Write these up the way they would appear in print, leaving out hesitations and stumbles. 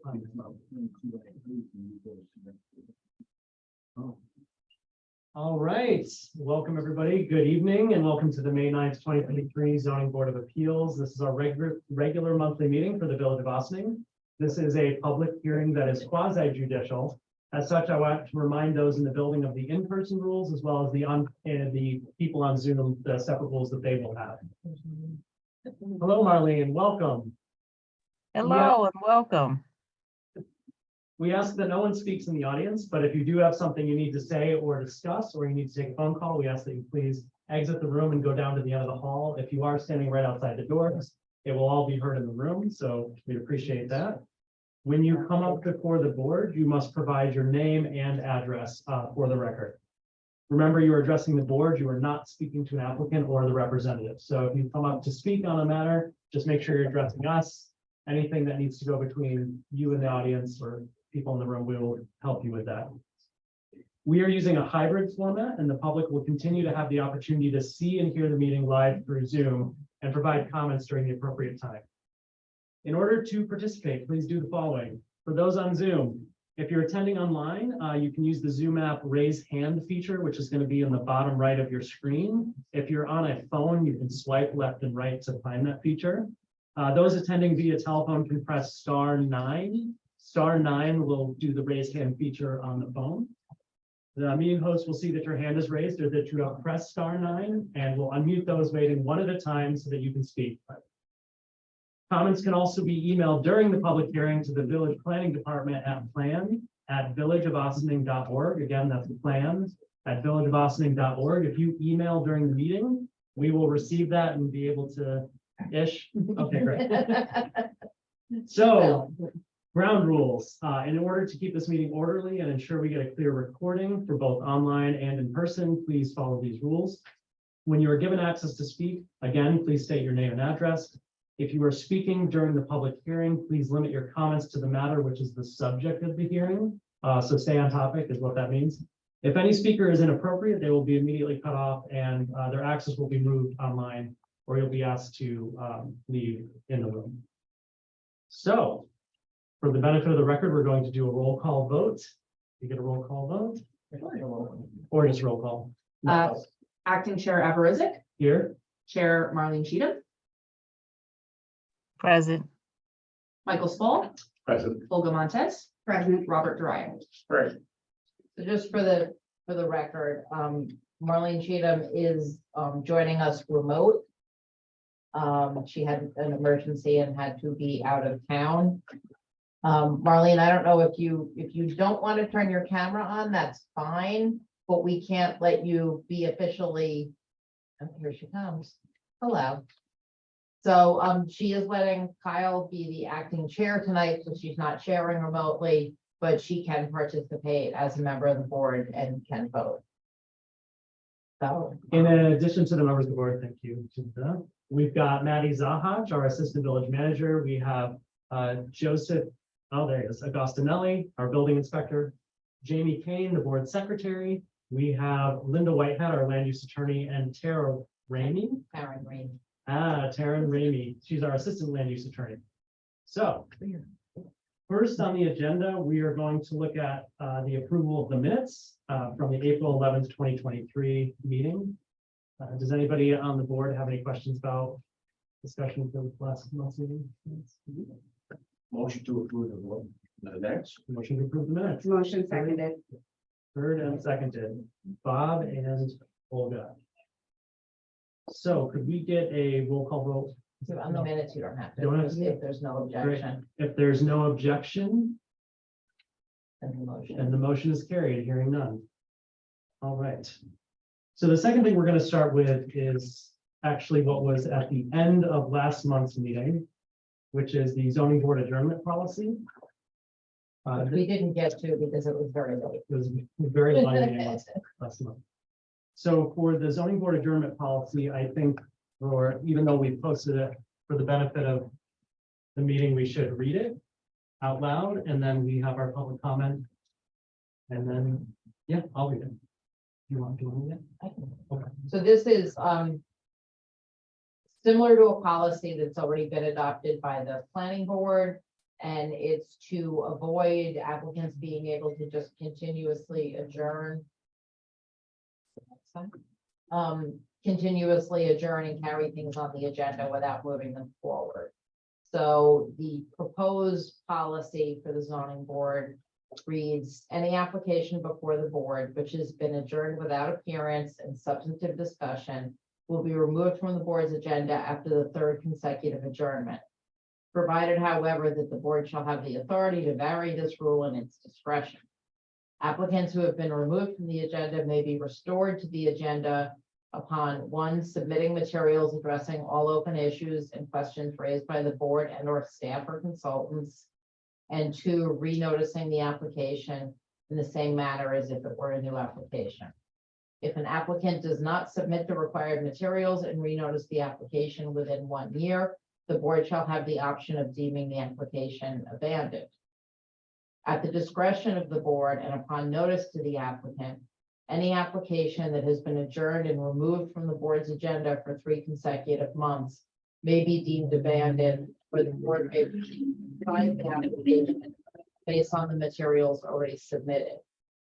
All right, welcome everybody. Good evening and welcome to the May 9th, 2023 Zoning Board of Appeals. This is our regular monthly meeting for the Village of Ossining. This is a public hearing that is quasi judicial. As such, I want to remind those in the building of the in-person rules as well as the people on Zoom, the separate rules that they will have. Hello, Marlene, welcome. Hello and welcome. We ask that no one speaks in the audience, but if you do have something you need to say or discuss, or you need to take a phone call, we ask that you please exit the room and go down to the end of the hall. If you are standing right outside the doors, it will all be heard in the room, so we appreciate that. When you come up before the board, you must provide your name and address for the record. Remember, you are addressing the board, you are not speaking to an applicant or the representative. So if you come up to speak on a matter, just make sure you're addressing us. Anything that needs to go between you and the audience or people in the room, we will help you with that. We are using a hybrid format and the public will continue to have the opportunity to see and hear the meeting live through Zoom and provide comments during the appropriate time. In order to participate, please do the following. For those on Zoom, if you're attending online, you can use the Zoom app raise hand feature, which is going to be in the bottom right of your screen. If you're on a phone, you can swipe left and right to find that feature. Those attending via telephone can press *9. *9 will do the raise hand feature on the phone. The meeting host will see that your hand is raised or that you have pressed *9 and will unmute those waiting one at a time so that you can speak. Comments can also be emailed during the public hearing to the Village Planning Department at plan@villageofossining.org. Again, that's plan@villageofossining.org. If you email during the meeting, we will receive that and be able to Okay, great. So, ground rules. In order to keep this meeting orderly and ensure we get a clear recording for both online and in person, please follow these rules. When you are given access to speak, again, please state your name and address. If you are speaking during the public hearing, please limit your comments to the matter, which is the subject of the hearing. So stay on topic is what that means. If any speaker is inappropriate, they will be immediately cut off and their access will be moved online, or you'll be asked to leave in the room. So, for the benefit of the record, we're going to do a roll call vote. You get a roll call vote? Or just roll call? Acting Chair Aberizic, Here? Chair Marlene Cheatham, Present. Michael Spall, Present. Olga Montez, Present. Robert Durian. Right. So just for the record, Marlene Cheatham is joining us remote. She had an emergency and had to be out of town. Marlene, I don't know if you don't want to turn your camera on, that's fine, but we can't let you be officially. Oh, here she comes. Hello. So she is letting Kyle be the acting chair tonight, so she's not sharing remotely, but she can participate as a member of the board and can vote. So In addition to the members of the board, thank you. We've got Maddie Zahaj, our assistant village manager. We have Joseph, oh, there he is, Agostinelli, our building inspector, Jamie Kane, the board secretary. We have Linda Whitehead, our land use attorney, and Tara Ramey. Karen Green. Taryn Ramey. She's our assistant land use attorney. So, first on the agenda, we are going to look at the approval of the minutes from the April 11th, 2023 meeting. Does anybody on the board have any questions about discussion for the last month's meeting? Motion to approve the next. Motion to approve the minutes. Motion seconded. Heard and seconded. Bob and Olga. So could we get a roll call vote? So on the minutes, you don't have to, Don't have to. if there's no objection, If there's no objection, then the motion. and the motion is carried, hearing none. All right. So the second thing we're going to start with is actually what was at the end of last month's meeting, which is the zoning board adjournment policy. We didn't get to because it was very late. It was a very long meeting last month. So for the zoning board adjournment policy, I think, or even though we posted it for the benefit of the meeting, we should read it out loud, and then we have our public comment. And then, yeah, I'll read it. You want to read it? Okay. So this is similar to a policy that's already been adopted by the planning board. And it's to avoid applicants being able to just continuously adjourn. Continuously adjourn and carry things on the agenda without moving them forward. So the proposed policy for the zoning board reads, any application before the board which has been adjourned without appearance and substantive discussion will be removed from the board's agenda after the third consecutive adjournment. Provided, however, that the board shall have the authority to vary this rule in its discretion. Applicants who have been removed from the agenda may be restored to the agenda upon one, submitting materials addressing all open issues and questions raised by the board and or staff or consultants. And two, renoticing the application in the same manner as if it were a new application. If an applicant does not submit the required materials and renotice the application within 1 year, the board shall have the option of deeming the application abandoned. At the discretion of the board and upon notice to the applicant, any application that has been adjourned and removed from the board's agenda for 3 consecutive months may be deemed abandoned, or the board may find the application based on the materials already submitted.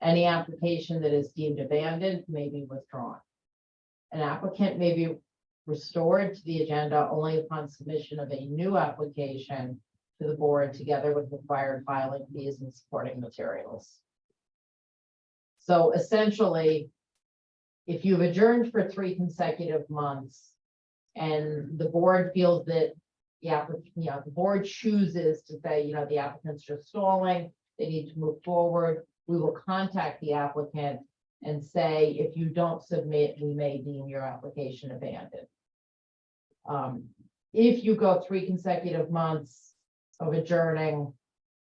Any application that is deemed abandoned may be withdrawn. An applicant may be restored to the agenda only upon submission of a new application to the board together with required filing fees and supporting materials. So essentially, if you've adjourned for 3 consecutive months and the board feels that the board chooses to say, the applicant's just stalling, they need to move forward, we will contact the applicant and say, if you don't submit, we may deem your application abandoned. If you go 3 consecutive months of adjourning,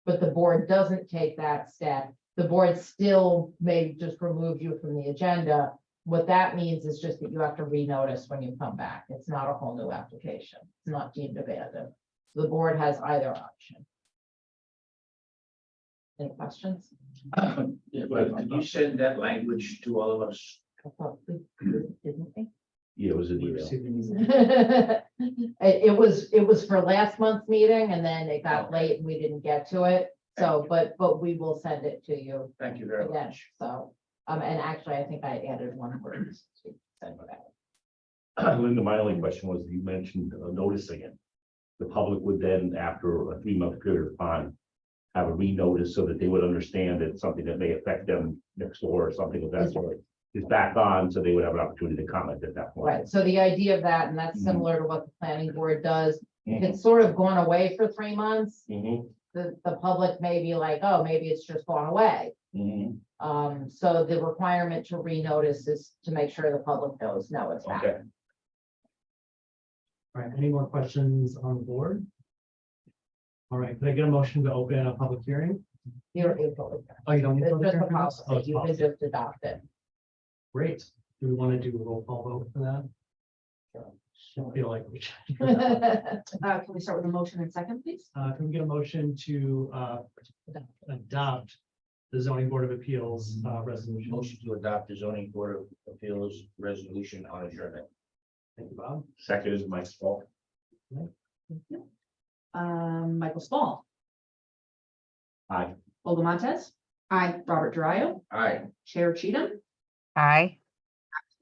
but the board doesn't take that step, the board still may just remove you from the agenda. What that means is just that you have to renotice when you come back. It's not a whole new application. It's not deemed abandoned. The board has either option. Any questions? Yeah, but did you send that language to all of us? I thought didn't we? Yeah, it was an We email. received an email. It was for last month's meeting and then it got late and we didn't get to it. So, but we will send it to you Thank you very again. much. So, and actually, I think I added one word. to send it out. Linda, my only question was, you mentioned noticing it. The public would then, after a 3-month period of time, have a renotice so that they would understand that something that may affect them next door or something of that sort is back on, so they would have an opportunity to comment at that point. Right, so the idea of that, and that's Mhm. similar to what the planning board does, if Mhm. it's sort of gone away for 3 months, Mhm, the public may be like, oh, maybe it's just gone away. mhm. So the requirement to renotice is to make sure the public knows, no, it's back. Okay. All right, any more questions on the board? All right, could I get a motion to open a public hearing? You're able. Oh, you don't need. It's public just a hearing for this? policy, Oh, it's you can policy. just adopt it. Great. Do we want to do a roll call vote for that? I feel like we should. Can we start with a motion and second, please? Can we get a motion to adopt the zoning board of appeals resolution? Motion to adopt the zoning board of appeals resolution on adjournment. Thank you, Bob. Second is Mike's fault. Michael Spall, Aye. Olga Montez. Aye. Robert Durayo, Aye. Chair Cheatham, Aye.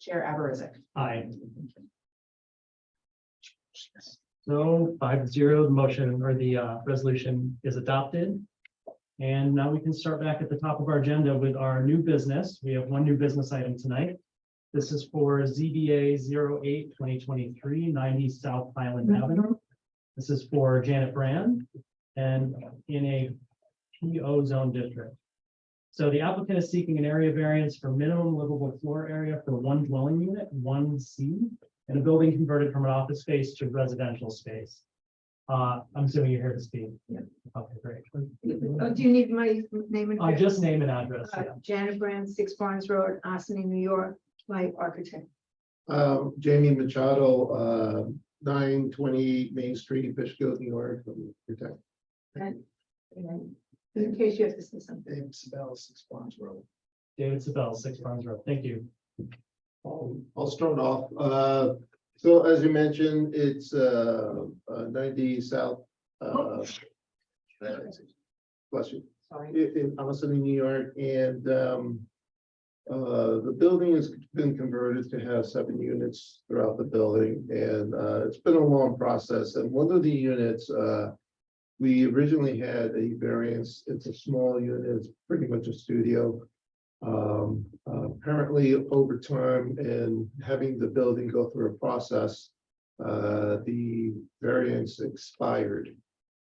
Chair Aberrizek. Aye. So 5-0, the motion or the resolution is adopted. And now we can start back at the top of our agenda with our new business. We have one new business item tonight. This is for ZBA 08-2023, 90 South Highland Avenue. This is for Janet Brand and in a PO zone district. So the applicant is seeking an area variance for minimum livable floor area for one dwelling unit, 1C, and a building converted from an office space to residential space. I'm assuming you're here to speak. Yeah. Okay, great. Do you need my name and? address? Just name and address. Yeah. Janet Brand, 6 Barnes Road, Ossining, New York, my architect. Jamie Machado, 920 Main Street, Fishkill, New York. Protect. And in case you have to say something. Dave Sabell, 6 Barnes Road. David Sabell, 6 Farms Road. Thank you. I'll start off. So as you mentioned, it's 90 South Bless you. Sorry. In Austin, New York, and the building has been converted to have 7 units throughout the building, and it's been a long process. And one of the units, we originally had a variance. It's a small unit, it's pretty much a studio. Apparently, over time and having the building go through a process, the variance expired.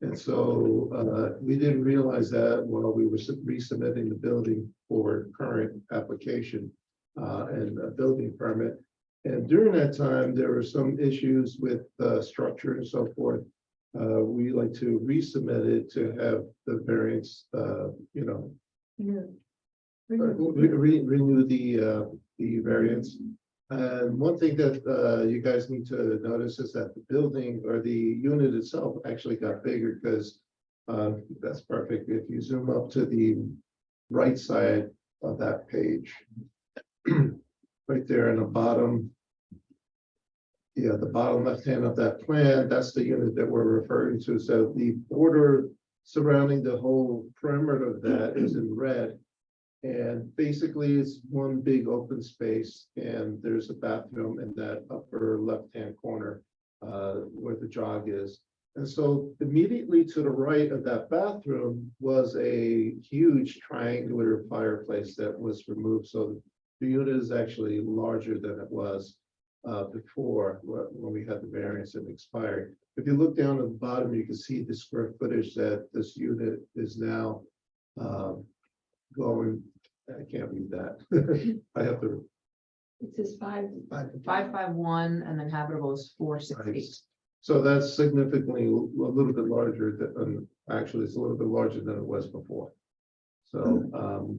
And so we didn't realize that while we were resubmitting the building for current application and a building permit. And during that time, there were some issues with structure and so forth. We like to resubmit it to have the variance, renew the variance. And one thing that you guys need to notice is that the building or the unit itself actually got bigger because that's perfect. If you zoom up to the right side of that page, right there in the bottom. Yeah, the bottom left hand of that plan, that's the unit that we're referring to. So the border surrounding the whole perimeter of that is in red. And basically, it's one big open space, and there's a bathroom in that upper left-hand corner where the jog is. And so immediately to the right of that bathroom was a huge triangular fireplace that was removed. So the unit is actually larger than it was before when we had the variance and expired. If you look down at the bottom, you can see the square footage that this unit is now going. I can't read that. I have to. It says 551, and then habitable is 460. So that's significantly a little bit larger than, actually, it's a little bit larger than it was before. So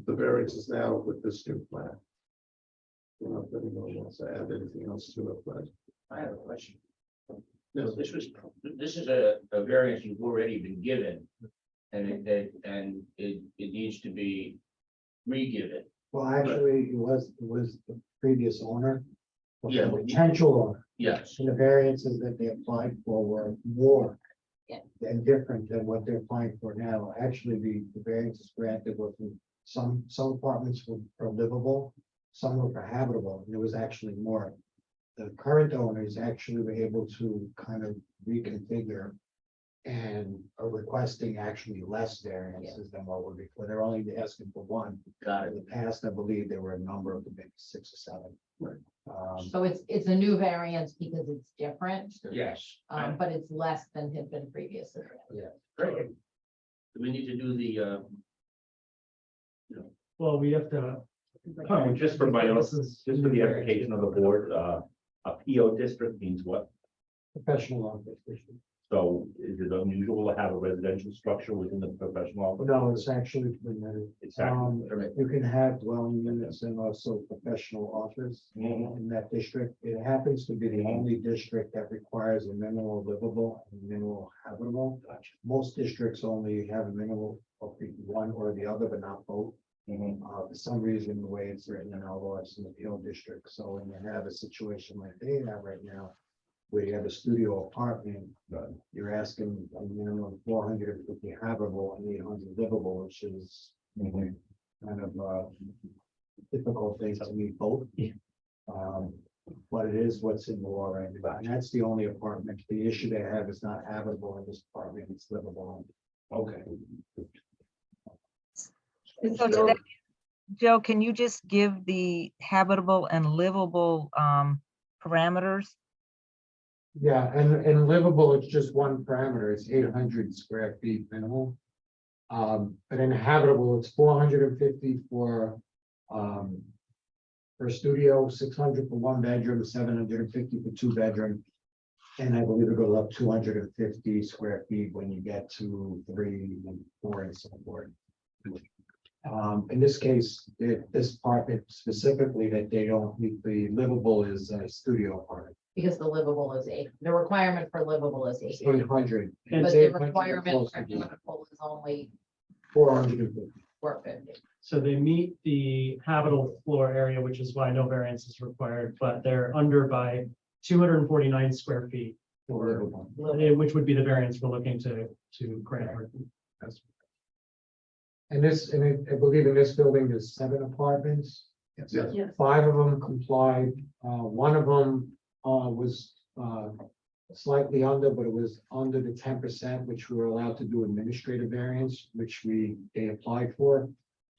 the variance is now with this new plan. I don't know if anyone wants to add anything else to it, but. I have a question. Yes. This is a variance you've already been given. And it needs to be re-given. Well, actually, it was the previous owner. But the Yeah. Potential owner, Yes, and the variances that they applied for were more. Yeah. And different than what they're applying for now. Actually, the variances granted were from some apartments were livable, some were for habitable, and there was actually more. The current owners actually were able to kind of reconfigure. And are requesting actually less variances than what were before. They're only asking for one. got In it. the past, I believe there were a number of them, maybe 6 or 7. Right. So it's a new variance because it's different, Yes. but it's less than had been previously. Great. Do we need to do the, Well, we have to. Just for my notes, This is- just for the application of the board, a PO district means what? Professional office. So is it unusual to have a residential structure within the professional office? No, it's actually permitted. It's actually You can have dwelling units and also professional office Mhm. in that district. It happens to be the only district that requires a minimal livable and minimal habitable. Most districts only have a minimal of the one or the other, but not both. Mhm. For some reason, the way it's written in our law, it's an appeal district. So when you have a situation like they have right now, where you have a studio apartment, Right. you're asking a minimum of 450 habitable and 800 livable, which is Mhm. kind of difficult things to meet both. But it is what's in the law right now, and that's the only apartment. The issue they have is not habitable in this apartment, it's livable. Okay. So to that, Joe, can you just give the habitable and livable parameters? Yeah, and livable, it's just one parameter, it's 800 square feet minimal. But in habitable, it's 450 for studio, 600 for 1 bedroom, 750 for 2 bedroom. And I believe it goes up 250 square feet when you get to 3 and 4 and so forth. In this case, this apartment specifically that they don't meet the livable is a studio apartment. Because the livable is 8, the requirement for livable is 8. 800. But It's the 800 requirement close for to the habitable is only 450. 450. So they meet the habitable floor area, which is why no variance is required, but they're under by 249 square feet. for livable. Which would be the variance we're looking to grant. And I believe in this building, there's 7 apartments. Yes. Yes. 5 of them complied. One of them was slightly under, but it was under the 10%, which we were allowed to do administrative variance, which they applied for.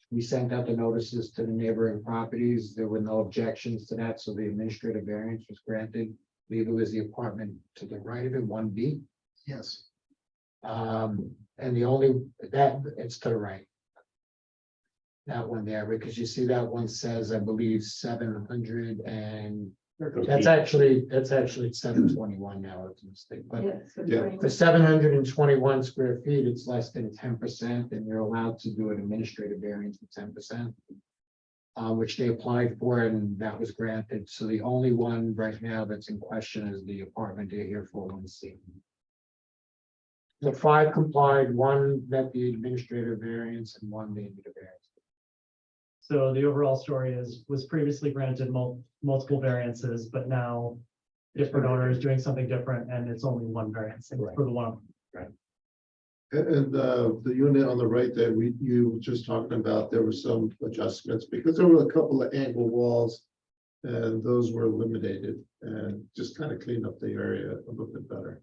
We sent out the notices to the neighboring properties. There were no objections to that, so the administrative variance was granted. I believe it was the apartment to the right of it, 1B. Yes. And the only, it's to the right. That one there, because you see that one says, I believe, 700 and that's actually 721 now, it's a mistake, but Yeah. for 721 square feet, it's less than 10%, and you're allowed to do an administrative variance of 10%. Which they applied for, and that was granted. So the only one right now that's in question is the apartment they're here for 1C. The 5 complied, 1 met the administrative variance, and 1 needed a variance. So the overall story was previously granted multiple variances, but now different owners doing something different, and it's only one variance for the one. And the unit on the right that you were just talking about, there were some adjustments because there were a couple of angle walls. And those were eliminated and just kind of cleaned up the area a little bit better.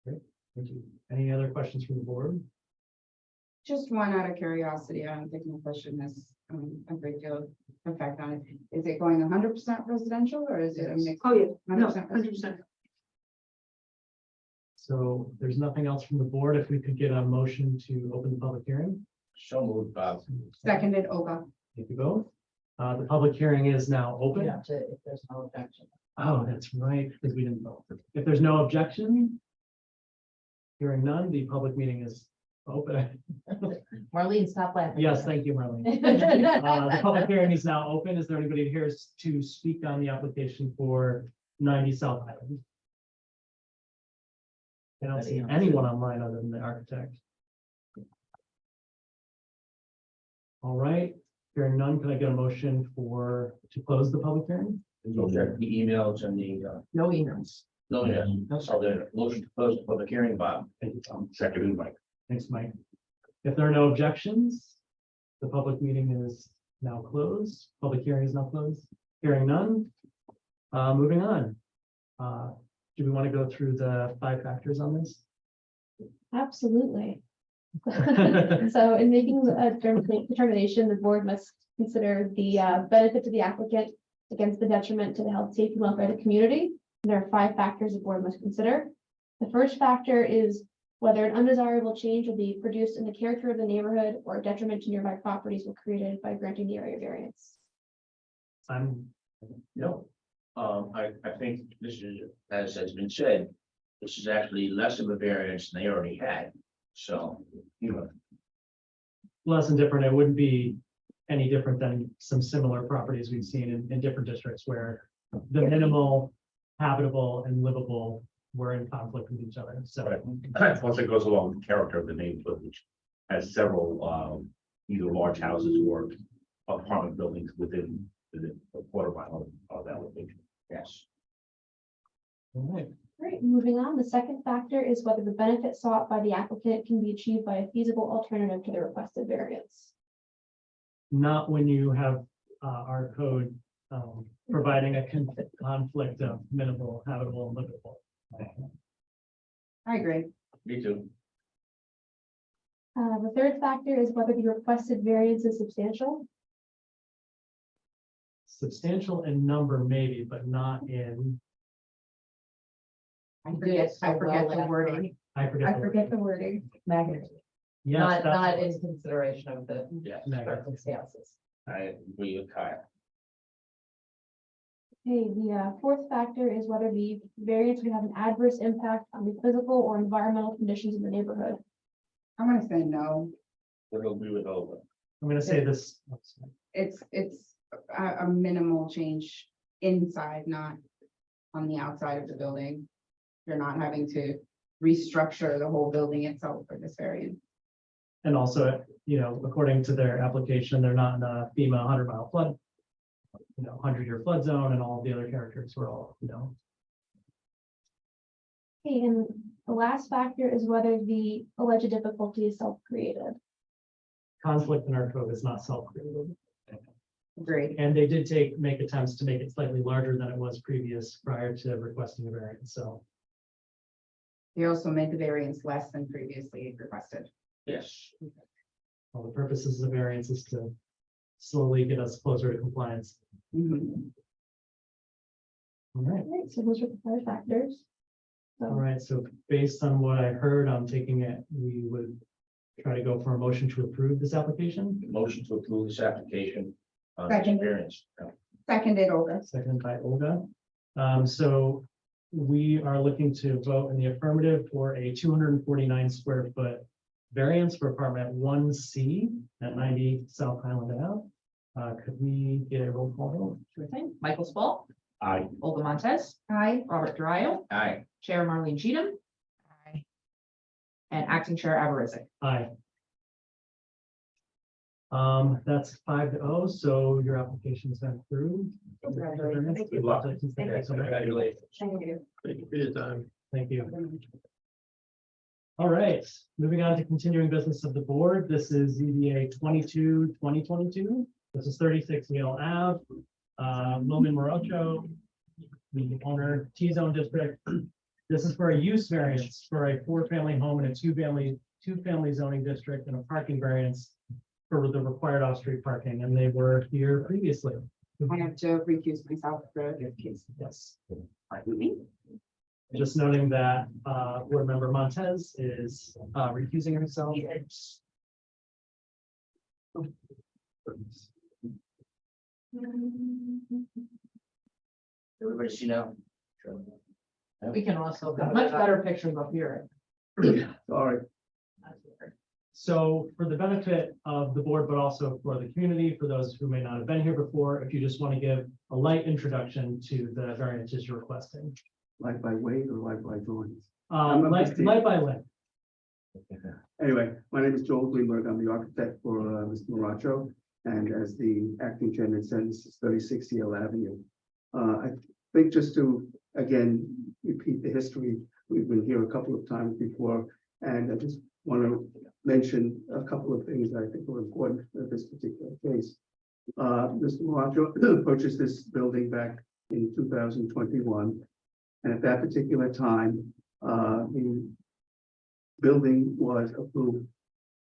Thank you. Any other questions from the board? Just one out of curiosity, I don't think my question has a great deal of effect on it. Is it going 100% residential or is it a mix? Oh, yeah, no, 100% 100%. So there's nothing else from the board. If we could get a motion to open the public hearing. So moved, Bob. Seconded, Olga. Thank you both. The public hearing is now open. Yeah, if there's no objection. Oh, that's right, because we didn't vote. If there's no objection, hearing none, the public meeting is open. Marlene, stop laughing. Yes, thank you, Marlene. The public hearing is now open. Is there anybody here to speak on the application for 90 South Island? I don't see anyone online other than the architect. All right, hearing none, can I get a motion to close the public hearing? So check the emails and the, No emails. no, yeah, so the motion to close the public hearing, Bob. Thank you, Tom. Seconded, Mike. Thanks, Mike. If there are no objections, the public meeting is now closed. Public hearing is now closed. Hearing none. Moving on. Do we want to go through the 5 factors on this? Absolutely. So in making a determination, the board must consider the benefit to the applicant against the detriment to the health, safety, and welfare of the community. And there are 5 factors the board must consider. The first factor is whether an undesirable change will be produced in the character of the neighborhood or detriment to nearby properties will created by granting the area variance. No. I think this is, as has been said, this is actually less of a variance than they already had. So, you know, Less and different. It wouldn't be any different than some similar properties we've seen in different districts where the minimal, habitable, and livable were in conflict with each other. So. Right. Plus it goes along with the character of the neighborhood, which has several, either large houses or apartment buildings within a quarter mile of that location. yes. All right. All right, moving on. The second factor is whether the benefit sought by the applicant can be achieved by a feasible alternative to the requested variance. Not when you have our code providing a conflict of minimal, habitable, and livable. I agree. Me too. The third factor is whether the requested variance is substantial. Substantial in number maybe, but not in, I forget the wording. I forget. I the word. forget the wording. Magnitude, Yes, not that's- in consideration of the Yes, circumstances. I agree with Kyle. Okay, the fourth factor is whether the variance would have an adverse impact on the physical or environmental conditions in the neighborhood. I'm gonna say no. We'll agree with Olga. I'm gonna say this. It's a minimal change inside, not on the outside of the building. You're not having to restructure the whole building itself for this variance. And also, according to their application, they're not in a FEMA 100-mile flood, 100-year flood zone, and all the other characters were all, Okay, and The last factor is whether the alleged difficulty is self-created. Conflict in our code is not self-created. Agreed. And they did make attempts to make it slightly larger than it was previous prior to requesting a variance, so. They also made the variance less than previously requested. Yes. Well, the purposes of the variance is to slowly get us closer to compliance. Mhm. All right, Right, so those are the 5 factors. all So, right, so based on what I heard, I'm taking it, we would try to go for a motion to approve this application, Motion to approve this application. Second. Variance. Seconded, Olga. seconded by Olga. So we are looking to vote in the affirmative for a 249 square foot variance for apartment 1C at 90 South Highland Ave. Could we get a roll call vote? Sure thing. Michael Spall, I, Olga Montez, Aye. Robert Drio, Aye. Chair Marlene Cheatham, Aye. and Acting Chair Aversa. Aye. That's 5-0, so your application's been approved. Congratulations. Good luck. Thank you so much. Congratulations. Thank you. Thank you for your time. Thank you. All right, moving on to continuing business of the board. This is ZBA 22-2022. This is 36 Yale Ave. Loman Morocho, the owner, T-zone district. This is for a use variance for a 4-family home and a two-family zoning district and a parking variance for the required off-street parking, and they were here previously. I have to recuse myself for this case. Yes. Just noting that board member Montez is recusing herself. Everybody see now? We can also get much better pictures up here. Sorry. So for the benefit of the board, but also for the community, for those who may not have been here before, if you just want to give a light introduction to the variances you're requesting. Light by weight or light by drawings? I'm Light by light. Anyway, my name is Joel Greenberg. I'm the architect for Mr. Maracho. And as the acting chairman said, this is 36 Yale Avenue. I think just to, again, repeat the history, we've been here a couple of times before. And I just want to mention a couple of things that I think are important for this particular case. Mr. Maracho purchased this building back in 2021. And at that particular time, the building was approved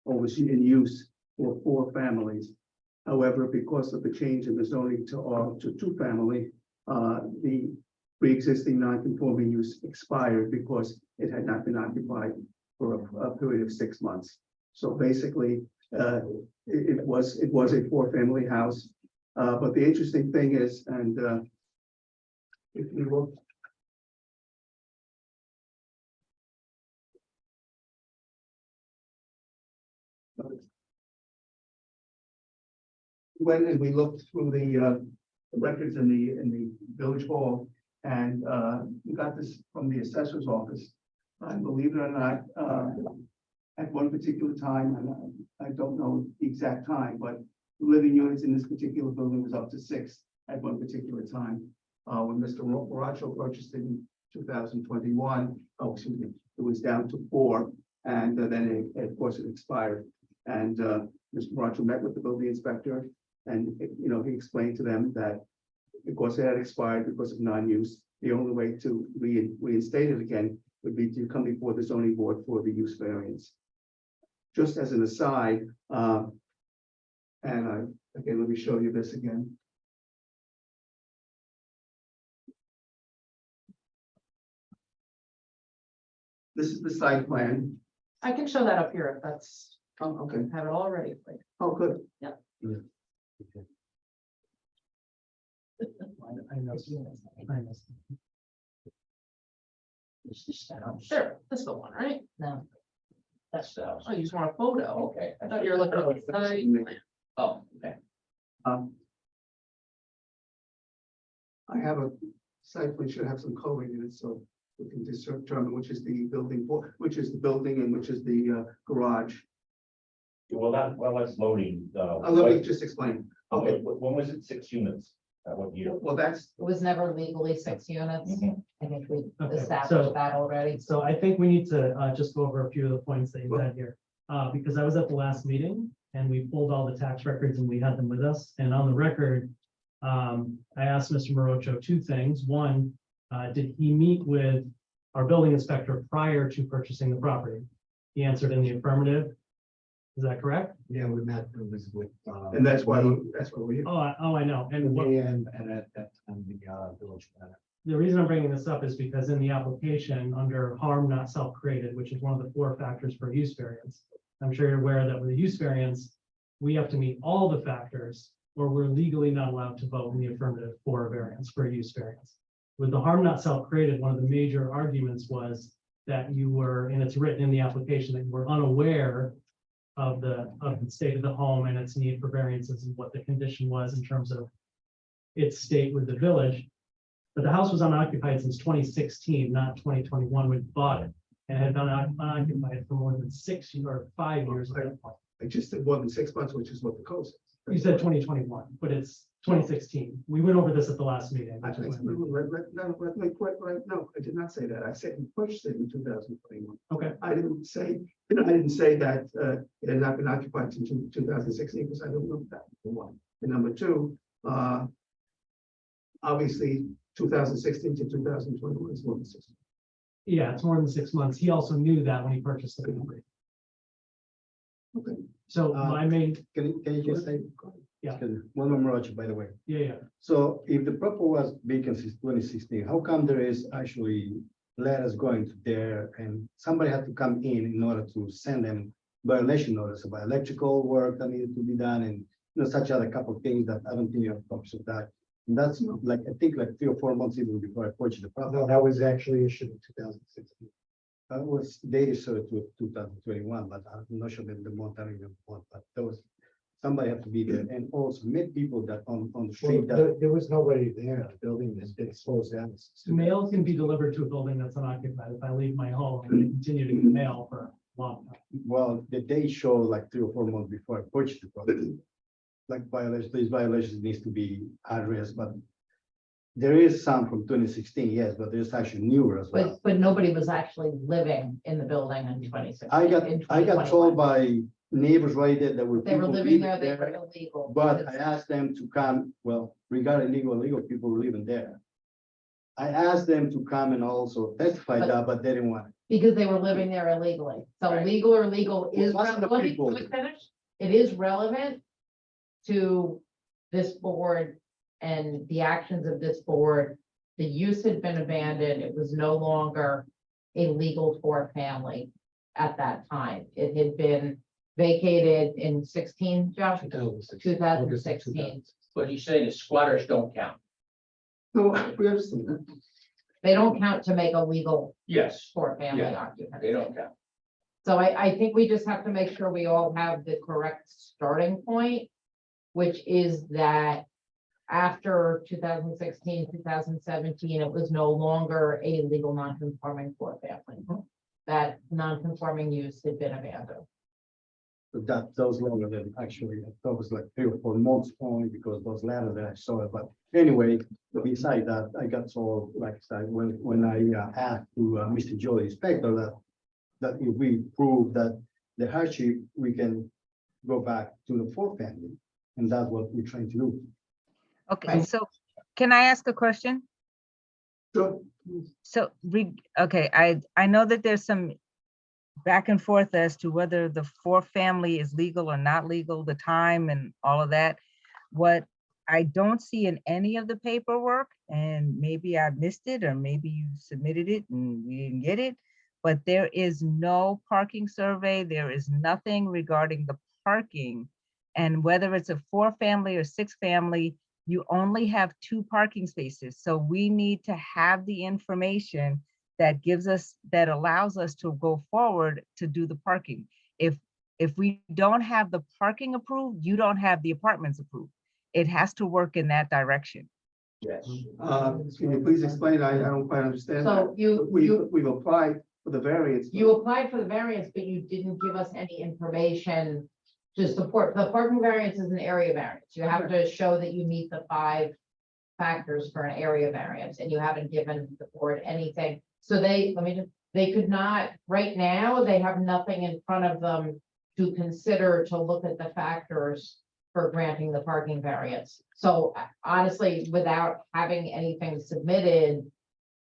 or was in use for 4 families. However, because of the change in the zoning to 2-family, the pre-existing non-conforming use expired because it had not been occupied for a period of 6 months. So basically, it was a 4-family house. But the interesting thing is, and if you look. Went and we looked through the records in the village hall, and we got this from the assessor's office. And believe it or not, at one particular time, and I don't know the exact time, but living units in this particular building was up to 6 at one particular time. When Mr. Maracho purchased it in 2021, it was down to 4, and then of course it expired. And Mr. Maracho met with the building inspector, and he explained to them that because it had expired because of non-use, the only way to reinstate it again would be to come before the zoning board for the use variance. Just as an aside, again, let me show you this again. This is the site plan. I can show that up here if that's, Okay. have it all ready. Oh, good. I know. Is this the house? Sure, this is the one, right? No. That's the house. Oh, you just want a photo? Okay. I thought you were looking at the site. Oh, okay. I have a site plan should have some coloring in it, so we can determine which is the building, which is the building and which is the garage. well, that's loading. Let me just explain. Okay, when was it 6 units? What year? Well, that's, It was never legally 6 units. Mhm. I think we Okay, so- established that already. So I think we need to just go over a few of the points that you had here. Because I was at the last meeting and we pulled all the tax records and we had them with us. And on the record, I asked Mr. Morocho two things. One, did he meet with our building inspector prior to purchasing the property? He answered in the affirmative. Is that correct? Yeah, we met with. and that's why we. I know. And what, And at that time, the village. the reason I'm bringing this up is because in the application under harm not self-created, which is one of the 4 factors for use variance. I'm sure you're aware that with a use variance, we have to meet all the factors or we're legally not allowed to vote in the affirmative for a variance, for a use variance. With the harm not self-created, one of the major arguments was that you were, and it's written in the application, that you were unaware of the state of the home and its need for variances and what the condition was in terms of its state with the village. But the house was unoccupied since 2016, not 2021 when we bought it. And had been unoccupied for more than 6 or 5 years. at that point. I just did more than 6 months, which is what the code says. You said 2021, but it's 2016. We went over this at the last meeting. I think, no, I did not say that. I said we purchased it in 2021. Okay, I didn't say, I didn't say that it had not been occupied since 2016, because I don't know that, for one. And number two, obviously, 2016 to 2021 is more than 6 months. yeah, it's more than 6 months. He also knew that when he purchased the property. Okay. So my main, Can you just say? Yeah. William Roach, by the way. yeah. So if the property was vacant since 2016, how come there is actually letters going to there and somebody had to come in order to send them violation notice about electrical work that needed to be done and such other couple of things that I don't think you have copies of that. And that's like, I think like 3 or 4 months even before I purchased the property. No, that was actually issued in 2016. That was dated so to 2021, but I'm not sure that the month I even want, but there was. Somebody had to be there and also meet people that on the street that. There was nobody there, the building has been closed down. Mail can be delivered to a building that's unoccupied. If I leave my home, and continue to get mail for a long time. Well, the date show like 3 or 4 months before I purchased the property. Like violations, these violations needs to be addressed, but there is some from 2016, yes, but there's actually newer as well. But nobody was actually living in the building in 2016. I got told by neighbors right there that were. They were people living there, they there, were illegal. But I asked them to come, well, regarding illegal people were living there. I asked them to come and also testify that, but they didn't want it. Because they were living there illegally. So Right. legal or legal is, Well, lots of let me people- finish. It is relevant to this board and the actions of this board. The use had been abandoned. It was no longer a legal 4-family at that time. It had been vacated in 16, Josh, 2016. But he's saying the squatters don't count. No, we understand that. They don't count to make a legal Yes, 4-family Yeah, occupant. they don't count. So I think we just have to make sure we all have the correct starting point, which is that after 2016, 2017, it was no longer a legal non-conforming 4-family. That non-conforming use had been abandoned. But that was longer than actually, that was like 3 or 4 months only because those letters that I saw it. But anyway, beside that, I got told, like I said, when I asked to Mr. Joe, the inspector, that if we prove that the hardship, we can go back to the 4-family. And that's what we're trying to do. Okay, Right. so can I ask a question? Sure. So, okay, I know that there's some back and forth as to whether the 4-family is legal or not legal, the time and all of that. What I don't see in any of the paperwork, and maybe I missed it, or maybe you submitted it and we didn't get it, but there is no parking survey. There is nothing regarding the parking. And whether it's a 4-family or 6-family, you only have 2 parking spaces. So we need to have the information that gives us, that allows us to go forward to do the parking. If we don't have the parking approved, you don't have the apartments approved. It has to work in that direction. Yes. Can you please explain? I don't quite understand. So that. We've applied for the variance. You applied for the variance, but you didn't give us any information to support. The parking variance is an area variance. You have to show that you meet the 5 factors for an area variance, and you haven't given the board anything. So they could not, right now, they have nothing in front of them to consider to look at the factors for granting the parking variance. So honestly, without having anything submitted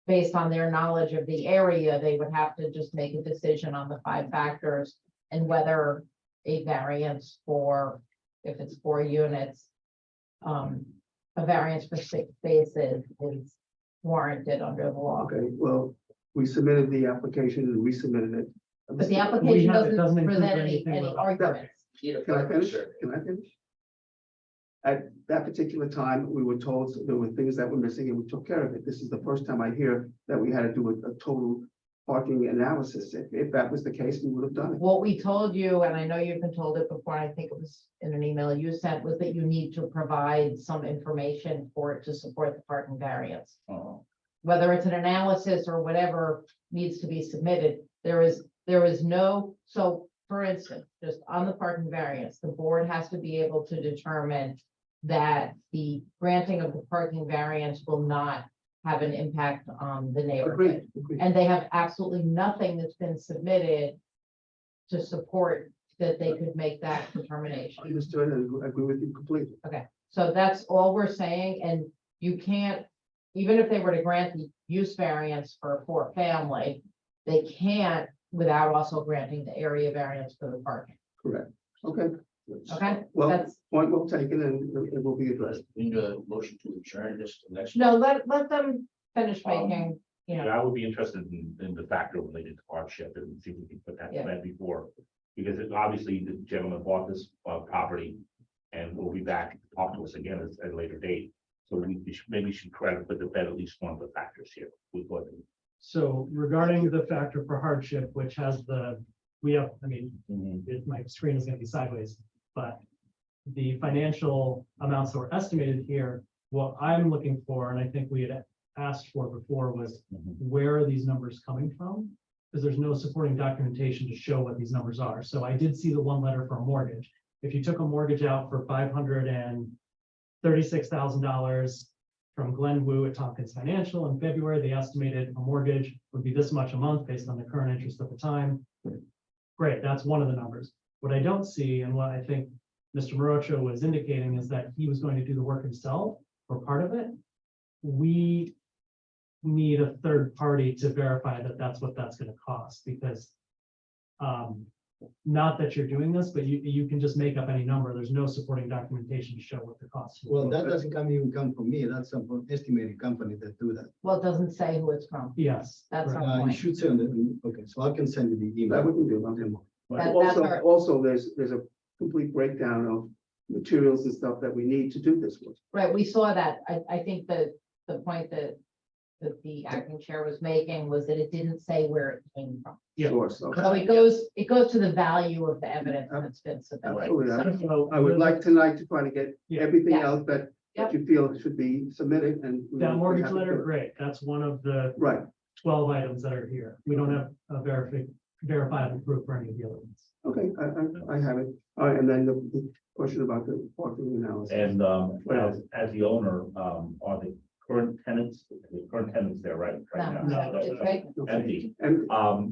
based on their knowledge of the area, they would have to just make a decision on the 5 factors and whether a variance for, if it's 4 units, a variance for 6 spaces is warranted under the law. Okay, well, we submitted the application and resubmitted it. But the application have- it doesn't doesn't include present anything any about- arguments. Need a Can I further finish? survey. Can I finish? At that particular time, we were told there were things that were missing and we took care of it. This is the first time I hear that we had to do a total parking analysis. If that was the case, we would have done it. What we told you, and I know you've been told it before, I think it was in an email you sent, was that you need to provide some information for it to support the parking variance. Oh, Whether it's an analysis or whatever needs to be submitted, there is no, so for instance, just on the parking variance, the board has to be able to determine that the granting of the parking variance will not have an impact on the neighborhood. Agreed, agreed. And they have absolutely nothing that's been submitted to support that they could make that determination. Understood and I agree with you completely. So that's all we're saying, and you can't, even if they were to grant the use variance for a 4-family, they can't without also granting the area variance for the parking, Correct. Okay. okay? Well, That's, point well taken and it will be addressed. we need a motion to adjourn this to next. no, let them finish making, you Yeah, know, I would be interested in the factor related to hardship and see if we can put that Yeah. plan before. Because obviously the gentleman bought this property and will be back to talk to us again at a later date. So maybe should try to put the bed at least one of the factors here. With what, So regarding the factor for hardship, which has we have, I mean, my screen is gonna be sideways, but the financial amounts that were estimated here, what I'm looking for, and I think we had asked for before, was where are these numbers coming from? Because there's no supporting documentation to show what these numbers are. So I did see the one letter for a mortgage. If you took a mortgage out for $536,000 from Glenn Wu at Tompkins Financial in February, they estimated a mortgage would be this much a month based on the current interest at the time. Great, that's one of the numbers. What I don't see, and what I think Mr. Morocho was indicating, is that he was going to do the work himself or part of it. We need a third party to verify that that's what that's going to cost, because not that you're doing this, but you can just make up any number. There's no supporting documentation to show what the cost. is. Well, that doesn't even come from me. That's some estimated company that do that. well, it doesn't say who it's from. Yes. That's correct. our You point. should send it. Okay, so I can send you the email. That we can do. Okay. That's Also, our- also, there's a complete breakdown of materials and stuff that we need to do this with. Right, we saw that. I think that the point that the acting chair was making was that it didn't say where it came from. Yeah. Sure, so. So it goes to the value of the evidence that's been submitted. Absolutely. So I would like tonight to try to get Yeah. everything Yeah. else that you feel should be submitted and. we that mortgage have to letter, do it. great. That's one of the Right, 12 items that are here. We don't have a verifiable proof for any of the other ones. okay, I have it. All right, and then the question about the parking analysis. and as the owner, are the current tenants there, right? right No, now? no, it's right. Empty. And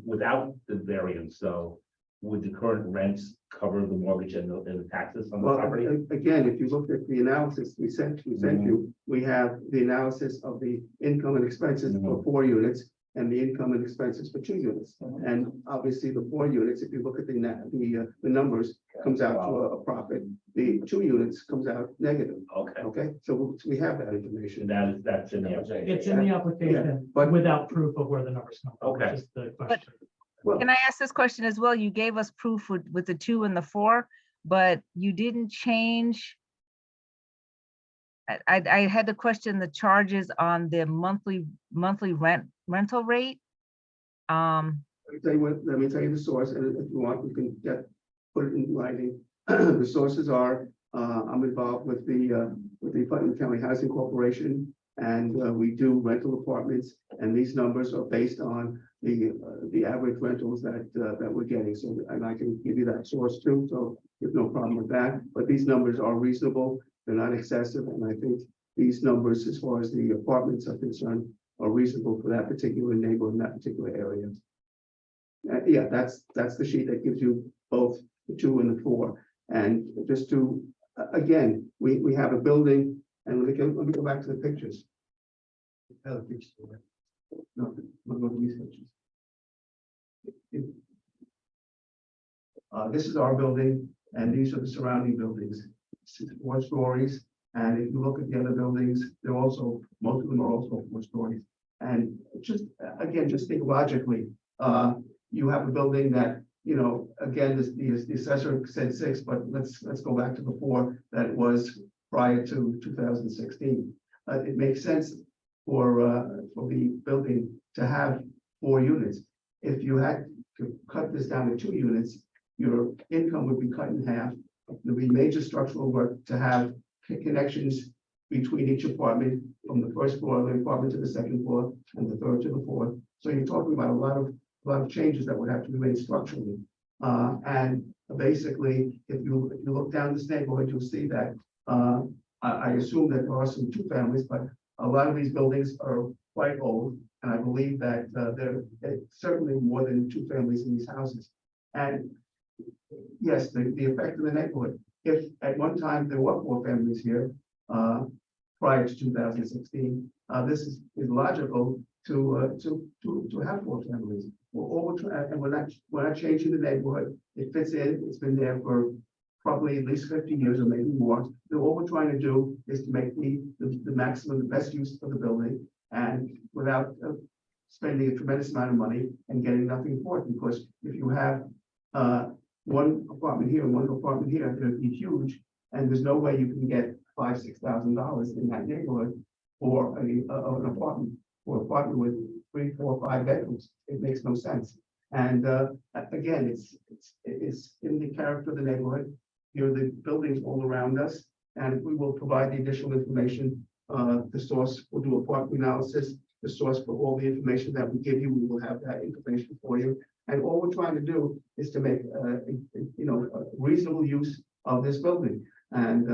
Without the variance, though, would the current rents cover the mortgage and the taxes on the well, property? again, if you look at the analysis we sent you, we have the analysis of the income and expenses for 4 units and the income and expenses for 2 units. And obviously the 4 units, if you look at the numbers, comes out to a profit. The 2 units comes out negative. Okay, Okay, so we have that information. and that's in there. It's in the application, but- without proof of where the numbers come from. Okay. Which is the question. Well, Can I ask this question as well? You gave us proof with the 2 and the 4, but you didn't change. I had to question the charges on the monthly rental rate. Let me tell you the source, and if you want, we can put it in writing. The sources are, I'm involved with the Putnam County Housing Corporation, and we do rental apartments, and these numbers are based on the average rentals that we're getting. So, and I can give you that source too, so there's no problem with that. But these numbers are reasonable, they're not excessive, and I think these numbers as far as the apartments are concerned are reasonable for that particular neighborhood in that particular area. Yeah, that's the sheet that gives you both the 2 and the 4. And just to, again, we have a building, and let me go back to the pictures. No, we'll go to these pictures. This is our building, and these are the surrounding buildings. It's 4 stories, and if you look at the other buildings, they're also, most of them are also 4 stories. And just, again, just think logically, you have a building that, you know, again, the assessor said 6, but let's go back to the 4 that was prior to 2016. It makes sense for the building to have 4 units. If you had to cut this down to 2 units, your income would be cut in half. There'd be major structural work to have connections between each apartment, from the first floor of the apartment to the second floor, and the third to the fourth. So you're talking about a lot of changes that would have to be made structurally. And basically, if you look down this neighborhood, you'll see that I assume that there are some 2 families, but a lot of these buildings are quite old, and I believe that there are certainly more than 2 families in these houses. And yes, the effect of the neighborhood. If at one time there were 4 families here prior to 2016, this is logical to have 4 families. And we're not changing the neighborhood. It fits in. It's been there for probably at least 50 years or maybe more. So all we're trying to do is to make the maximum, the best use of the building, and without spending a tremendous amount of money and getting nothing for it. Because if you have one apartment here and one apartment here, they'd be huge, and there's no way you can get $5,000-6,000 in that neighborhood for an apartment, or apartment with 3, 4, 5 bedrooms. It makes no sense. And again, it's in the character of the neighborhood. Here are the buildings all around us, and we will provide the additional information. The source will do a parking analysis. The source for all the information that we give you, we will have that information for you. And all we're trying to do is to make, a reasonable use of this building. And,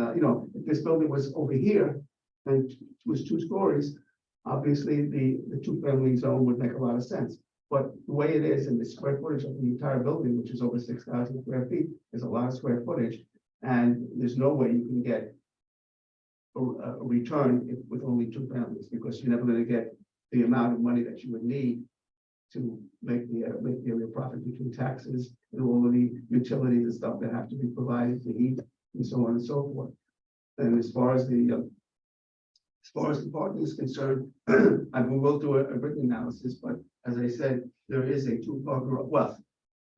if this building was over here and was 2 stories, obviously the 2-family zone would make a lot of sense. But the way it is, and the square footage of the entire building, which is over 6,000 square feet, is a lot of square footage. And there's no way you can get a return with only 2 families, because you're never going to get the amount of money that you would need to make the area profit between taxes and all of the utilities and stuff that have to be provided to heat and so on and so forth. And as far as the parking is concerned, we will do a written analysis, but as I said, there is a 2-car garage. Well,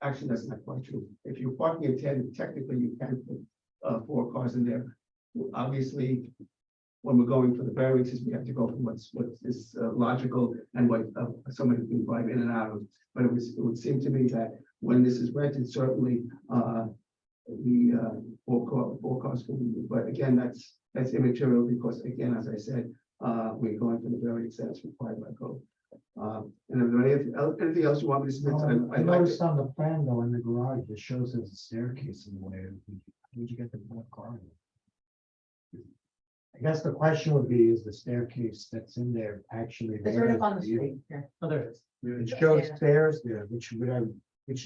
actually, that's not quite true. If you're parking at 10, technically you can put 4 cars in there. Obviously, when we're going for the variances, we have to go from what is logical and what somebody can drive in and out of. But it would seem to me that when this is rented, certainly the 4 cars will be. But again, that's immaterial, because again, as I said, we're going for the variance that's required by code. And if there anything else you want me to submit? I noticed on the plan though, in the garage, it shows there's a staircase in the way. Where'd you get the 4 car? I guess the question would be, is the staircase that's in there actually It's there? right up on the street here. Oh, there it is. It shows stairs there, which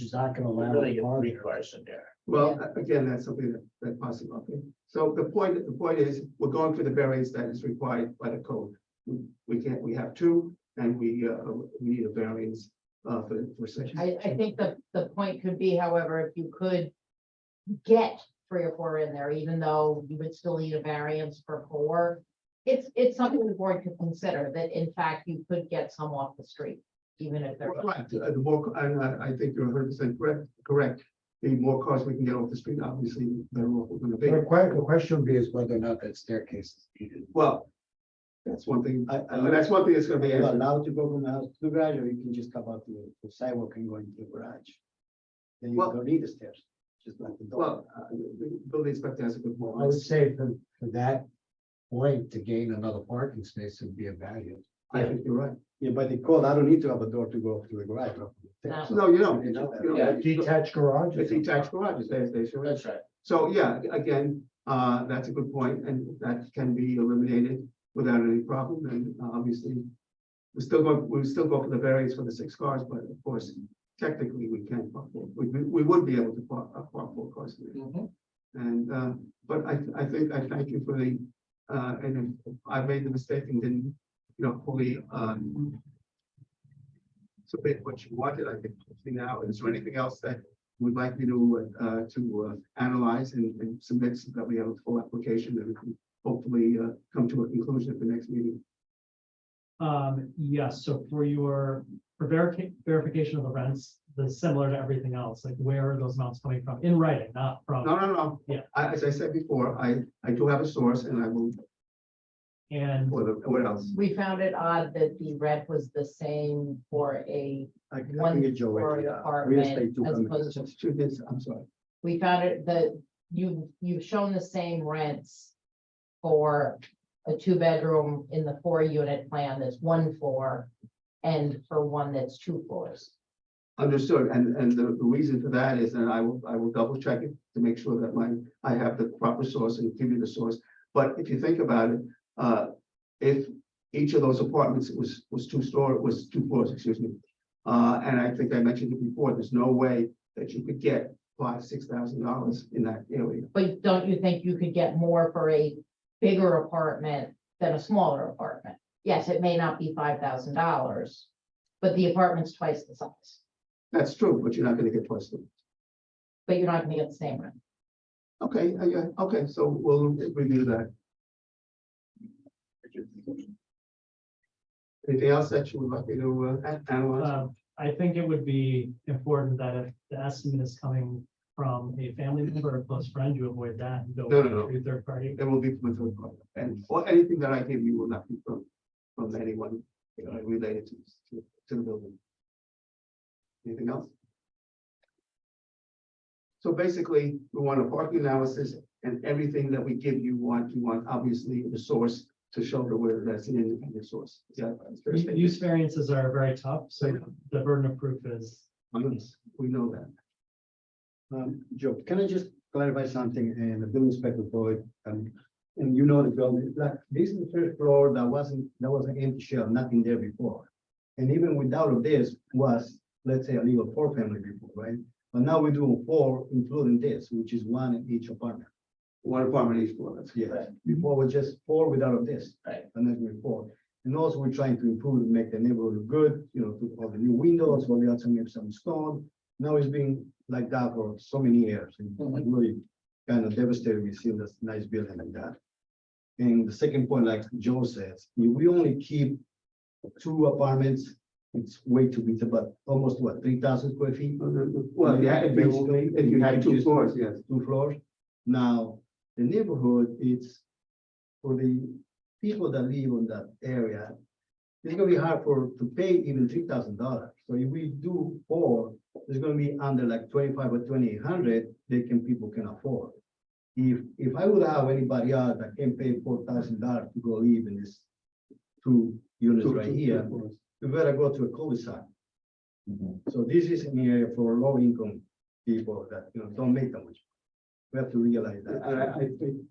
is not gonna allow. Really, a car 3 there. cars in there. Well, again, that's something that possible. Okay. So the point is, we're going for the variance that is required by the code. We have 2, and we need a variance for section. I think the point could be, however, if you could get 3 or 4 in there, even though you would still need a variance for 4, it's something the board could consider, that in fact you could get some off the street, even if they're. Right, the more, I think you're 100% correct. The more cars we can get off the street, obviously, the better off we're gonna be. The question would be is whether or not that staircase is needed. Well, that's one thing, that's one thing that's gonna be Are you answered. allowed to go from the house to the garage, or you can just come out to the sidewalk and go into the garage? Then you Well- don't need the stairs, just like the door. Well, the building inspector has a good point. I would say for that point, to gain another parking space would be a value. I think you're right. Yeah, by the code, I don't need to have a door to go up to the garage. No. No, you don't. You know that. Yeah, Detached garage. It's detached garages, they sure is. That's right. So, yeah, again, that's a good point, and that can be eliminated without any problem, and obviously. We still go for the variance for the 6 cars, but of course, technically, we can't park 4. We would be able to park 4 cars there. And, but I think I thank you for the, and if I made the mistake and didn't, fully, submit what you wanted, I think hopefully now, is there anything else that you would like me to analyze and submit so that we have a full application and we can hopefully, come to a conclusion at the next meeting? Yes, so for verification of the rents, the similar to everything else, like where are those amounts coming from in writing, not from. No. Yeah. As I said before, I do have a source and I will, And what else? We found it odd that the rent was the same for a I can one get Joe. story Real apartment estate too. as opposed to, I'm sorry. we found it that you've shown the same rents for a 2-bedroom in the 4-unit plan that's 1 floor and for one that's 2 floors. Understood, and the reason for that is that I will double check it to make sure that I have the proper source and give you the source. But if you think about it, if each of those apartments was 2 floors, excuse me. And I think I mentioned it before, there's no way that you could get $5,000-6,000 in that area. But don't you think you could get more for a bigger apartment than a smaller apartment? Yes, it may not be $5,000, but the apartment's twice the size, That's true, but you're not gonna get twice the. but you're not gonna get the same rent. Okay, okay, so we'll review that. Anything else that you would like me to analyze? I think it would be important that if the estimate is coming from a family member or close friend, you avoid that and go No. through third party. It will be from a third party, and or anything that I give you will not be from anyone related to the building. Anything else? So basically, we want a parking analysis, and everything that we give you want obviously the source to show where that's an independent source. Yeah, that's fair statement. Use variances are very tough, so the burden of proof is. We know that. Joe, can I just clarify something? And the building inspector Floyd, and you know the building, like this is the first floor that was an empty shell, nothing there before. And even without of this was, let's say, a legal 4-family before, right? But now we're doing 4, including this, which is 1 in each apartment. 1 apartment each floor, that's Yeah, correct. before was just 4 without of this. Right. And then we're 4. And also we're trying to improve and make the neighborhood look good, to all the new windows, we got some stone. Now it's been like that for so many years. And I'm really kind of devastated we see this nice building like that. And the second point, like Joe says, if we only keep 2 apartments, it's way too big. It's about almost 3,000 square feet. Well, yeah, if you had 2 floors, yes. 2 floors. Now, the neighborhood, it's for the people that live on that area, it's gonna be hard to pay even $3,000. So if we do 4, it's gonna be under like 25 or 2,800, people can afford. If I would have anybody else that can pay $4,000 to go live in this 2 units right here, we better go to a cul-de-sac. So this is an area for low income people that, don't make that much. We have to realize that. I think,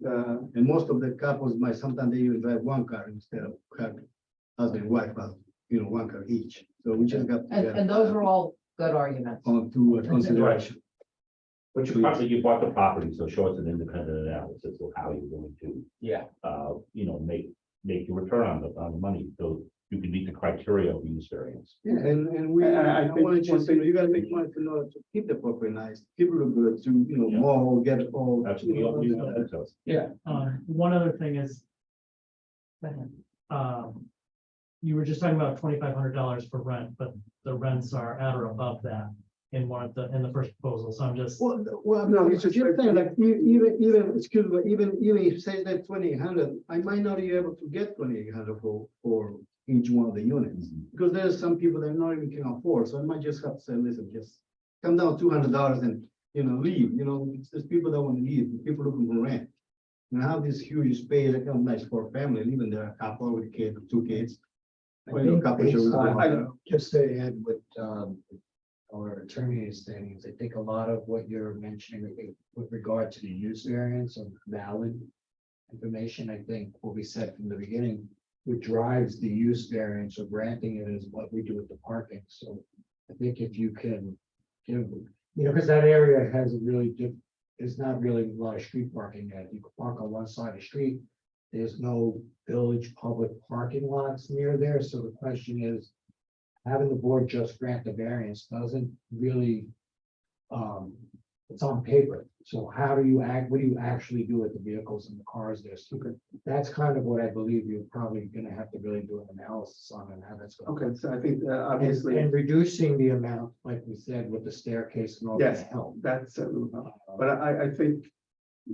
And most of the couples might, sometimes they even drive 1 car instead of having husband and wife, 1 car each. So we just got. And those are all good arguments. On to consideration. But you bought the property, so show us an independent analysis of how you're going to, make your return on the money, so you can meet the criteria of use variance. Yeah, and we, And I I think want to one just, thing- you gotta make money to keep the property nice, keep it look good, to, Yeah. mow, get it all. That's what we all use that, so. yeah, One other thing is. You were just talking about $2,500 for rent, but the rents are at or above that in in the first proposal, so I'm just. Well, no, it's just saying, like, even, excuse me, even if it says that 2,800, I might not be able to get 2,800 for each one of the units. Because there's some people that not even can afford, so I might just have to say, listen, just come down $200 and, leave, there's people that want to leave, people looking for rent. And I have this huge space, I kind of nice for a family, living there, a couple with kids, 2 kids. I think I- just to add what our attorney is saying, is I think a lot of what you're mentioning with regard to the use variance of valid information, I think will be said from the beginning. what drives the use variance or granting it is what we do with the parking, so. I think if you can give, because that area has a really it's not really a lot of street parking yet. You can park on one side of the street. There's no village public parking lots near there, so the question is. Having the board just grant the variance doesn't really. It's on paper, so how do you act, what do you actually do with the vehicles and the cars there? So that's kind of what I believe you're probably gonna have to really do an analysis on and how that's going. Okay, so I think Obviously, and reducing the amount, like we said, with the staircase and all that Yes. help. that's, but I think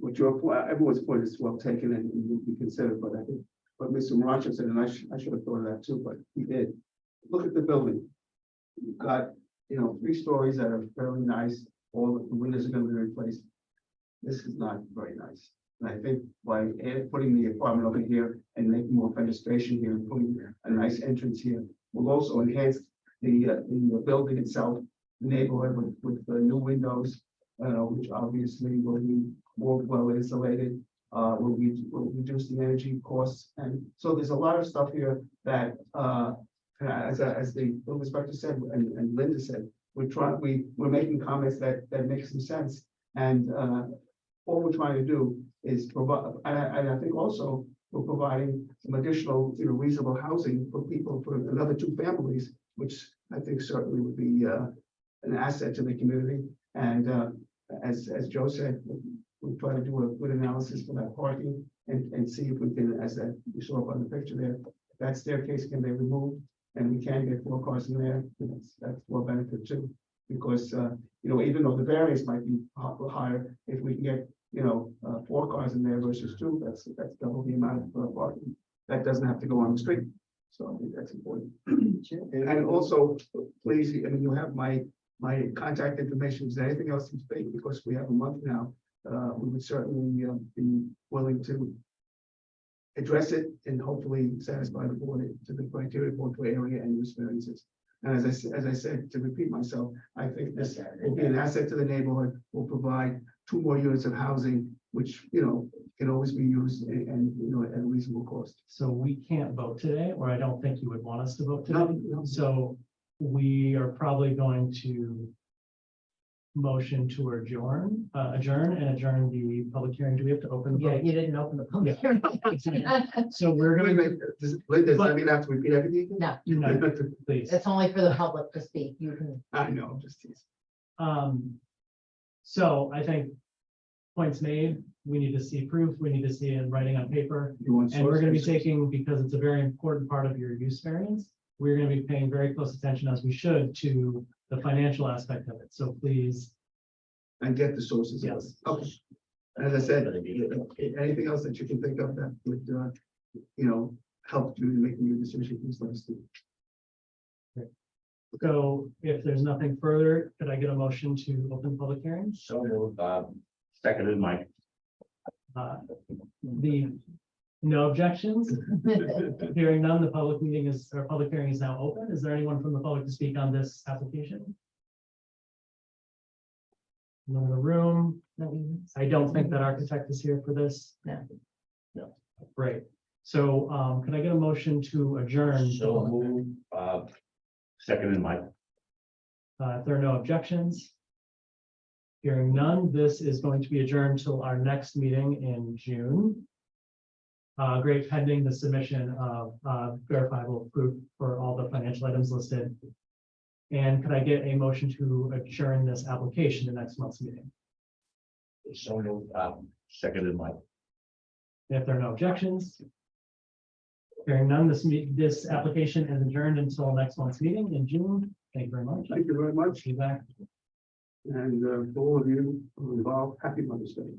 what your point, everyone's point is well taken and will be considered, but I think what Mr. Maracho said, and I should have thought of that too, but he did. Look at the building. You've got, 3 stories that are fairly nice, all the windows are gonna be replaced. This is not very nice. And I think by putting the apartment over here and making more fenestration here and putting a nice entrance here will also enhance the building itself, the neighborhood with the new windows, which obviously will be more well insulated, will reduce the energy costs. And so there's a lot of stuff here that, as the building inspector said, and Linda said, we're making comments that make some sense. And all we're trying to do is provide, and I think also we're providing some additional, reasonable housing for people, for another 2 families, which I think certainly would be an asset to the community. And as Joe said, we'll try to do a good analysis for that parking and see if we can, as that you saw up on the picture there, if that staircase can be removed and we can get 4 cars in there, that's more benefit too. Because, even though the variance might be higher, if we can get, 4 cars in there versus 2, that's double the amount of parking. That doesn't have to go on the street. So I think that's important. And also, please, you have my contact information. Is there anything else you think? Because we have a month now, we would certainly be willing to address it and hopefully satisfy the board to the criteria for area and use variances. And as I said, to repeat myself, I think this will be an asset to the neighborhood, will provide 2 more units of housing, which, can always be used and at a reasonable cost. So we can't vote today, or I don't think you would want us to vote No, today. no. So we are probably going to motion to adjourn the public hearing. Do we have to open? the Yeah, public- you didn't open the public hearing. So we're Wait a gonna, minute, does that mean I have to repeat everything? No, no, please. it's only for the public to speak. You can. I know, just teasing. So I think points made, we need to see proof, we need to see it in writing on paper. You want And we're gonna be sources? taking, because it's a very important part of your use variance, we're gonna be paying very close attention, as we should, to the financial aspect of it. So please, And get the sources. Yes. Okay. As I said, anything else that you can think of that would, help you in making your decision, please let us know. so if there's nothing further, could I get a motion to open public hearings? So, seconded, Mike. No objections? Hearing none, the public hearing is now open. Is there anyone from the public to speak on this application? None in the room. I don't think that architect is here for this. No. No, great. So, can I get a motion to adjourn? So move, seconded, Mike. If there are no objections. Hearing none, this is going to be adjourned till our next meeting in June. Great, pending the submission of verifiable proof for all the financial items listed. And could I get a motion to adjourn this application to next month's meeting? So move, seconded, Mike. If there are no objections. Hearing none, this application is adjourned until next month's meeting in June. Thank you very much. Thank you very much. See you back. And for all of you who are involved, happy Mother's Day.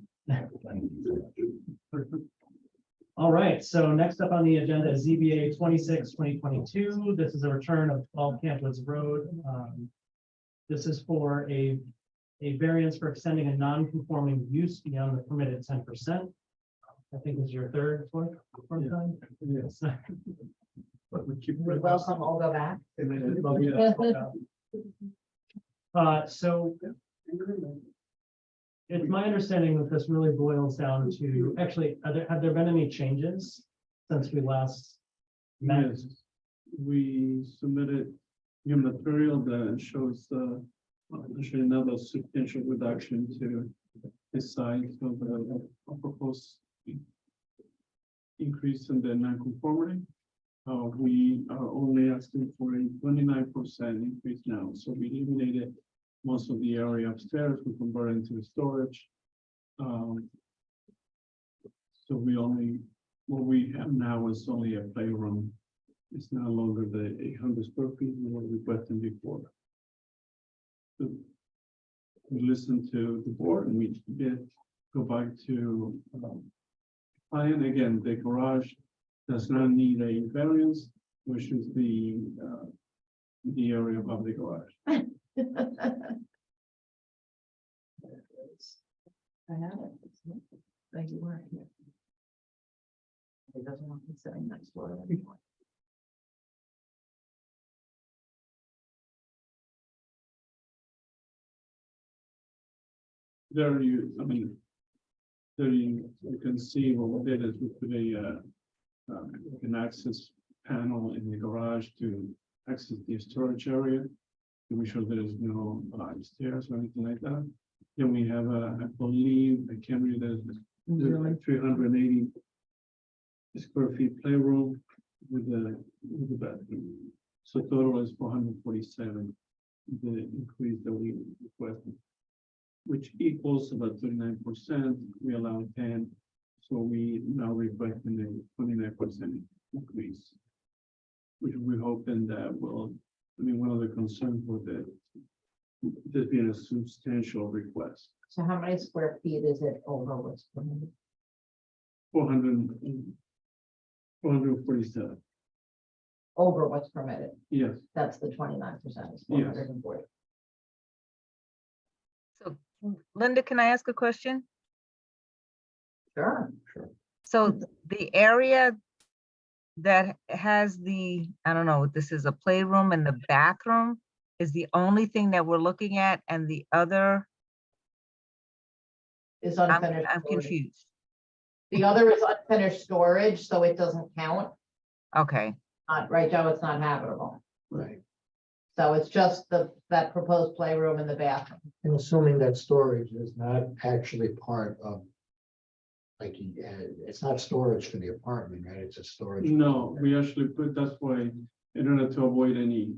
All right, so next up on the agenda is ZBA 26/2022. This is a return of 12 Camp Woods Road. This is for a variance for extending a non-conforming use beyond the permitted 10%. I think this is your fourth time. Yes. But we keep. You're welcome. I'll go back. So it's my understanding that this really boils down to, actually, have there been any changes since we last Matt? Yes, we submitted new material that shows actually another substantial reduction to the size of the proposed increase in the non-conformity. We are only asking for a 29% increase now, so we eliminated most of the area upstairs, we converted into storage. So what we have now is only a playroom. It's no longer the 800 square feet we were requesting before. So we listened to the board and we did go back to plan again. The garage does not need a variance, which is the area above the garage. I have it. Thank you, weren't here. He doesn't want me sitting next to it anymore. There you can see what we did is we put an access panel in the garage to access the storage area. To make sure there is no stairs or anything like that. Then we have I believe, I can't read that, 380 square feet playroom with the bathroom. So total is 447, the increase that we requested, which equals about 39%. We allow 10, so we now reflecting a 29% increase, which we hope and that will. I mean, one of the concerns with it, there's been a substantial request. So how many square feet is it over what's permitted? 447, Over what's permitted? yes. That's the 29%, it's Yes. 440. So Linda, can I ask a question? Sure. So the area that has the, I don't know, this is a playroom and the bathroom is the only thing that we're looking at, and the other, Is I'm unfinished. storage. confused. The other is unfinished storage, so it doesn't count. Okay, Right, Joe, it's not habitable. Right. So it's just that proposed playroom in the bathroom. And assuming that storage is not actually part of, like, it's not storage for the apartment, right? It's a storage. No, we actually put, that's why, in order to avoid any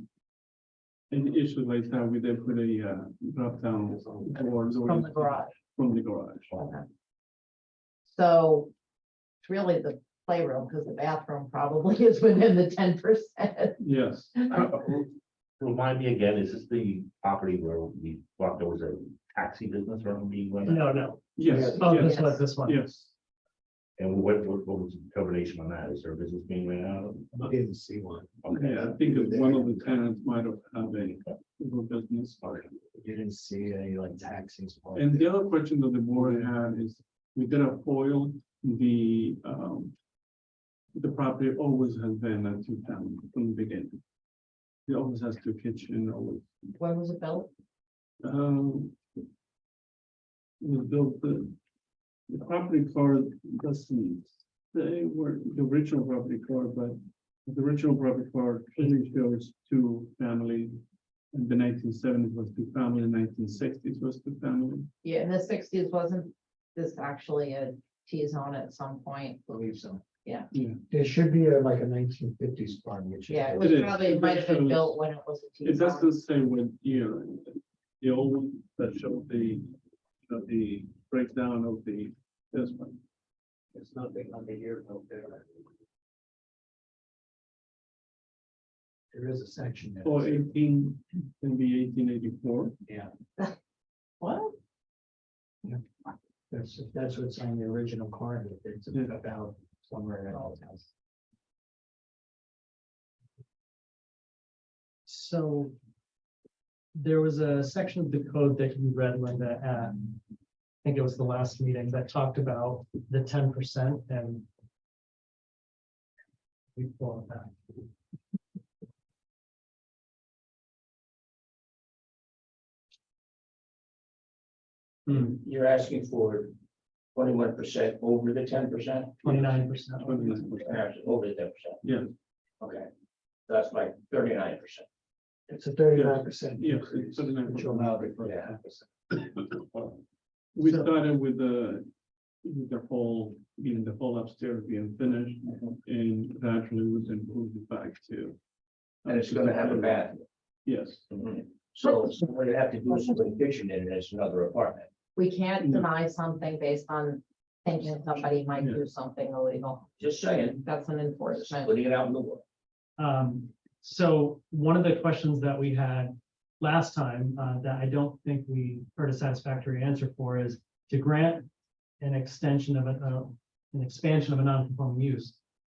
issues like that, we did put a drop down doors From the garage. From the garage. Okay. So it's really the playroom, because the bathroom probably is within the 10%. Yes, Remind me again, is this the property where we thought there was a taxi business or being run? No. yes, Oh, yes, this one. yes. And what was the determination on that? Is there a business being ran out? I didn't see one. Okay. Yeah, I think that one of the tenants might have a little business. You didn't see any like taxis. And the other question that the board had is, we did a foil, the property always has been a two-family from the beginning. It always has two kitchen, always. When was it built? We built the property card doesn't say where the original property card, but the original property card clearly shows two family. In the 1970s was two family, in 1960s was two family. Yeah, in the 60s, wasn't this actually a T-zone at some point? Believe so. Yeah. Yeah. There should be like a 1950s barn, which. Yeah, it It was is. probably, it might have been built when it was a It T-zone. doesn't say what year. The old one that showed the breakdown of this one. It's nothing on the year out there. There is a section. that Or is- 18, can be 1884. Yeah, What? that's what's on the original card. It's Yeah. about somewhere else. So there was a section of the code that you read, Linda, at, I think it was the last meeting, that talked about the 10% and we pull it back. You're asking for 21% over the 10%? 29%. Actually, over the 10%. Yeah. Okay, that's like 39%. It's a 39% Yes, increase. 39%. Which will now be for Yeah. 10%. We So- started with the whole, the whole upstairs being finished and gradually we've improved it back to. And it's gonna have a bathroom. Yes. So what you have to do is put a kitchen in, and it's another apartment. We can't No. deny something based on thinking somebody might do something illegal. Just saying, That's an enforcement. putting it out in the world. So one of the questions that we had last time, that I don't think we heard a satisfactory answer for is to grant an extension of an expansion of a non-conforming use.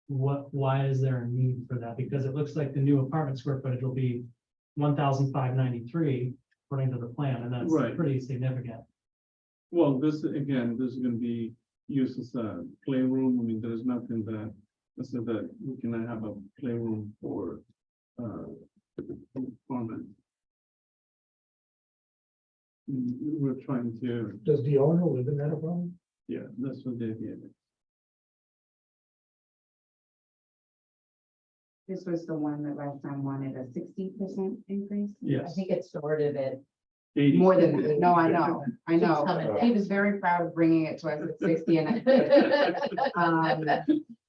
Why is there a need for that? Because it looks like the new apartment square footage will be 1,593 according to the plan, and that's Right. pretty significant. Well, this is gonna be used as a playroom. I mean, there's nothing that says that we cannot have a playroom for apartment. We're trying to, Does the owner live in that apartment? yeah, that's what they did. This was the one that last time wanted a 60% increase. I Yes. think it started at 80. More than, that. No, I know, I know. coming down. He was very proud of bringing it to us at 60 and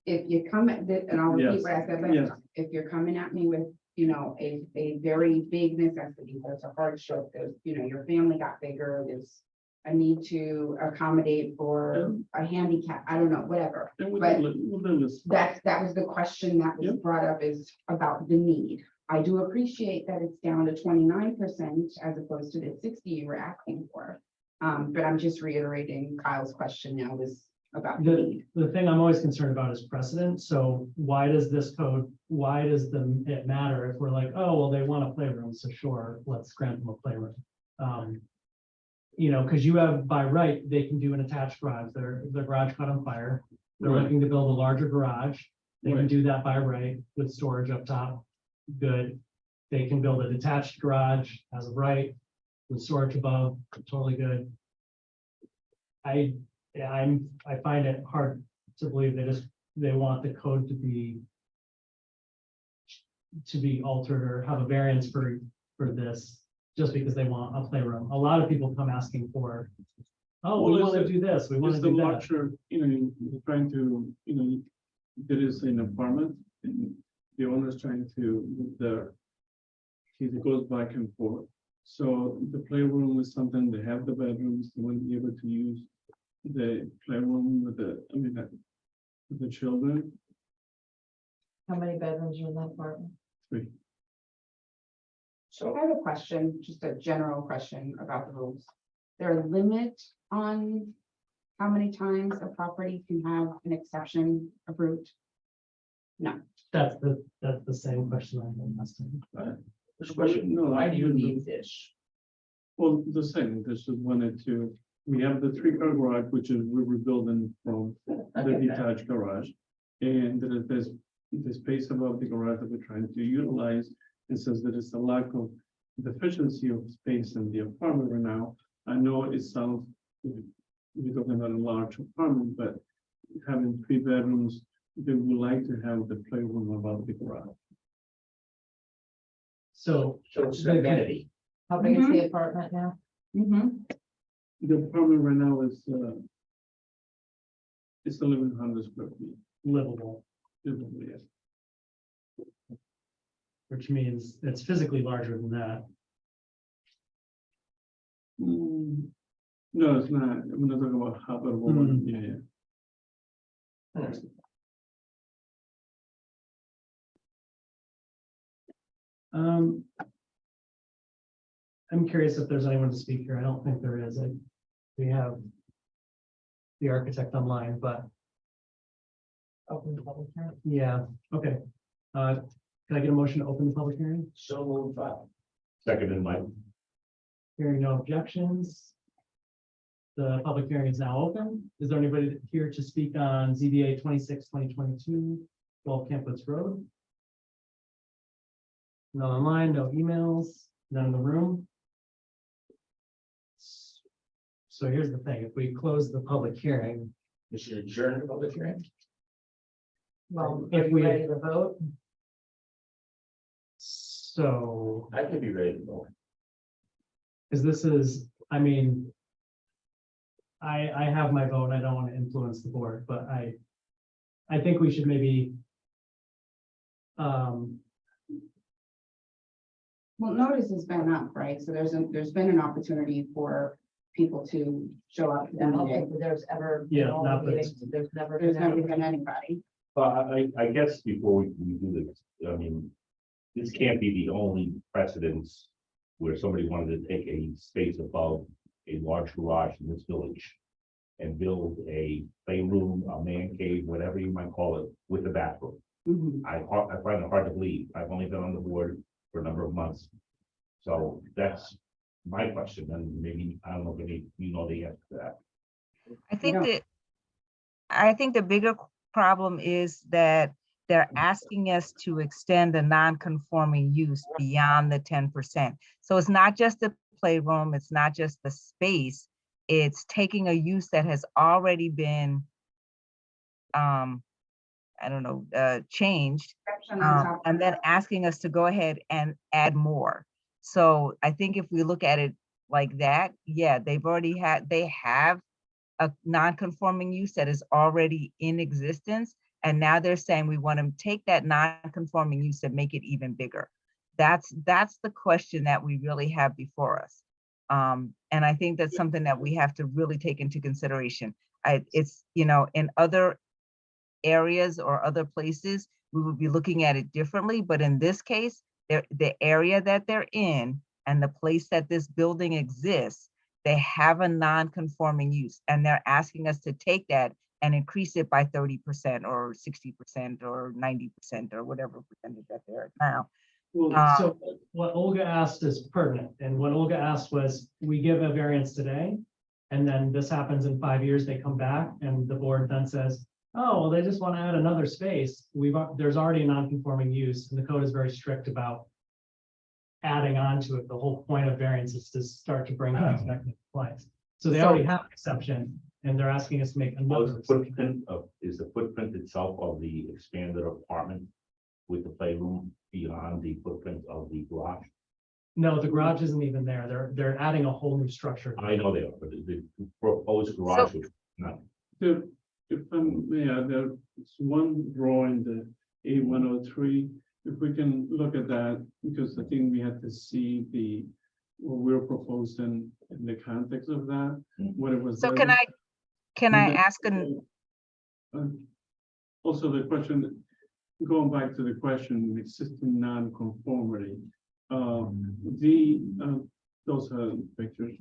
if you come at this, and I'll repeat what I said Yes. last, if you're coming at me with, a very big necessity, there's a hardship, there's, your family got bigger, there's a need to accommodate for a handicap, I don't know, whatever. And But within this. that was the question that was Yep. brought up, is about the need. I do appreciate that it's down to 29% as opposed to the 60 you were asking for. But I'm just reiterating Kyle's question now is about the need. The thing I'm always concerned about is precedent. So why does it matter if we're like, oh, well, they want a playroom, so sure, let's grant them a playroom. Because you have, by right, they can do an attached garage. Their garage caught on fire. They're Right. looking to build a larger garage. They can Right. do that by right with storage up top. Good. They can build a detached garage as of right with storage above, totally good. I find it hard to believe they want the code to be altered or have a variance for this, just because they want a playroom. A lot of people come asking for, oh, we Well, want to it's do this, we want It's to the do that. luxury, you're trying to, there is an apartment, and the owner's trying to, he goes back and forth. So the playroom is something, they have the bedrooms, they want to be able to use the playroom with the children. How many bedrooms are in that apartment? Three. So I have a question, just a general question about the rules. There a limit on how many times a property can have an exception approved? No. That's the same question I had last time. This question, No, why do you need this? Well, the same, this is wanted to, we have the 3-car garage, which is we're rebuilding from I the get that. detached garage. And there's the space above the garage that we're trying to utilize. And since there is a lack of deficiency of space in the apartment right now, I know it sounds, we're talking about a large apartment, but having 3 bedrooms, they would like to have the playroom above the garage. So So it's an amenity. How big is the apartment now? The apartment right now is, it's 1,100 square feet. livable, Yes. which means it's physically larger than that. No, it's not. I'm not talking about habitable one. Yeah. I'm curious if there's anyone to speak here. I don't think there is. We have the architect online, but Open the public hearing. yeah, okay. Can I get a motion to open the public hearing? So moved, file. Second in my, Hearing no objections. The public hearing is now open. Is there anybody here to speak on ZBA 26-2022 12 Camp Woods Road? None online, no emails, none in the room. So here's the thing, if we close the public hearing, This is adjourned public hearing. Well, If are you we- ready to vote? So, I could be ready to go. because this is, I mean, I have my vote, I don't want to influence the board, but I think we should maybe Well, notice has been up, right? So there's been an opportunity for people to show up. to I the don't meeting. think there's ever. Yeah, in all the not that it's- meetings, There's never. There's been never any- been anybody. But I guess before we do this, I mean, this can't be the only precedence where somebody wanted to take a space above a large garage in this village and build a playroom, a man cave, whatever you might call it, with a bathroom. Mhm. I find it hard to believe. I've only been on the board for a number of months. So that's my question, and maybe, I don't know, maybe you know the answer to that. No. I think the bigger problem is that they're asking us to extend the non-conforming use beyond the 10%. So it's not just the playroom, it's not just the space, it's taking a use that has already been, I don't know, changed, Exception on top of and then that. asking us to go ahead and add more. So I think if we look at it like that, yeah, they have a non-conforming use that is already in existence. And now they're saying we want to take that non-conforming use and make it even bigger. That's the question that we really have before us. And I think that's something that we have to really take into consideration. It's, in other areas or other places, we would be looking at it differently, but in this case, the area that they're in and the place that this building exists, they have a non-conforming use, and they're asking us to take that and increase it by 30% or 60% or 90% or whatever percentage that they're at now. Well, so what Olga asked is pertinent, and what Olga asked was, we give a variance today, and then this happens in 5 years, they come back, and the board then says, oh, well, they just want to add another space. There's already a non-conforming use, and the code is very strict about adding on to it. The whole point of variance is to start to bring things back into compliance. So they already have an exception, and they're asking us to make Well, another. is the footprint itself of the expanded apartment with the playroom beyond the footprint of the garage? No, the garage isn't even there. They're adding a whole new structure. I know they are, but the proposed garage was not. If may add, there's one drawing, the A103, if we can look at that, because I think we had to see what we're proposing in the context of that, what it was. So like. can I And then, ask Also, the question, going back to the question, existing non-conformity, those are pictures.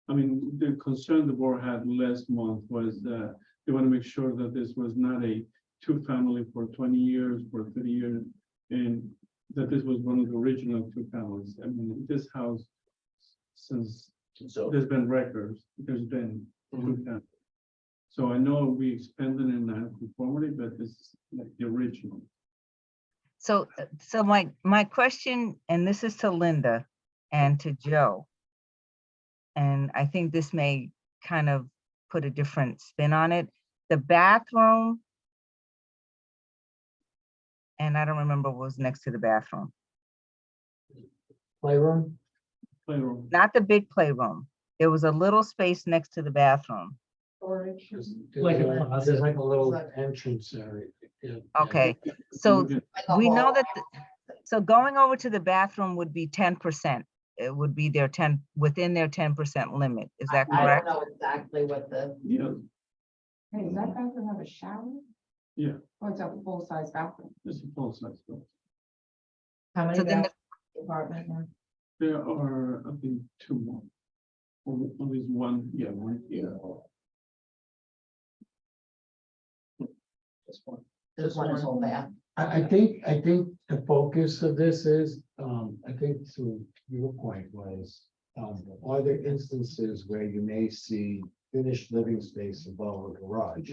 I mean, the concern the board had last month was that they want to make sure that this was not a two-family for 20 years, for 30 years, and that this was one of the original two families. I mean, this house, since So, there's been records, there's been two families. So I know we expanded in non-conformity, but this is like the original. So my question, and this is to Linda and to Joe, and I think this may kind of put a different spin on it. The bathroom, and I don't remember what was next to the bathroom, Playroom? Playroom. not the big playroom. There was a little space next to the bathroom. Storage. Like a closet. There's like a little entrance area. Yeah. Okay, so Okay. Like a we know hall. that, so going over to the bathroom would be 10%. It would be their 10, within their 10% limit. Is that I don't correct? know exactly what the, Yeah, Hey, does that bathroom have a shower? Yeah. Oh, it's a full-size bathroom. it's a full size. how many So then bathrooms in the apartment now? There are, I think, two more. Or at least one, yeah, one here. There's one is whole bath. I think the focus of this is, I think to your point was, are there instances where you may see finished living space above a garage?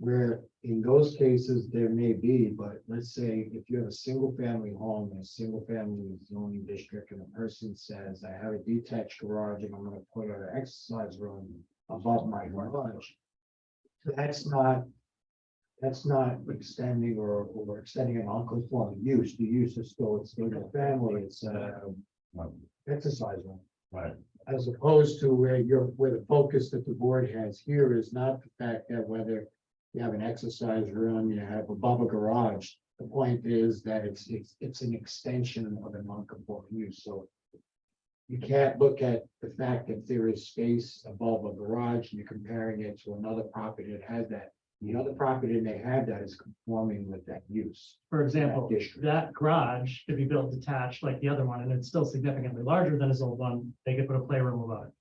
Where in those cases, there may be, but let's say if you have a single family home, in a single family zoning district, and a person says, I have a detached garage and I'm gonna put an exercise room above my garage. That's not That's not extending or extending an non-conforming use. The use is still, it's single family, it's exercise room. Right. As opposed to where the focus that the board has here is not the fact that whether you have an exercise room, you have above a garage. The point is that it's an extension of a non-conforming use, so. You can't look at the fact that there is space above a garage and you're comparing it to another property that has that. The other property may have that is conforming with that use. For example, district. that garage could be built detached like the other one, and it's still significantly larger than his old one. They could put a playroom above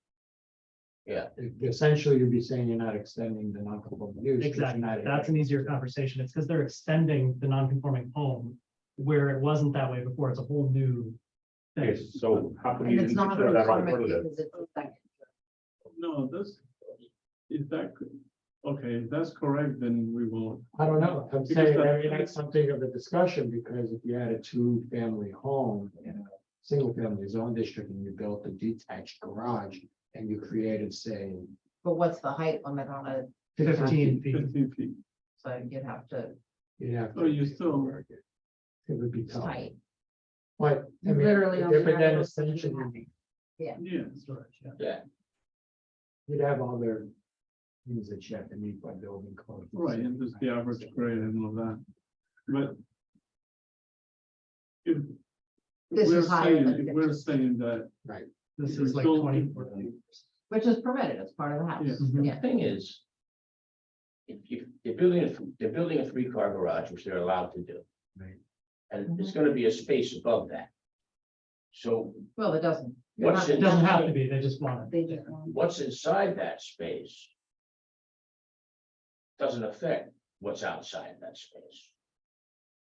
it. Essentially, you'd be saying you're not extending the non-conforming use. 'cause you're Exactly. not- That's an easier conversation. It's because they're extending the non-conforming home where it wasn't that way before. It's a whole new thing. Yes, so how come And you it's didn't not consider that conforming alternative? because it's a second. No, that's, is that, okay, if that's correct, then we will. I don't know, I'm Because saying that- maybe that's something of a discussion, because if you had a two-family home in a single-family zone district and you built a detached garage and you created, say, But what's the height limit on it? 15 feet. 15 feet. So you'd have to you'd have. Oh, you still- It would be tough, tight. but I mean, Literally on the but then outside. essentially, Yeah, Storage, yeah. Yeah, you'd have other things that you have to meet by building code. right, and just the average grade and all that, but. If This we're is higher saying, than if we're 15. saying that, This You're is like still- 24. Which is permitted as part of the house. Yeah. Mhm. the Yeah. thing is. If they're building a three-car garage, which they're allowed to do. Right. And there's gonna be a space above that. So Well, it doesn't. what's It in, doesn't have to be, they just want it. They just want. what's inside that space? Doesn't affect what's outside that space.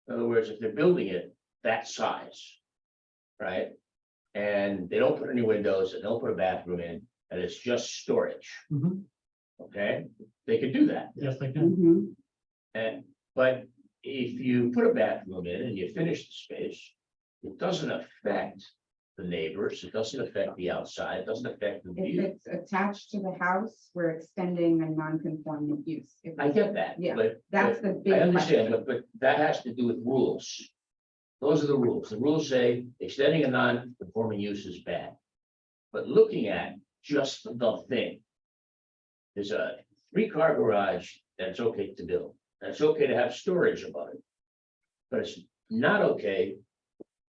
In other words, if they're building it that size. Right? And they don't put any windows, and don't put a bathroom in, and it's just storage, Mhm. okay? They could do that. Yes, they can. Mhm. And, but if you put a bathroom in and you finish the space, it doesn't affect the neighbors, it doesn't affect the outside, it doesn't affect the If view. it's attached to the house, we're extending a non-conforming use. If I get that, Yeah, but. That's the big. I understand, question. but that has to do with rules. Those are the rules. The rules say extending a non-conforming use is bad. But looking at just the thing. There's a three-car garage that's okay to build. That's okay to have storage above it. But it's not okay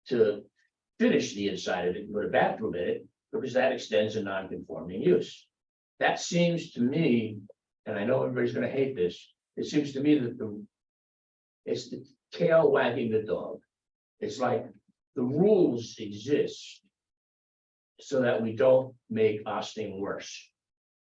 to finish the inside of it and put a bathroom in it, because that extends a non-conforming use. That seems to me, and I know everybody's gonna hate this, it seems to me that it's the tail wagging the dog. It's like the rules exist so that we don't make Austin worse.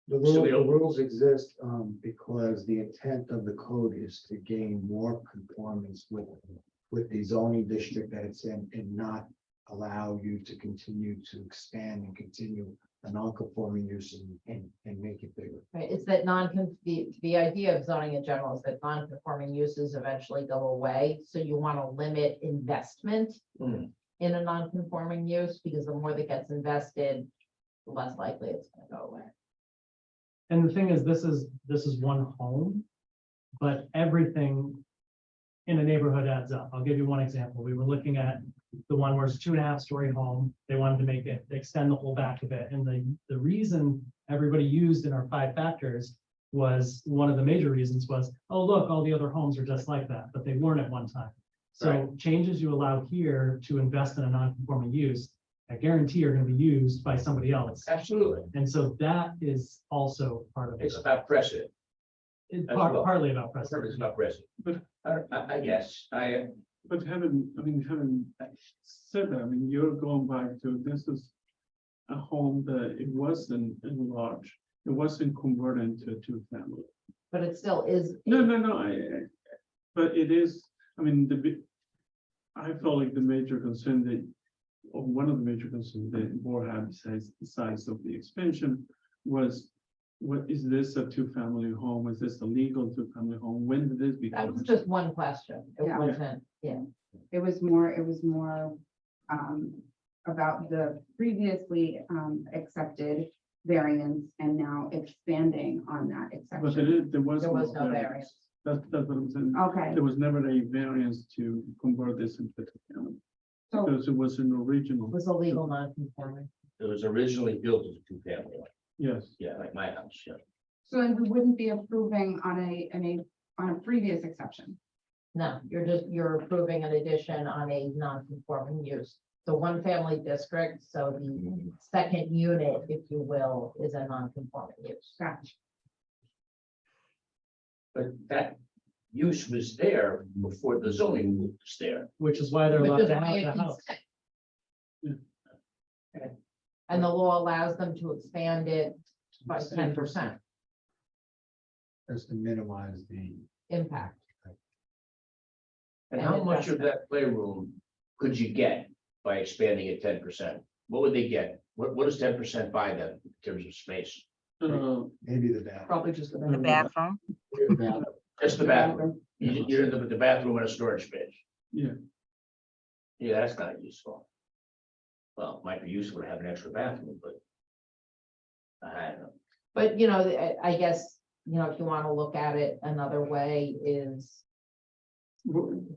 The So we rules, don't- exist, because the intent of the code is to gain more conformance with the zoning district that it's in, and not allow you to continue to expand and continue a non-conforming use and make it bigger. Right, it's that the idea of zoning in general is that non-conforming uses eventually go away, so you want to limit investment. Hmm. In a non-conforming use, because the more that gets invested, the less likely it's gonna go away. And the thing is, this is one home, but everything in a neighborhood adds up. I'll give you one example. We were looking at the one where it's 2.5-story home. They wanted to make it, extend the whole back of it. And the reason everybody used in our 5 factors was, one of the major reasons was, oh, look, all the other homes are just like that, but they weren't at one time. So Right. changes you allow here to invest in a non-conforming use, I guarantee are gonna be used by somebody else. Absolutely. And so that is also part of it. It's about precedent. It's as well. partly about It's precedent. about precedent. But- I guess, but having said that, I mean, you're going back to, this is a home that it wasn't enlarged, it wasn't converted into a two-family. But it still is. No, but it is, I mean, I felt like the major concern that, or one of the major concerns that the board had, besides the size of the expansion, was, what is this a two-family home? Is this a legal two-family home? When did this That become? was just one question. It Yeah. wasn't, yeah. It was more, about the previously, accepted variance and now expanding on that But exception. there was. There was no variance. That's what I'm saying. Okay, There was never a variance to convert this into a two-family, so because it was an original, Was a legal non-conforming. It was originally built as a two-family, yes. yeah, like my house, yeah. so then we wouldn't be approving on a previous exception. No, you're approving an addition on a non-conforming use. The one-family district, so the second unit, if you will, is a non-conforming use. Gotcha. But that use was there before the zoning was there. Which is why they're Which allowed is to why have it the can house. And the law allows them to expand it by 10% Just to minimize the. impact. And how much of that playroom could you get by expanding it 10%? What would they get? What does 10% buy them in terms of space? Maybe the bath. Probably just. The bathroom. Just the bathroom. You're the bathroom and a storage space. Yeah. Yeah, that's not useful. Well, it might be useful to have an extra bathroom, but. I don't know. But, I guess, if you want to look at it another way is,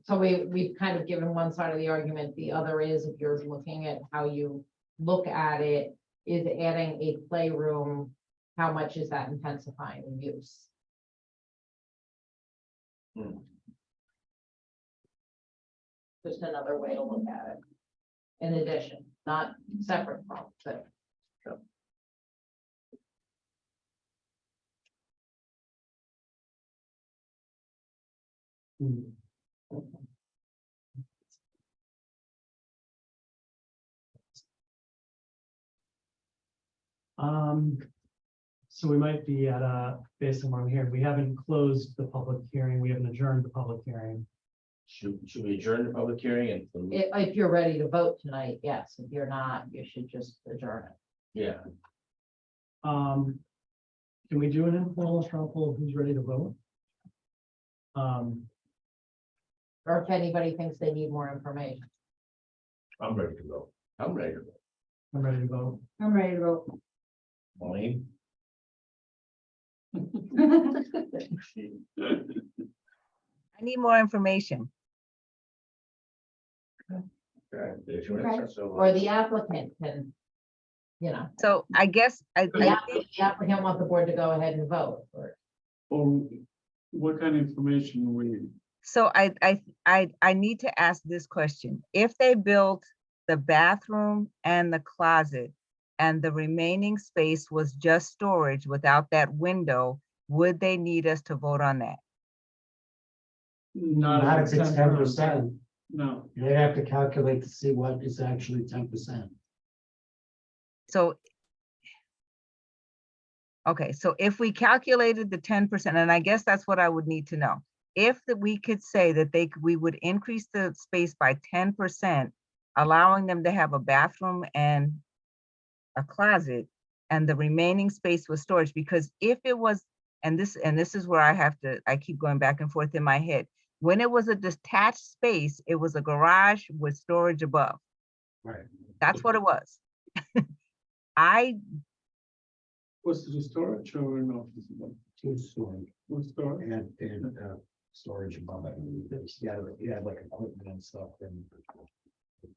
so we've kind of given one side of the argument. The other is, if you're looking at how you look at it, is adding a playroom, how much is that intensifying in use? Hmm. Just another way to look at it. In addition, not separate from, but. So we might be at based on what I'm hearing, we haven't closed the public hearing, we haven't adjourned the public hearing. Should we adjourn the public hearing and? If you're ready to vote tonight, yes. If you're not, you should just adjourn it. Yeah, Can we do an informal straw poll of who's ready to vote? Or if anybody thinks they need more information. I'm ready to go. I'm ready to go. I'm ready to vote. I'm ready to go. Maureen? I need more information. Okay, there's your Okay. answer. So, Or the applicant can, So I guess I the applicant wants the board to go ahead and vote. Or what kind of information we, So I need to ask this question. If they built the bathroom and the closet and the remaining space was just storage without that window, would they need us to vote on that? not if it's 10%. No, They have to calculate to see what is actually 10%. So. Okay, so if we calculated the 10%, and I guess that's what I would need to know. If we could say that we would increase the space by 10%, allowing them to have a bathroom and a closet, and the remaining space was storage, because if it was, and this is where I keep going back and forth in my head. When it was a detached space, it was a garage with storage above. Right. That's what it was. was it a storage or an office? Two storage Was storage? and storage above it. You had like equipment and stuff and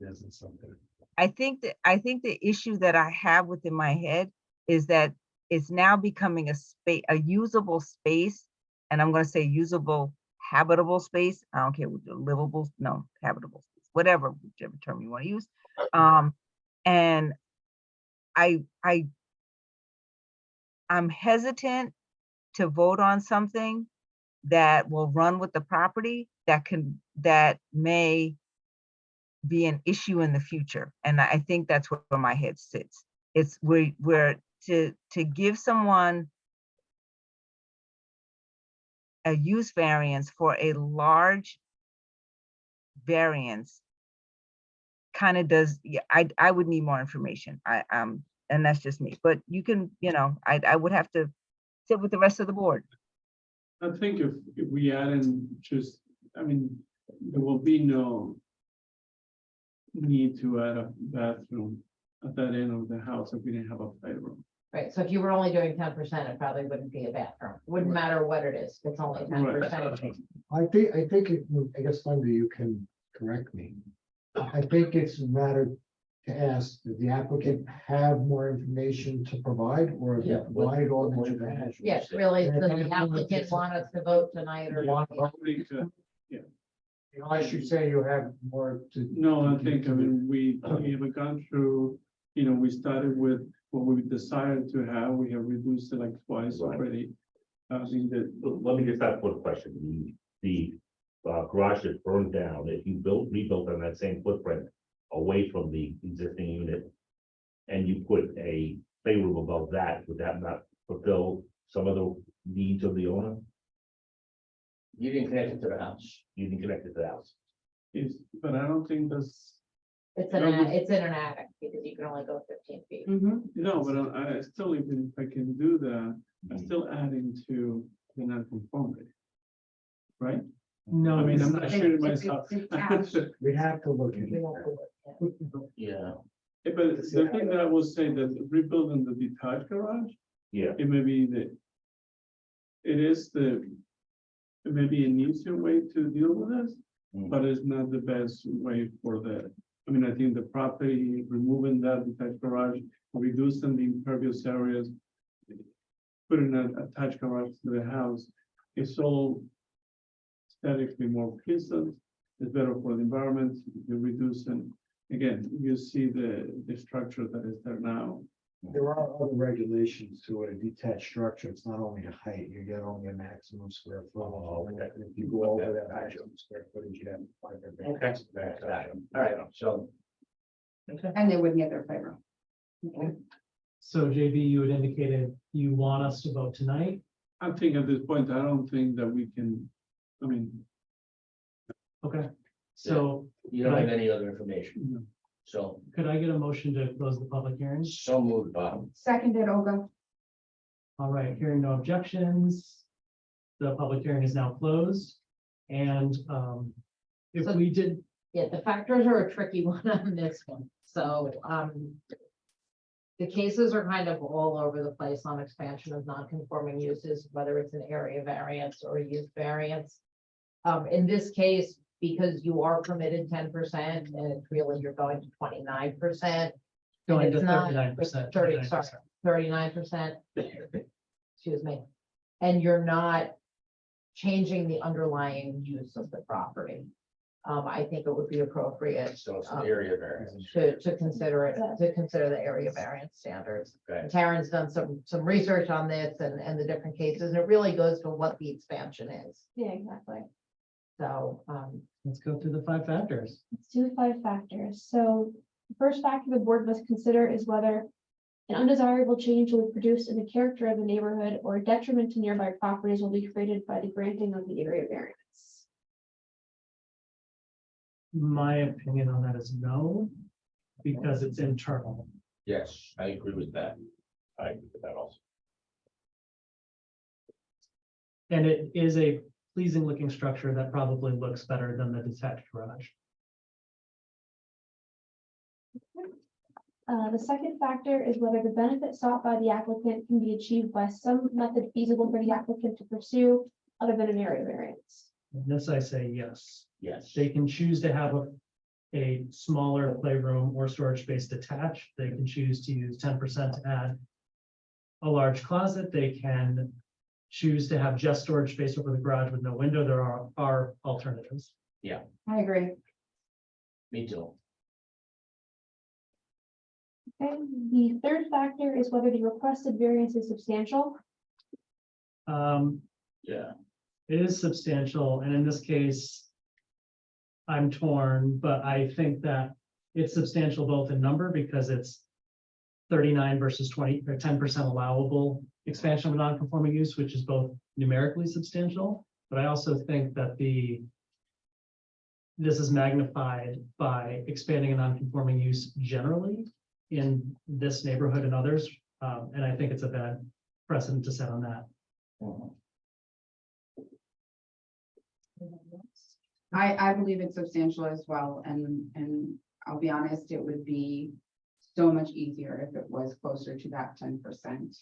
business something. I think the issue that I have within my head is that it's now becoming a usable space, and I'm going to say usable, habitable space. I don't care what the livable, no, habitable, space, whatever, whichever term you want to use. And I'm hesitant to vote on something that will run with the property that may be an issue in the future. And I think that's where my head sits. It's we're to give someone a use variance for a large variance kind of does, yeah, I would need more information. And that's just me, but you can, I would have to sit with the rest of the board. I think if we add in just, there will be no need to add a bathroom at that end of the house if we didn't have a playroom. Right, so if you were only doing 10%, it probably wouldn't be a bathroom, wouldn't matter what it is, it's only 10%. I think, I guess, Linda, you can correct me. I think it's a matter to ask, does the applicant have more information to provide, or have they Yeah, what- provided all what the more information? Yes, really, And does if the you applicant want us to vote tonight or? Want- Probably, Unless you say you have more to. no, I think, I mean, we have gone through, we started with what we decided to have, we have reduced it like twice Right. already. I think that, Let me just ask one question. The garage that burned down, if you rebuilt on that same footprint away from the existing unit, and you put a playroom above that, would that not fulfill some of the needs of the owner? You didn't connect it to the house. You can connect it to the house. but I don't think that's, It's it's in an attic, because you can only go 15 feet. no, but I still, even if I can do that, I'm still adding to the non-conformity. Right? No, I mean, I'm it's- not sure myself. We'd have to look at We it. won't do it, yeah. Yeah, But the thing that I will say that rebuilding the detached garage, Yeah, it may be it may be an easier way to deal with this, Mm. but it's not the best way for I mean, I think the property, removing that detached garage, reducing the impervious areas, putting an attached garage to the house, it's all aesthetically more pleasant, it's better for the environment, you reduce, and again, you see the structure that is there now. There are other regulations to a detached structure. It's not only the height, you get only a maximum square foot. Oh, okay. If you go over that maximum square footage, you have. to apply for okay, variance. got it. All right, so. Okay. And they wouldn't get their playroom. So JB, you had indicated you want us to vote tonight. I think at this point, I don't think that we can, I mean, Okay, so You don't have any other information, so, could I get a motion to close the public hearing? so moved, Bob. Seconded, Olga. All right, hearing no objections. The public hearing is now closed. And if So- we did, Yeah, the factors are a tricky one on this one, so, the cases are kind of all over the place on expansion of non-conforming uses, whether it's an area variance or a use variance. In this case, because you are permitted 10%, and it's really, you're going to 29%. going to it's not- 39%. 39%. Excuse me. And you're not changing the underlying use of the property. I think it would be appropriate So it's an area variance. to consider it, to consider the area variance standards. Okay. Taryn's done some research on this and the different cases, and it really goes to what the expansion is. Yeah, exactly. So, Let's go through the 5 factors. Let's do the 5 factors. So the first factor the board must consider is whether an undesirable change will be produced in the character of the neighborhood or a detriment to nearby properties will be created by the granting of the area variance. My opinion on that is no, because it's internal. Yes, I agree with that. I agree with that also. And it is a pleasing looking structure that probably looks better than the detached garage. The second factor is whether the benefit sought by the applicant can be achieved by some method feasible for the applicant to pursue other than an area variance. And this I say yes. Yes. They can choose to have a smaller playroom or storage space detached. They can choose to use 10% to add a large closet. They can choose to have just storage space over the garage with no window. There are alternatives. I agree. Me too. Okay, the third factor is whether the requested variance is substantial. Yeah, It is substantial, and in this case, I'm torn, but I think that it's substantial both in number because it's 39 versus 20 or 10% allowable expansion of a non-conforming use, which is both numerically substantial. But I also think that this is magnified by expanding a non-conforming use generally in this neighborhood and others. And I think it's a bad precedent to set on that. Mhm. I believe it's substantial as well, and I'll be honest, it would be so much easier if it was closer to that 10%.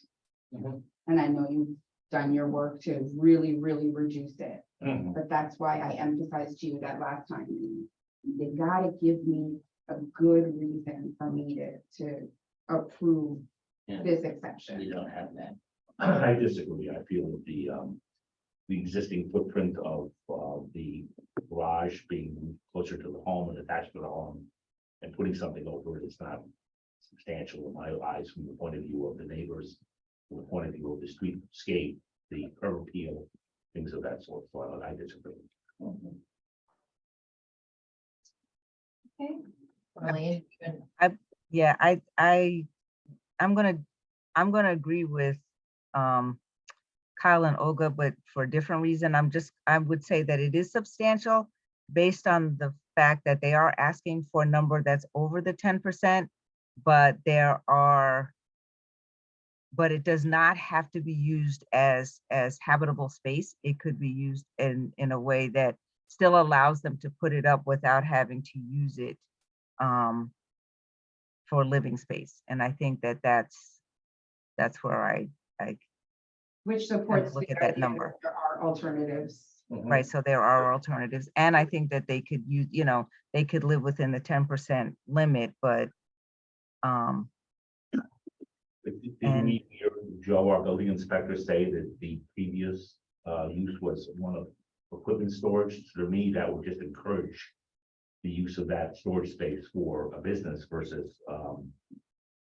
Mhm. And I know you've done your work to really, really reduce it. Mhm. But that's why I emphasized to you that last time, you gotta give me a good reason for me to approve Yeah. this We exception. don't have that. I disagree. I feel that the existing footprint of, the garage being closer to the home and attached to the home and putting something over it is not substantial in my eyes from the point of view of the neighbors, from the point of view of the streetscape, the curb appeal, things of that sort. So I disagree. Marlene, Yeah, I'm gonna agree with Kyle and Olga, but for a different reason. I would say that it is substantial based on the fact that they are asking for a number that's over the 10%, but but it does not have to be used as habitable space. It could be used in a way that still allows them to put it up without having to use it for living space. And I think that that's where I Which supports look the at that idea number. that there are alternatives. right, so there are alternatives. And I think that they could use, they could live within the 10% limit, but Didn't we hear Joe, our building inspector, say that the previous use was one of equipment storage? To me, that would just encourage the use of that storage space for a business versus a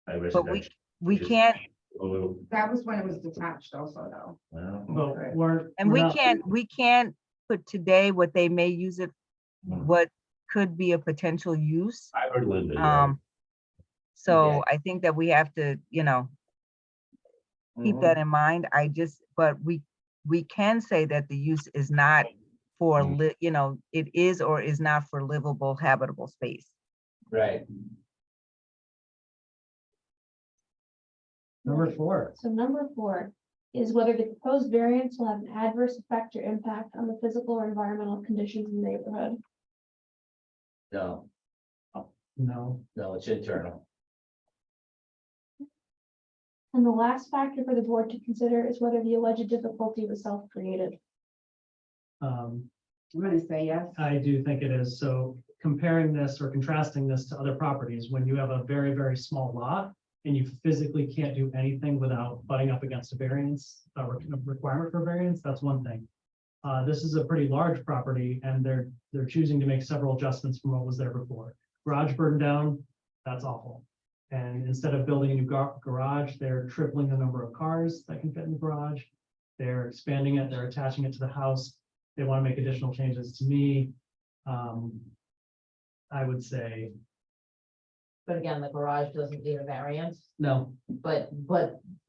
but residential. we Just can't, a little, That was when it was detached also, though. well, But we're. and we're we not- can't put today what they may use it, Hmm. what could be a potential use. I heard Linda. Yeah. So I think that we have to, keep that in mind. But we can say that the use is not for, it is or is not for livable, habitable space. Right. Number 4. So number 4 is whether the proposed variance will have an adverse effect or impact on the physical or environmental conditions in the neighborhood. No, No. no, it's internal. And the last factor for the board to consider is whether the alleged difficulty was self-created. Um, I'm gonna say yes. I do think it is. So comparing this or contrasting this to other properties, when you have a very, very small lot and you physically can't do anything without butting up against a variance, requirement for variance, that's one thing. This is a pretty large property and they're choosing to make several adjustments from what was there before. Garage burned down, that's awful. And instead of building a new garage, they're tripling the number of cars that can fit in the garage. They're expanding it, they're attaching it to the house. They want to make additional changes to me. I would say, but again, the garage doesn't need a variance, no, but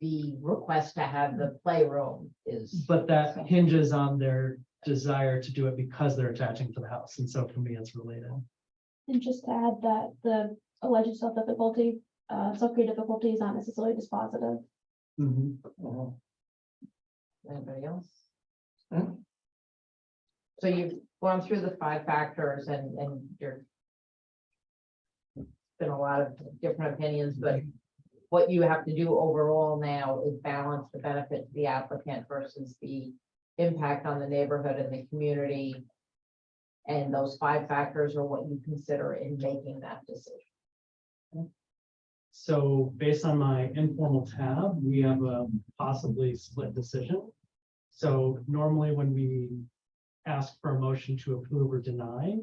the request to have the playroom is. but that hinges on their desire to do it because they're attaching to the house. And so for me, it's related. And just to add that the alleged self-created difficulty is not necessarily dispositive. Mhm. Anybody else? So you've gone through the 5 factors and you're. Been a lot of different opinions, but what you have to do overall now is balance the benefit to the applicant versus the impact on the neighborhood and the community. And those 5 factors are what you consider in making that decision. So based on my informal tab, we have a possibly split decision. So normally when we ask for a motion to approve or deny,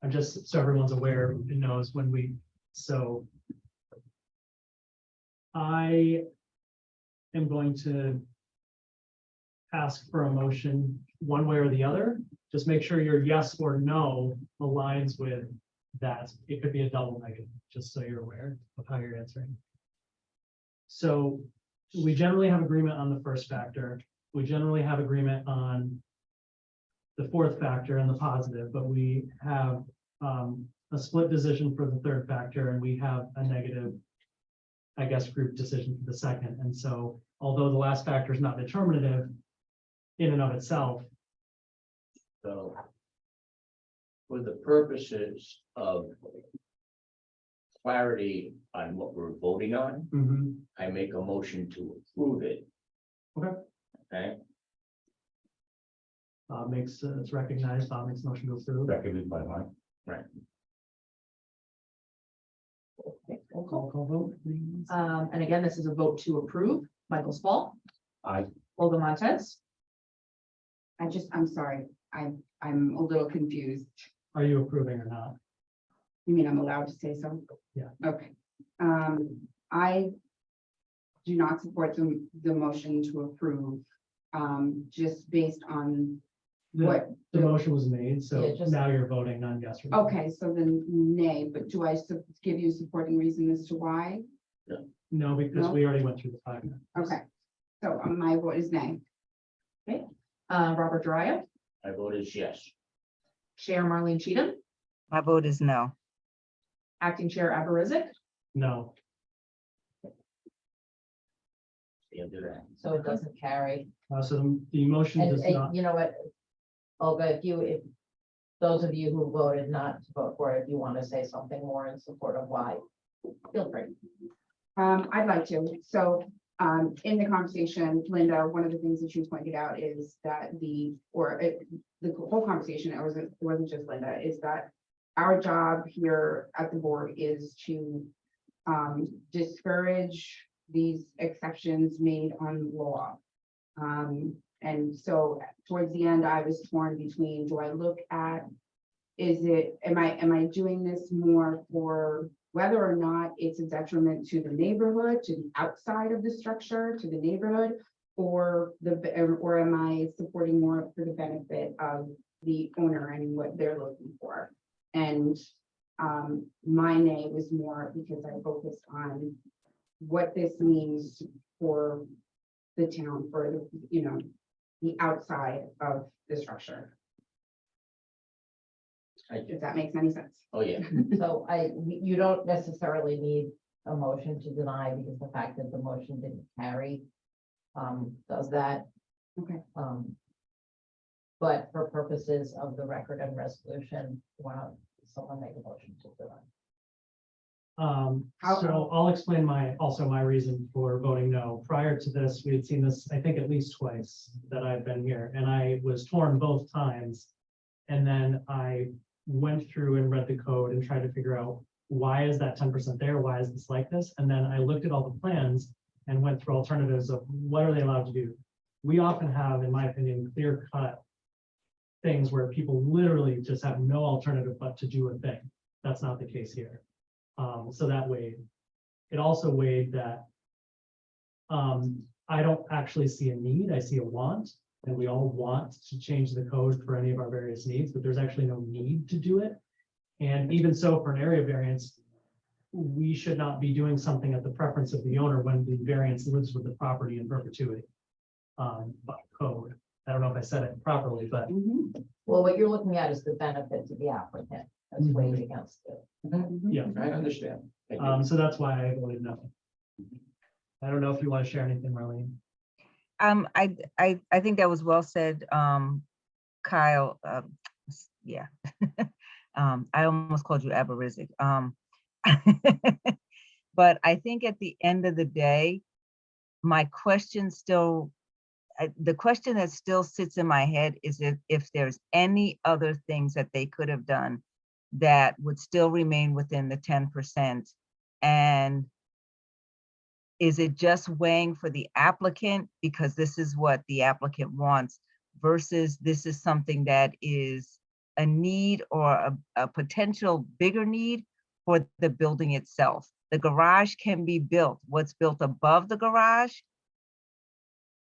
I'm just so everyone's aware and knows when so I am going to ask for a motion one way or the other. Just make sure your yes or no aligns with that. It could be a double negative, just so you're aware of how you're answering. So we generally have agreement on the first factor. We generally have agreement on the 4th factor and the positive, but we have a split decision for the 3rd factor, and we have a negative, I guess, group decision for the 2nd. And so although the last factor is not determinative in and of itself, So for the purposes of clarity on what we're voting on, Mhm. I make a motion to approve it. Okay. Okay, Makes, it's recognized, Bob makes a motion to approve. Seconded by Mike. Roll call. Roll call vote, please. And again, this is a vote to approve. Michael Spall, Aye. Olga Montez, I'm sorry, I'm a little confused. Are you approving or not? You mean I'm allowed to say so? Yeah. Okay. I do not support the motion to approve, just based on The, what. the motion was made, so Yeah, just- now you're voting on yes or no. Okay, so then nay, but do I give you supporting reason as to why? No, because No? we already went through the 5 minutes. Okay, so my vote is nay. Robert Dariah, I vote is yes. Chair Marlene Cheatham, My vote is no. Acting Chair Abarizic, No, Can't do that. So it doesn't carry. so the motion does And not, you know what? Olga, if those of you who voted not to vote for it, if you want to say something more in support of why, feel free. I'd like to. So, in the conversation, Linda, one of the things that you pointed out is that the whole conversation, it wasn't just Linda, is that our job here at the board is to discourage these exceptions made on law. And so towards the end, I was torn between, do I look at, am I doing this more for whether or not it's a detriment to the neighborhood, to the outside of the structure, to the neighborhood, or am I supporting more for the benefit of the owner and what they're looking for? And my nay was more because I focused on what this means for the town, for the outside of the structure. If that makes any sense. Oh, yeah. So you don't necessarily need a motion to deny because the fact that the motion didn't carry does that. Okay. But for purposes of the record and resolution, why don't someone make a motion to deny? so I'll explain also my reason for voting no. Prior to this, we had seen this, I think, at least twice that I've been here, and I was torn both times. And then I went through and read the code and tried to figure out, why is that 10% there? Why is this like this? And then I looked at all the plans and went through alternatives of what are they allowed to do? We often have, in my opinion, clear cut things where people literally just have no alternative but to do a thing. That's not the case here. So that weighed. It also weighed that I don't actually see a need, I see a want, and we all want to change the code for any of our various needs, but there's actually no need to do it. And even so, for an area variance, we should not be doing something at the preference of the owner when the variance lives with the property in perpetuity. By code. I don't know if I said it properly, but Well, what you're looking at is the benefit to the applicant as weighed against it. yeah. I understand. Thank you. So that's why I voted no. I don't know if you want to share anything, Marlene. I think that was well said, Kyle. Yeah. I almost called you Abarizic. But I think at the end of the day, my question still, the question that still sits in my head is if there's any other things that they could have done that would still remain within the 10%. And is it just weighing for the applicant because this is what the applicant wants versus this is something that is a need or a potential bigger need for the building itself? The garage can be built. What's built above the garage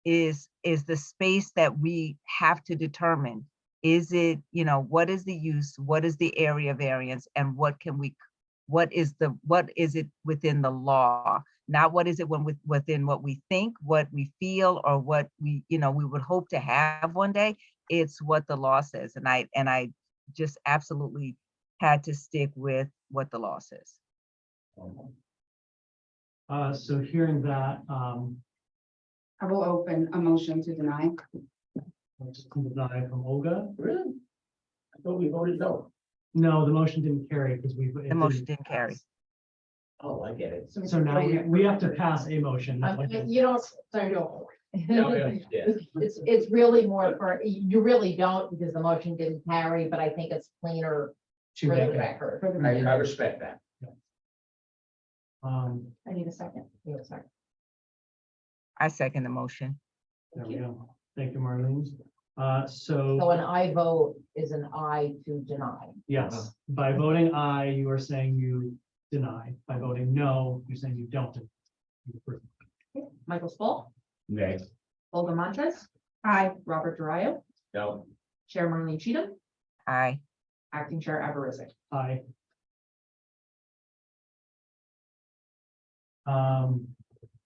is the space that we have to determine. Is it, what is the use? What is the area variance? And what is it within the law? Not what is it within what we think, what we feel, or what we would hope to have one day. It's what the law says. And I just absolutely had to stick with what the law says. So hearing that, I will open a motion to deny. deny from Olga. Really? I thought we voted no. No, the motion didn't carry because The motion didn't carry. Oh, I get it. So now we have to pass a motion. You don't, sorry, don't. Now we understand. It's really more for, you really don't because the motion didn't carry, but I think it's cleaner To for the make it. record. I respect that. I need a second. Give me a second. I second the motion. There we go. Thank you, Marlene. So So, an I vote is an I to deny. yes, by voting aye, you are saying you deny. By voting no, you're saying you don't. Approve. Michael Spall, Nay. Olga Montes. Hi. Robert Durayo, No, Chair Marlene Cheatham, Aye. Acting Chair Aberrizzic. Aye.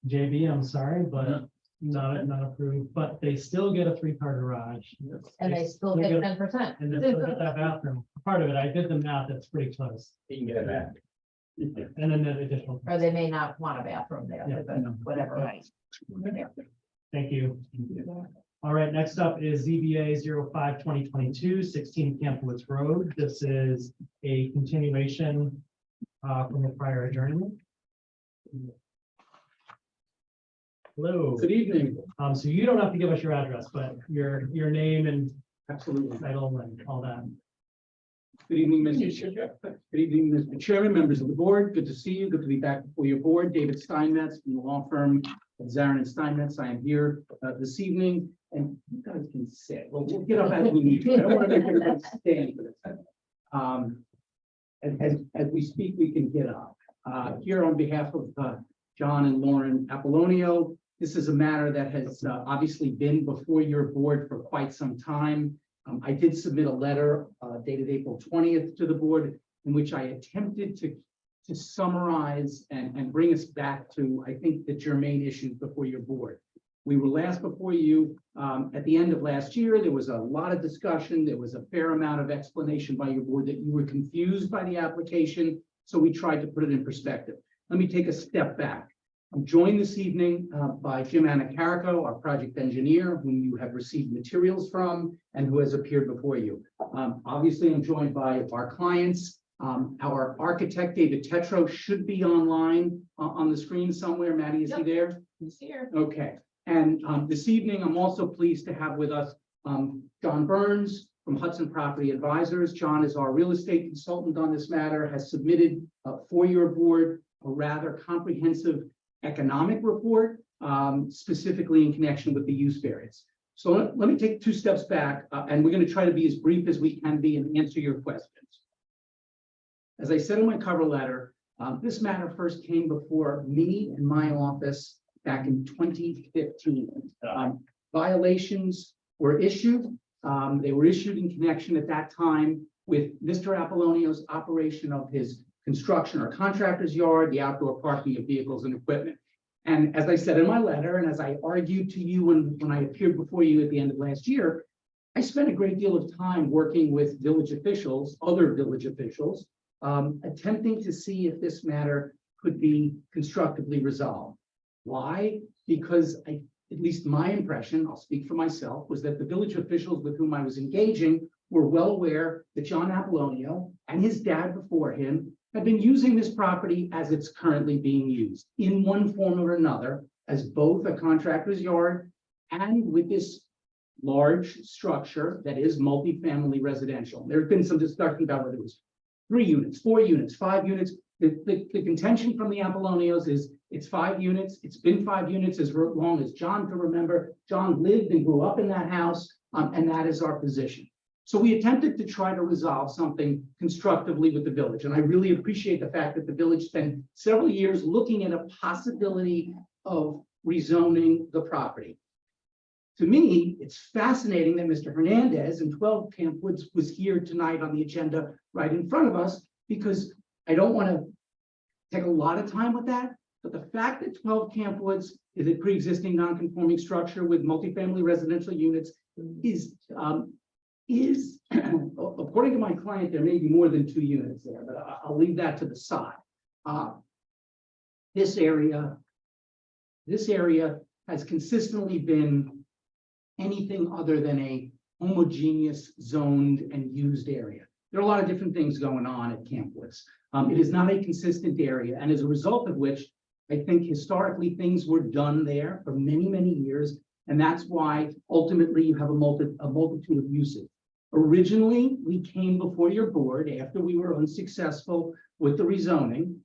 JB, I'm sorry, but not approved, but they still get a 3-car garage. And they still get 10%. And they still get that bathroom. Part of it, I did the math, it's pretty close. you can get it back. And then the additional. Or they may not want a bathroom there, Yeah, but whatever. Right. Thank you. All right, next up is ZBA 05-2022, 16 Camp Woods Road. This is a continuation from the prior adjournment. Hello. Good evening. So you don't have to give us your address, but your name and Absolutely. title and all that. Good evening, Good evening, Mr. Chairman, members of the board. Good to see you. Good to be back before your board. David Steinmetz from the law firm of Zarin and Steinmetz. I am here this evening, and you guys can sit. Well, we'll get up as we need to. I don't want to make everybody stand for this. As we speak, we can get up. Here on behalf of John and Lauren Apollonio, this is a matter that has obviously been before your board for quite some time. I did submit a letter dated April 20th to the board in which I attempted to summarize and bring us back to, I think, the germane issues before your board. We were last before you at the end of last year. There was a lot of discussion. There was a fair amount of explanation by your board that you were confused by the application. So we tried to put it in perspective. Let me take a step back. I'm joined this evening by Jim Anacarico, our project engineer, whom you have received materials from and who has appeared before you. Obviously, I'm joined by our clients. Our architect, David Tetro, should be online on the screen somewhere. Maddie, is he there? He's here. Okay. And this evening, I'm also pleased to have with us John Burns from Hudson Property Advisors. John is our real estate consultant on this matter, has submitted for your board a rather comprehensive economic report, specifically in connection with the use variance. So let me take 2 steps back, and we're going to try to be as brief as we can be and answer your questions. As I said in my cover letter, this matter first came before me and my office back in 2015. Violations were issued. They were issued in connection at that time with Mr. Apollonio's operation of his construction or contractor's yard, the outdoor parking of vehicles and equipment. And as I said in my letter, and as I argued to you when I appeared before you at the end of last year, I spent a great deal of time working with village officials, other village officials, attempting to see if this matter could be constructively resolved. Why? Because at least my impression, I'll speak for myself, was that the village officials with whom I was engaging were well aware that John Apollonio and his dad before him had been using this property as it's currently being used in one form or another as both a contractor's yard and with this large structure that is multifamily residential. There's been some discussion about whether it was 3 units, 4 units, 5 units. The contention from the Apollonios is it's 5 units. It's been 5 units as long as John can remember. John lived and grew up in that house, and that is our position. So we attempted to try to resolve something constructively with the village. And I really appreciate the fact that the village spent several years looking at a possibility of rezoning the property. To me, it's fascinating that Mr. Hernandez and 12 Camp Woods was here tonight on the agenda right in front of us, because I don't want to take a lot of time with that. But the fact that 12 Camp Woods is a pre-existing non-conforming structure with multifamily residential units is according to my client, there may be more than 2 units there, but I'll leave that to the side. This area has consistently been anything other than a homogeneous zoned and used area. there are a lot of different things going on at Camp Woods. It is not a consistent area, and as a result of which, I think historically things were done there for many, many years, and that's why ultimately you have a multitude of uses. Originally, we came before your board after we were unsuccessful with the rezoning,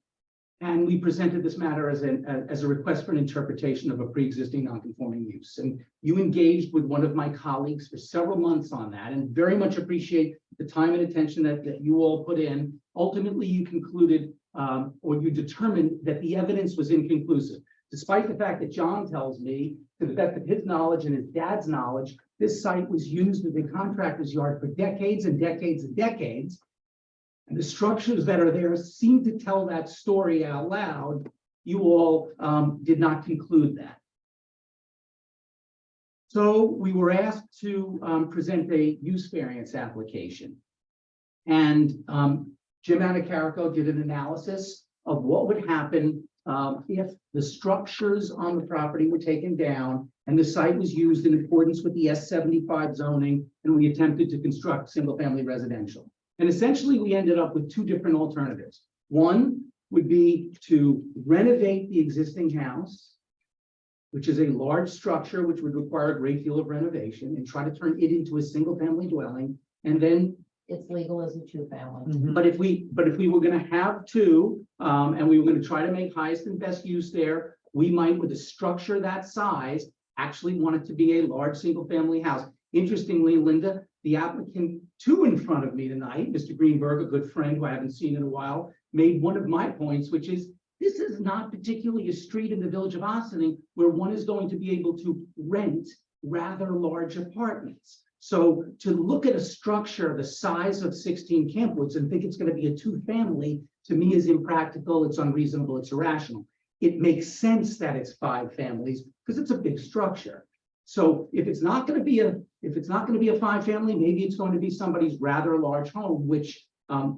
and we presented this matter as a request for an interpretation of a pre-existing non-conforming use. And you engaged with one of my colleagues for several months on that, and very much appreciate the time and attention that you all put in. Ultimately, you concluded or you determined that the evidence was inconclusive, despite the fact that John tells me, to the best of his knowledge and his dad's knowledge, this site was used as a contractor's yard for decades and decades and decades. And the structures that are there seem to tell that story out loud. You all did not conclude that. So we were asked to present a use variance application. And Jim Anacarico did an analysis of what would happen if the structures on the property were taken down and the site was used in accordance with the S75 zoning, and we attempted to construct single-family residential. And essentially, we ended up with two different alternatives. One would be to renovate the existing house, which is a large structure, which would require a great deal of renovation, and try to turn it into a single-family dwelling. And then, It's legal as a two-family. but if we were gonna have two, and we were gonna try to make highest and best use there, we might, with a structure that size, actually want it to be a large single-family house. Interestingly, Linda, the applicant two in front of me tonight, Mr. Greenberg, a good friend who I haven't seen in a while, made one of my points, which is this is not particularly a street in the village of Ossining where one is going to be able to rent rather large apartments. So to look at a structure the size of 16 Camp Woods and think it's going to be a two-family, to me is impractical, it's unreasonable, it's irrational. It makes sense that it's 5 families because it's a big structure. So if it's not going to be a 5-family, maybe it's going to be somebody's rather large home, which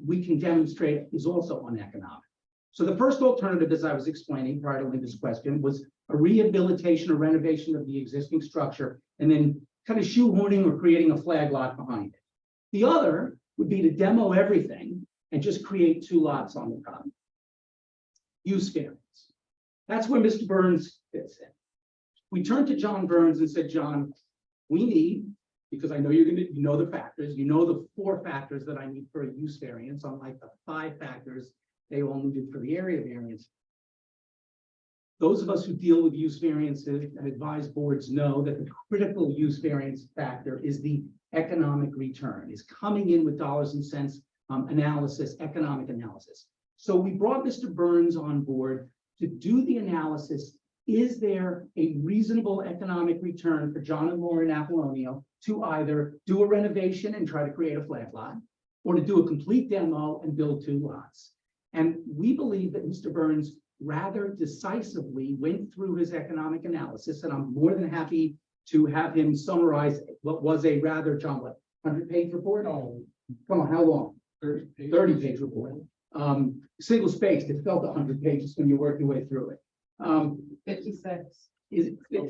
we can demonstrate is also uneconomic. So the first alternative, as I was explaining prior to Linda's question, was a rehabilitation or renovation of the existing structure and then kind of shoehorning or creating a flag lot behind it. The other would be to demo everything and just create 2 lots on the property. Use variance. That's where Mr. Burns fits in. We turned to John Burns and said, John, we need, because I know you know the factors, you know the 4 factors that I need for a use variance, unlike the 5 factors they all needed for the area variance. Those of us who deal with use variances and advise boards know that the critical use variance factor is the economic return, is coming in with dollars and cents analysis, economic analysis. So we brought Mr. Burns on board to do the analysis. Is there a reasonable economic return for John and Lauren Apollonio to either do a renovation and try to create a flag lot, or to do a complete demo and build 2 lots? And we believe that Mr. Burns rather decisively went through his economic analysis, and I'm more than happy to have him summarize what was a rather, John, what, 100-page report? Oh, come on, how long? 30-page report. Single spaced, it felt 100 pages when you work your way through it. 56.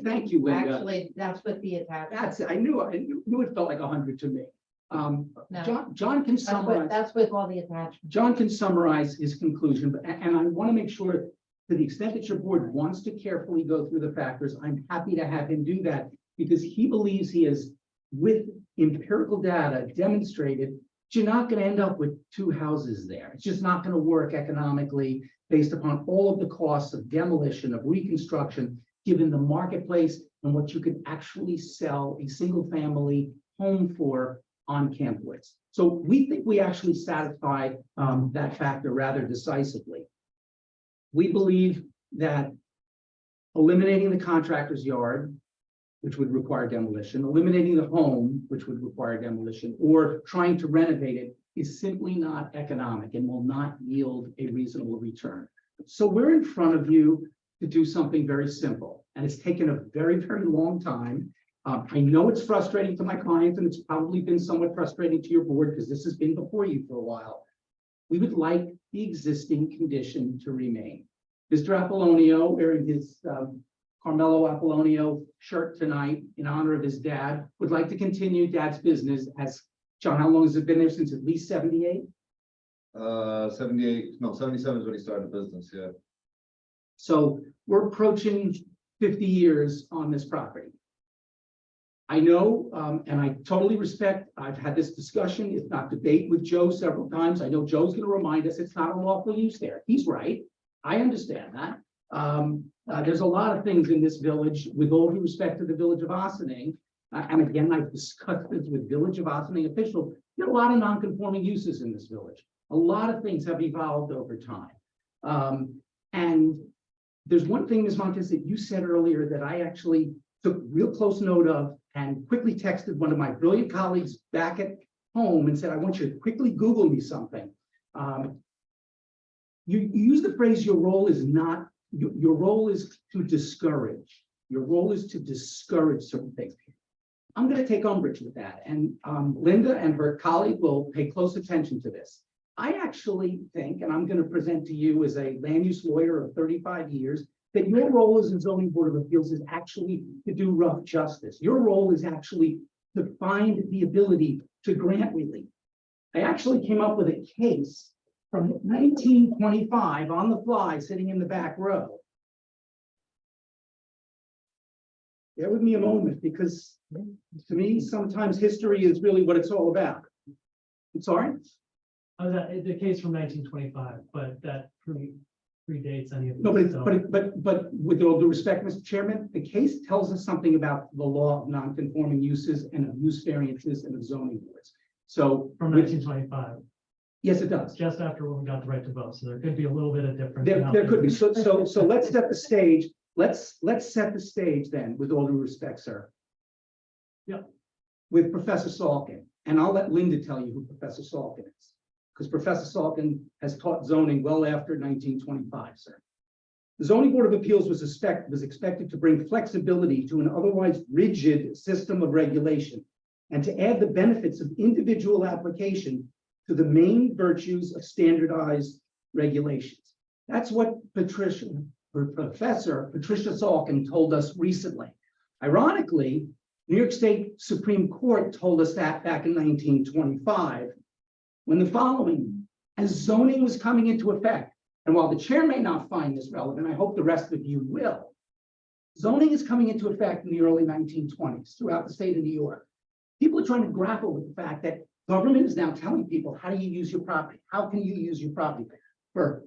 Thank you, Linda. Actually, that's what the attachment. I knew it felt like 100 to me. No. John can summarize. That's with all the attachments. John can summarize his conclusion, and I want to make sure, to the extent that your board wants to carefully go through the factors, I'm happy to have him do that, because he believes he has, with empirical data, demonstrated you're not going to end up with 2 houses there. It's just not going to work economically based upon all of the costs of demolition, of reconstruction, given the marketplace and what you could actually sell a single-family home for on Camp Woods. So we think we actually satisfy that factor rather decisively. We believe that eliminating the contractor's yard, which would require demolition, eliminating the home, which would require demolition, or trying to renovate it is simply not economic and will not yield a reasonable return. So we're in front of you to do something very simple, and it's taken a very, very long time. I know it's frustrating to my clients, and it's probably been somewhat frustrating to your board because this has been before you for a while. We would like the existing condition to remain. Mr. Apollonio, wearing his Carmelo Apollonio shirt tonight in honor of his dad, would like to continue dad's business as John, how long has it been there? Since at least 78? 78, no, 77 is when he started business, yeah. So we're approaching 50 years on this property. I know, and I totally respect, I've had this discussion, if not debate with Joe several times. I know Joe's gonna remind us it's not a lawful use there. He's right. I understand that. There's a lot of things in this village, with all due respect to the village of Ossining. And again, I've discussed this with Village of Ossining officials. There are a lot of non-conforming uses in this village. A lot of things have evolved over time. And there's one thing, Ms. Montes, that you said earlier that I actually took real close note of and quickly texted one of my brilliant colleagues back at home and said, I want you to quickly Google me something. You use the phrase, your role is not, your role is to discourage. Your role is to discourage certain things. I'm going to take umbrage with that. And Linda and her colleague will pay close attention to this. I actually think, and I'm going to present to you as a land use lawyer of 35 years, that your role as a zoning board of appeals is actually to do rough justice. Your role is actually to find the ability to grant relief. I actually came up with a case from 1925 on the fly, sitting in the back row. Bear with me a moment, because to me, sometimes history is really what it's all about. I'm sorry? The case from 1925, but that predates any of this. No, so- but with all due respect, Mr. Chairman, the case tells us something about the law of non-conforming uses and of use variances and of zoning boards. So From 1925, yes, it does. just after when we got the right to vote, so there could be a little bit of difference. There could be. So let's set the stage. Let's set the stage then, with all due respect, sir. Yeah. With Professor Salkin, and I'll let Linda tell you who Professor Salkin is, because Professor Salkin has taught zoning well after 1925, sir. The Zoning Board of Appeals was expected to bring flexibility to an otherwise rigid system of regulation and to add the benefits of individual application to the main virtues of standardized regulations. That's what Professor Patricia Salkin told us recently. Ironically, New York State Supreme Court told us that back in 1925, when the following, as zoning was coming into effect, and while the chair may not find this relevant, I hope the rest of you will, zoning is coming into effect in the early 1920s throughout the state of New York. People are trying to grapple with the fact that government is now telling people, how do you use your property? How can you use your property? For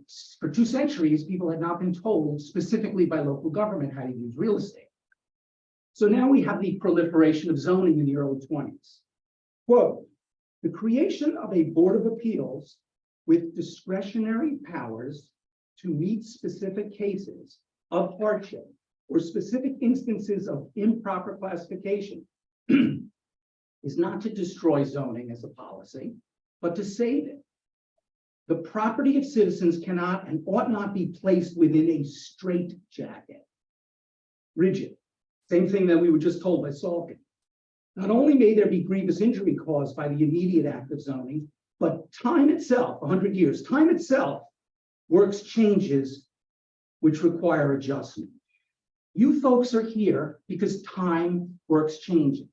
2 centuries, people had not been told specifically by local government how to use real estate. So now we have the proliferation of zoning in the early 20s. Quote, the creation of a board of appeals with discretionary powers to meet specific cases of hardship or specific instances of improper classification is not to destroy zoning as a policy, but to save it. The property of citizens cannot and ought not be placed within a straitjacket. Rigid. Same thing that we were just told by Salkin. Not only may there be grievous injury caused by the immediate act of zoning, but time itself, 100 years, time itself works changes which require adjustment. You folks are here because time works changes.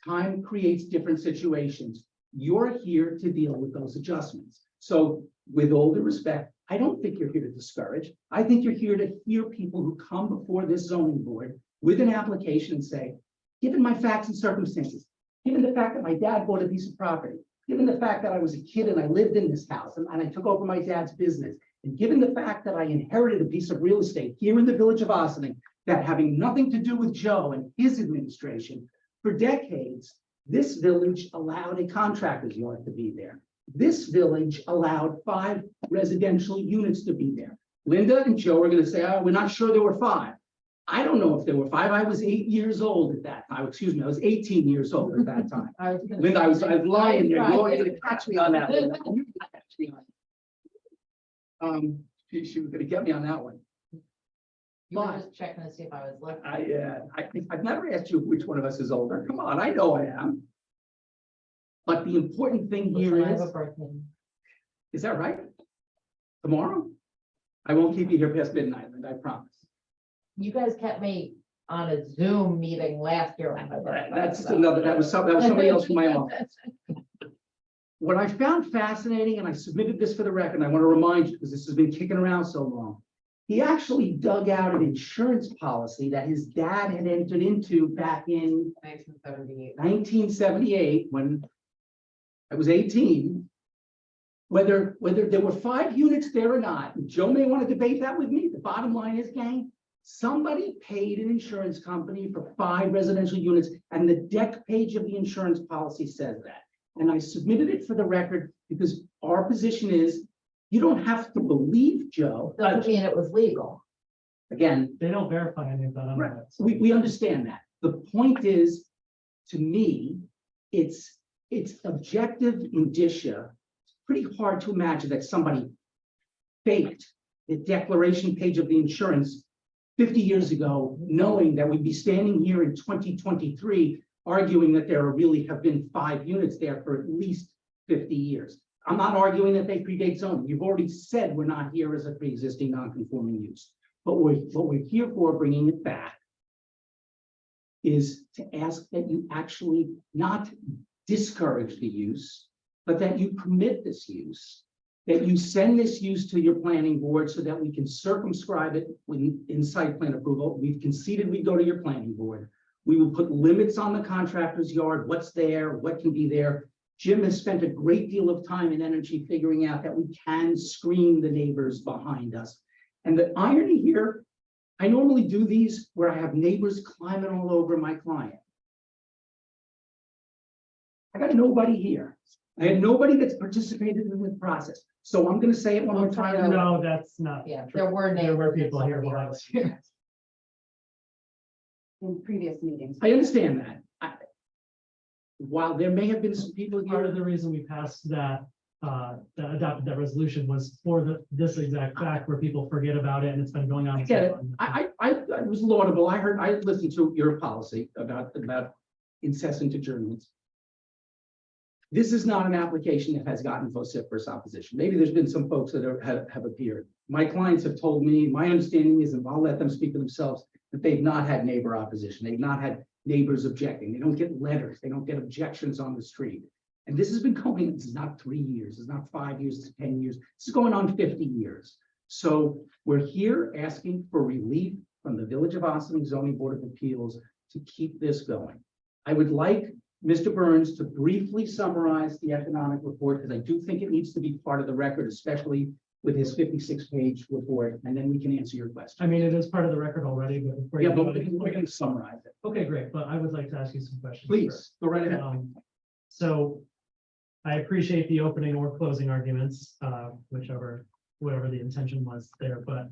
Time creates different situations. You're here to deal with those adjustments. So with all due respect, I don't think you're here to discourage. I think you're here to hear people who come before this zoning board with an application and say, given my facts and circumstances, given the fact that my dad bought a piece of property, given the fact that I was a kid and I lived in this house and I took over my dad's business, and given the fact that I inherited a piece of real estate here in the village of Ossining, that having nothing to do with Joe and his administration, for decades, this village allowed a contractor's yard to be there. This village allowed 5 residential units to be there. Linda and Joe are going to say, oh, we're not sure there were 5. I don't know if there were 5. I was 8 years old at that time. Excuse me, I was 18 years old at that time. Linda, I was lying there. You're going to catch me on that one. You catch me on it. She was going to get me on that one. You were just checking to see if I was looking. I've never asked you which one of us is older. Come on, I know I am. But the important thing here I have a is, birthday. is that right? Tomorrow? I won't keep you here past midnight, Linda, I promise. You guys kept me on a Zoom meeting last year. On my birthday, That's so- another, that was somebody else from my office. What I found fascinating, and I submitted this for the record, and I want to remind you, because this has been kicking around so long. He actually dug out an insurance policy that his dad had entered into back in 1978. 1978, when I was 18. Whether there were 5 units there or not, and Joe may want to debate that with me. The bottom line is, gang, somebody paid an insurance company for 5 residential units, and the deck page of the insurance policy says that. And I submitted it for the record because our position is, you don't have to believe Joe. Doesn't mean it was legal. Again, They don't verify any of that. on right, that, so. we understand that. The point is, to me, it's objective indicia. It's pretty hard to imagine that somebody faked the declaration page of the insurance 50 years ago, knowing that we'd be standing here in 2023 arguing that there really have been 5 units there for at least 50 years. I'm not arguing that they predate zoning. You've already said we're not here as a pre-existing non-conforming use. But what we're here for, bringing it back, is to ask that you actually not discourage the use, but that you permit this use, that you send this use to your planning board so that we can circumscribe it in site plan approval. We've conceded we go to your planning board. We will put limits on the contractor's yard, what's there, what can be there. Jim has spent a great deal of time and energy figuring out that we can screen the neighbors behind us. And the irony here, I normally do these where I have neighbors climbing all over my client. I got nobody here. I had nobody that's participated in the process. So I'm gonna say it one more time. No, that's not. Yeah, true. there were There were neighbors. people here behind us. In previous meetings. I understand that. While there may have been some people Part of here, the reason we passed that adopted that resolution was for this exact fact where people forget about it and it's been going on. I get it. I was laudable. I listened to your policy about incessant adjournments. This is not an application that has gotten vociferous opposition. Maybe there's been some folks that have appeared. My clients have told me, my understanding is, and I'll let them speak for themselves, that they've not had neighbor opposition. They've not had neighbors objecting. They don't get letters. They don't get objections on the street. And this has been going, this is not 3 years, it's not 5 years, it's 10 years. This is going on 50 years. So we're here asking for relief from the Village of Ossining Zoning Board of Appeals to keep this going. I would like Mr. Burns to briefly summarize the economic report, because I do think it needs to be part of the record, especially with his 56-page report, and then we can answer your question. I mean, it is part of the record already, but. before you Yeah, but go any we're going to summarize it. Okay, great, but I would like to ask you some questions. Please, go right ahead. So I appreciate the opening or closing arguments, whatever the intention was there, but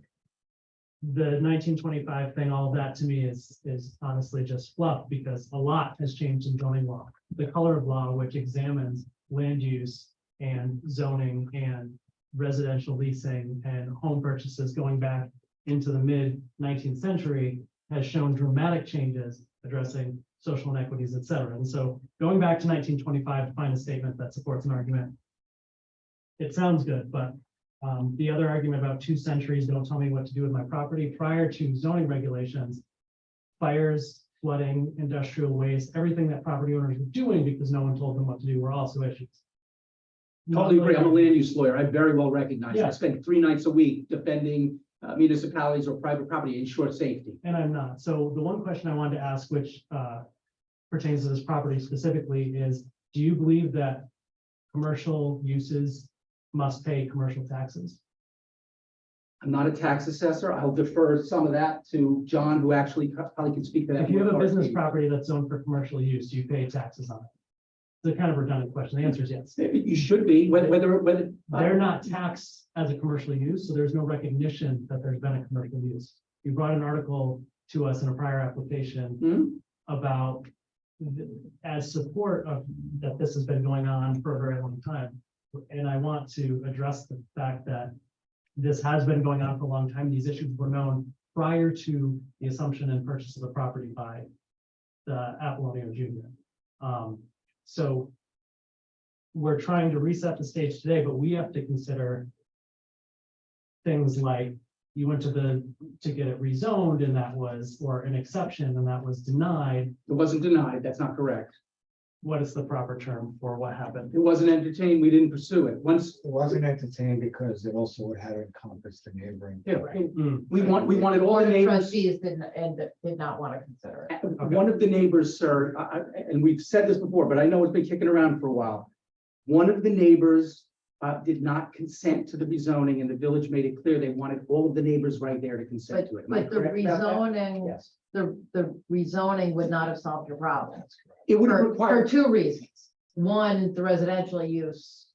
the 1925 thing, all of that to me is honestly just fluff, because a lot has changed in zoning law. The color of law, which examines land use and zoning and residential leasing and home purchases going back into the mid 19th century, has shown dramatic changes addressing social inequities, et cetera. And so going back to 1925 to find a statement that supports an argument, it sounds good, but the other argument about 2 centuries, don't tell me what to do with my property. Prior to zoning regulations, fires, flooding, industrial waste, everything that property owners were doing because no one told them what to do were also issues. Totally agree. I'm a land use lawyer. I very well recognize. Yeah. I spend 3 nights a week defending municipalities or private property, ensure safety. And I'm not. So the one question I wanted to ask, which pertains to this property specifically, is do you believe that commercial uses must pay commercial taxes? I'm not a tax assessor. I'll defer some of that to John, who actually probably can speak to that. If you have a more business authoritatively. property that's zoned for commercial use, do you pay taxes on it? It's a kind of redundant question. The answer is yes. You should be, whether. They're not taxed as a commercial use, so there's no recognition that there's been a commercial use. You brought an article to us in a prior application Hmm? about as support of that this has been going on for a very long time. And I want to address the fact that this has been going on for a long time. These issues were known prior to the assumption and purchase of the property by the Apollonio Jr. So we're trying to reset the stage today, but we have to consider things like you went to get it rezoned and that was, or an exception and that was denied. It wasn't denied. That's not correct. what is the proper term for what happened? It wasn't entertained, we didn't pursue it. Once, It wasn't entertained because it also would have encompassed the neighboring. yeah, Mm, we wanted all Board the of neighbors. trustees did not want to consider it. One of the neighbors, sir, and we've said this before, but I know it's been kicking around for a while. One of the neighbors did not consent to the rezoning, and the village made it clear they wanted all of the neighbors right there to consent But, to it. Am I but the correct about that? rezoning, Yes. the rezoning would not have solved your problem. It would have For required, two reasons. One, the residential use,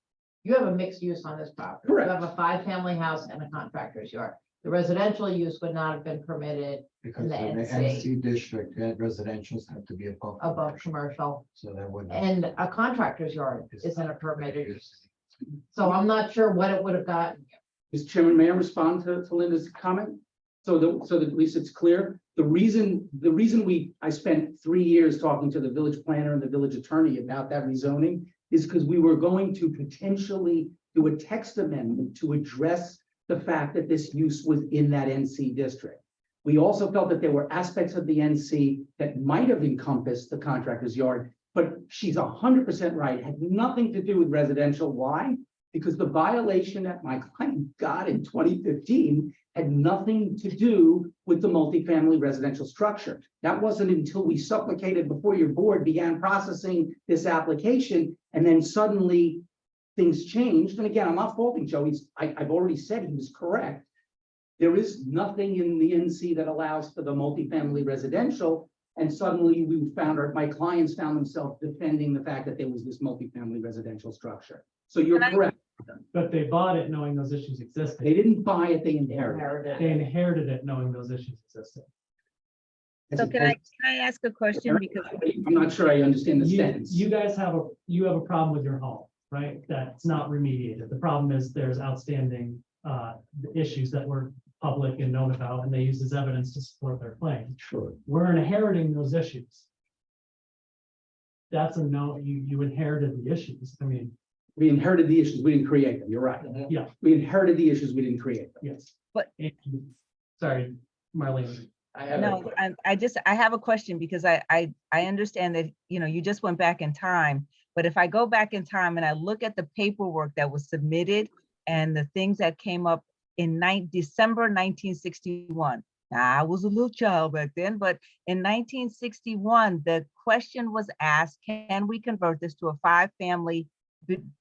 you have a mixed use on this property. Correct. You have a 5-family house and a contractor's yard. The residential use would not have been permitted Because in the in the NC. NC district, that residentials have to be above. above commercial, So that would. and a contractor's yard isn't a permitted use. So I'm not sure what it would have gotten. Mr. Chairman, may I respond to Linda's comment? So that at least it's clear, the reason I spent 3 years talking to the village planner and the village attorney about that rezoning is because we were going to potentially do a text amendment to address the fact that this use was in that NC district. We also felt that there were aspects of the NC that might have encompassed the contractor's yard, but she's 100% right, had nothing to do with residential. Why? Because the violation that my client got in 2015 had nothing to do with the multifamily residential structure. That wasn't until we supplicated before your board began processing this application, and then suddenly things changed. And again, I'm not faulting Joe. I've already said he was correct. There is nothing in the NC that allows for the multifamily residential. And suddenly my clients found themselves defending the fact that there was this multifamily residential structure. So you're correct. But they bought it knowing those issues They existed. didn't buy it, they inherited. Inherited. They inherited it knowing those issues existed. So can I ask a question? Because I'm not sure I understand the You, sentence. you guys have a problem with your home, right? That's not remediated. The problem is there's outstanding issues that were public and known about, and they use as evidence to support their claim. Sure. We're inheriting those issues. That's a no, you inherited the issues. I mean, We inherited the issues, we didn't create them, you're right. yeah, We inherited the issues, we didn't create them. yes. But- And- Sorry, Marlene. I have. no, I have a question because I understand that, you just went back in time. But if I go back in time and I look at the paperwork that was submitted and the things that came up in December 1961. Now, I was a little child back then, but in 1961, the question was asked, can we convert this to a 5-family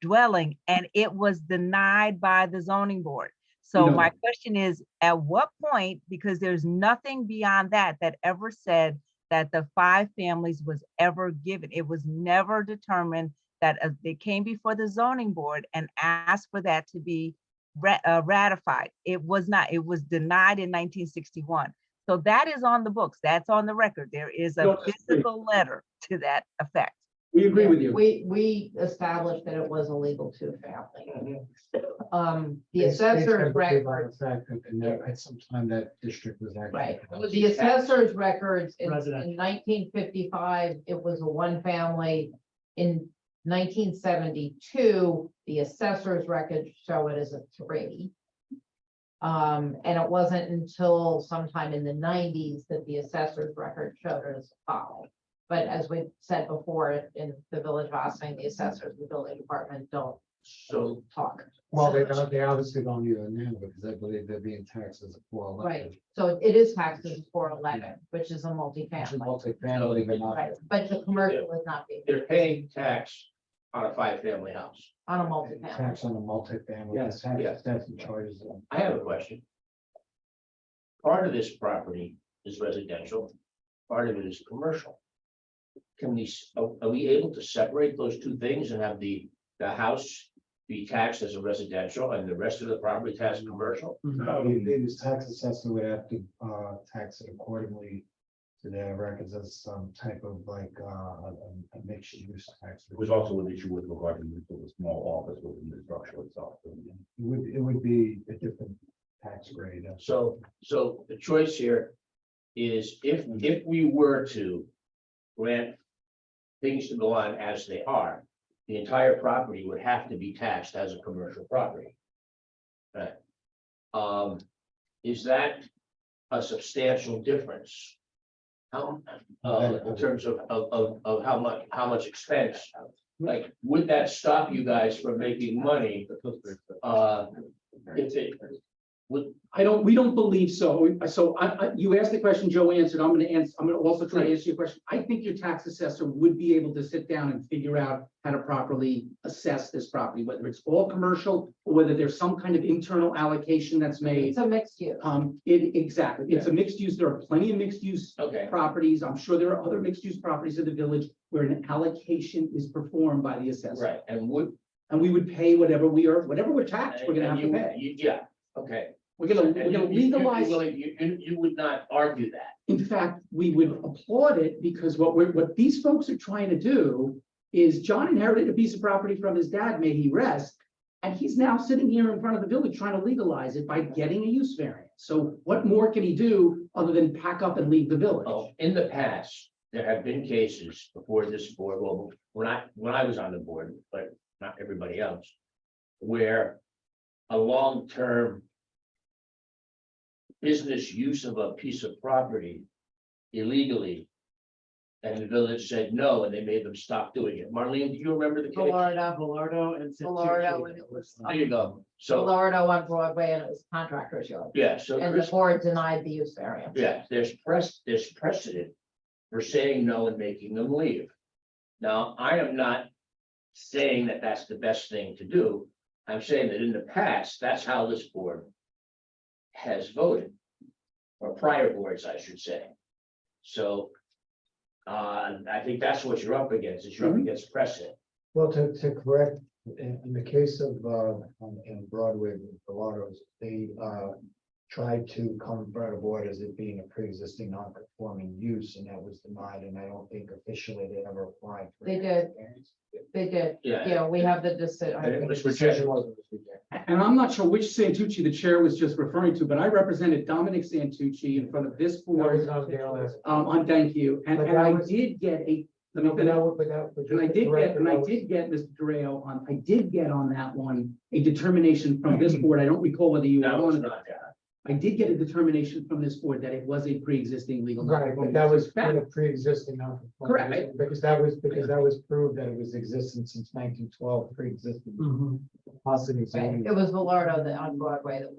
dwelling? And it was denied by the zoning board. So No. my question is, at what point, because there's nothing beyond that ever said that the 5 families was ever given. It was never determined that they came before the zoning board and asked for that to be ratified. It was not, it was denied in 1961. So that is on the books, that's on the record. There is a No, that's physical letter to that effect. We agree with you. We established that it was a legal 2-family. The It's assessor's by record, the fact that at some time that district was actually. right, the assessor's records in Residential. 1955, it was a 1-family. In 1972, the assessor's records show it as a 3. And it wasn't until sometime in the 90s that the assessor's record showed it as a 5. But as we've said before, in the village of Ossining, the assessors, the building department don't So talk. Well, they obviously don't either now because I believe they're being taxed as a 411. Right, so it is taxed as 411, which is a It's a multifamily, multifamily, but not. right, but the commercial is not being they're paying tax on a 5-family house. on a multifamily. Tax on a multifamily. Yes, Tax- yes. That's the charges. I have a question. Part of this property is residential, part of it is commercial. Can we, are we able to separate those two things and have the house be taxed as a residential and the rest of the property taxed commercial? The tax assessor would have to tax it accordingly to their records as some type of like a mixed use tax. It was also an issue with regard to the small office within the structure itself. It would be a different tax grade. So the choice here is if we were to grant things to go on as they are, the entire property would have to be taxed as a commercial property. Right. Is that a substantial difference How, in terms of how much expense, like, would that stop you guys from making money? If it would, We don't believe so. So you asked the question, Joe answered. I'm gonna answer, I'm gonna also try to answer your question. I think your tax assessor would be able to sit down and figure out how to properly assess this property, whether it's all commercial or whether there's some kind of internal allocation that's made. It's a mixed use. Exactly. It's a mixed use. There are plenty of mixed use okay, properties. I'm sure there are other mixed use properties in the village where an allocation is performed by the assessor. right, and would. And we would pay whatever we're taxed, we're gonna have to and you- pay. Yeah, okay. We're gonna And you- legalize. You would not argue that. In fact, we would applaud it because what these folks are trying to do is John inherited a piece of property from his dad, may he rest. And he's now sitting here in front of the village trying to legalize it by getting a use variance. So what more can he do other than pack up and leave the village? Oh, in the past, there have been cases before this board, well, when I was on the board, but not everybody else, where a long-term business use of a piece of property illegally, and the village said no, and they made them stop doing it. Marlene, do you remember the case? Florida, Velardo and. Florida, when it was, There you go. So, Florida on Broadway and it was contractor's yard. yeah, so And the Chris, board denied the use variance. yeah, there's precedent for saying no and making them leave. Now, I am not saying that that's the best thing to do. I'm saying that in the past, that's how this board has voted, or prior boards, I should say. So, I think that's what you're up against, is you're up against precedent. Well, to correct, in the case of, in Broadway, the Lottos, they, tried to come in front of the board as it being a pre-existing non-conforming use, and that was denied, and I don't think officially they ever applied. for They it. did. They did. Yeah. Yeah, we have the decision. And it was Decision rejected. wasn't rejected. And I'm not sure which Santucci the chair was just referring to, but I represented Dominic Santucci in front of this That was board. not there last. On thank you, and But and that I was- did get a, let me But finish. just And I to did correct get, it, and I that was- did get, Mr. Terrell, I did get on that one, a determination from this board. I don't recall whether you were No, it's on it. not that. I did get a determination from this board that it was a pre-existing legal. Right, but that was kind of pre-existing non-conforming. Correct. Because that was proved that it was existent since 1912, pre-existing. Mhm. Possibly. Right, it was Velardo that on Broadway that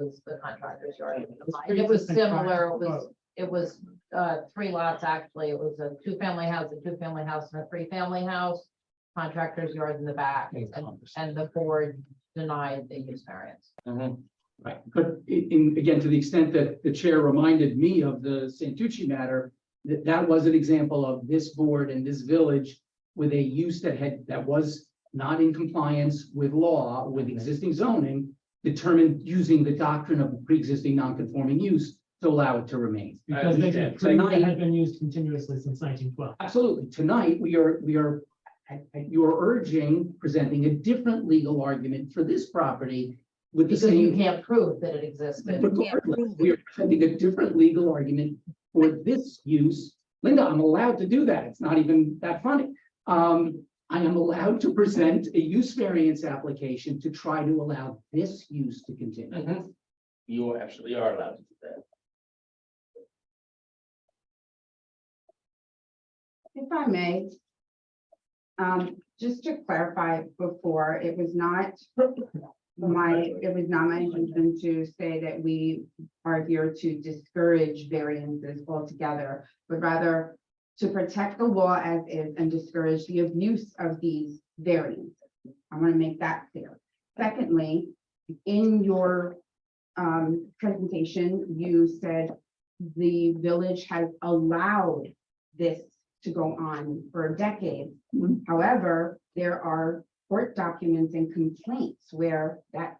was the contractor's yard. And it was similar, it was 3 lots, actually. It was a 2-family house, a 2-family house, and a 3-family house. Contractor's yard in the back, and the board denied the use variance. Right, but again, to the extent that the chair reminded me of the Santucci matter, that was an example of this board and this village with a use that was not in compliance with law, with existing zoning, determined using the doctrine of pre-existing non-conforming use to allow it to remain. Because they understand. claim that Tonight- had been used continuously since 1912. Absolutely. Tonight, you are urging, presenting a different legal argument for this property with the Because you same. can't prove that it existed. Regardless, we are presenting a different legal argument for this use. Linda, I'm allowed to do that. It's not even that funny. I am allowed to present a use variance application to try to allow this use to continue. You absolutely are allowed to do that. If I may. Just to clarify before, it was not my intention to say that we are here to discourage variances altogether, but rather to protect the law as is and discourage the abuse of these variances. I want to make that clear. Secondly, in your presentation, you said the village has allowed this to go on for a decade. However, there are court documents and complaints where that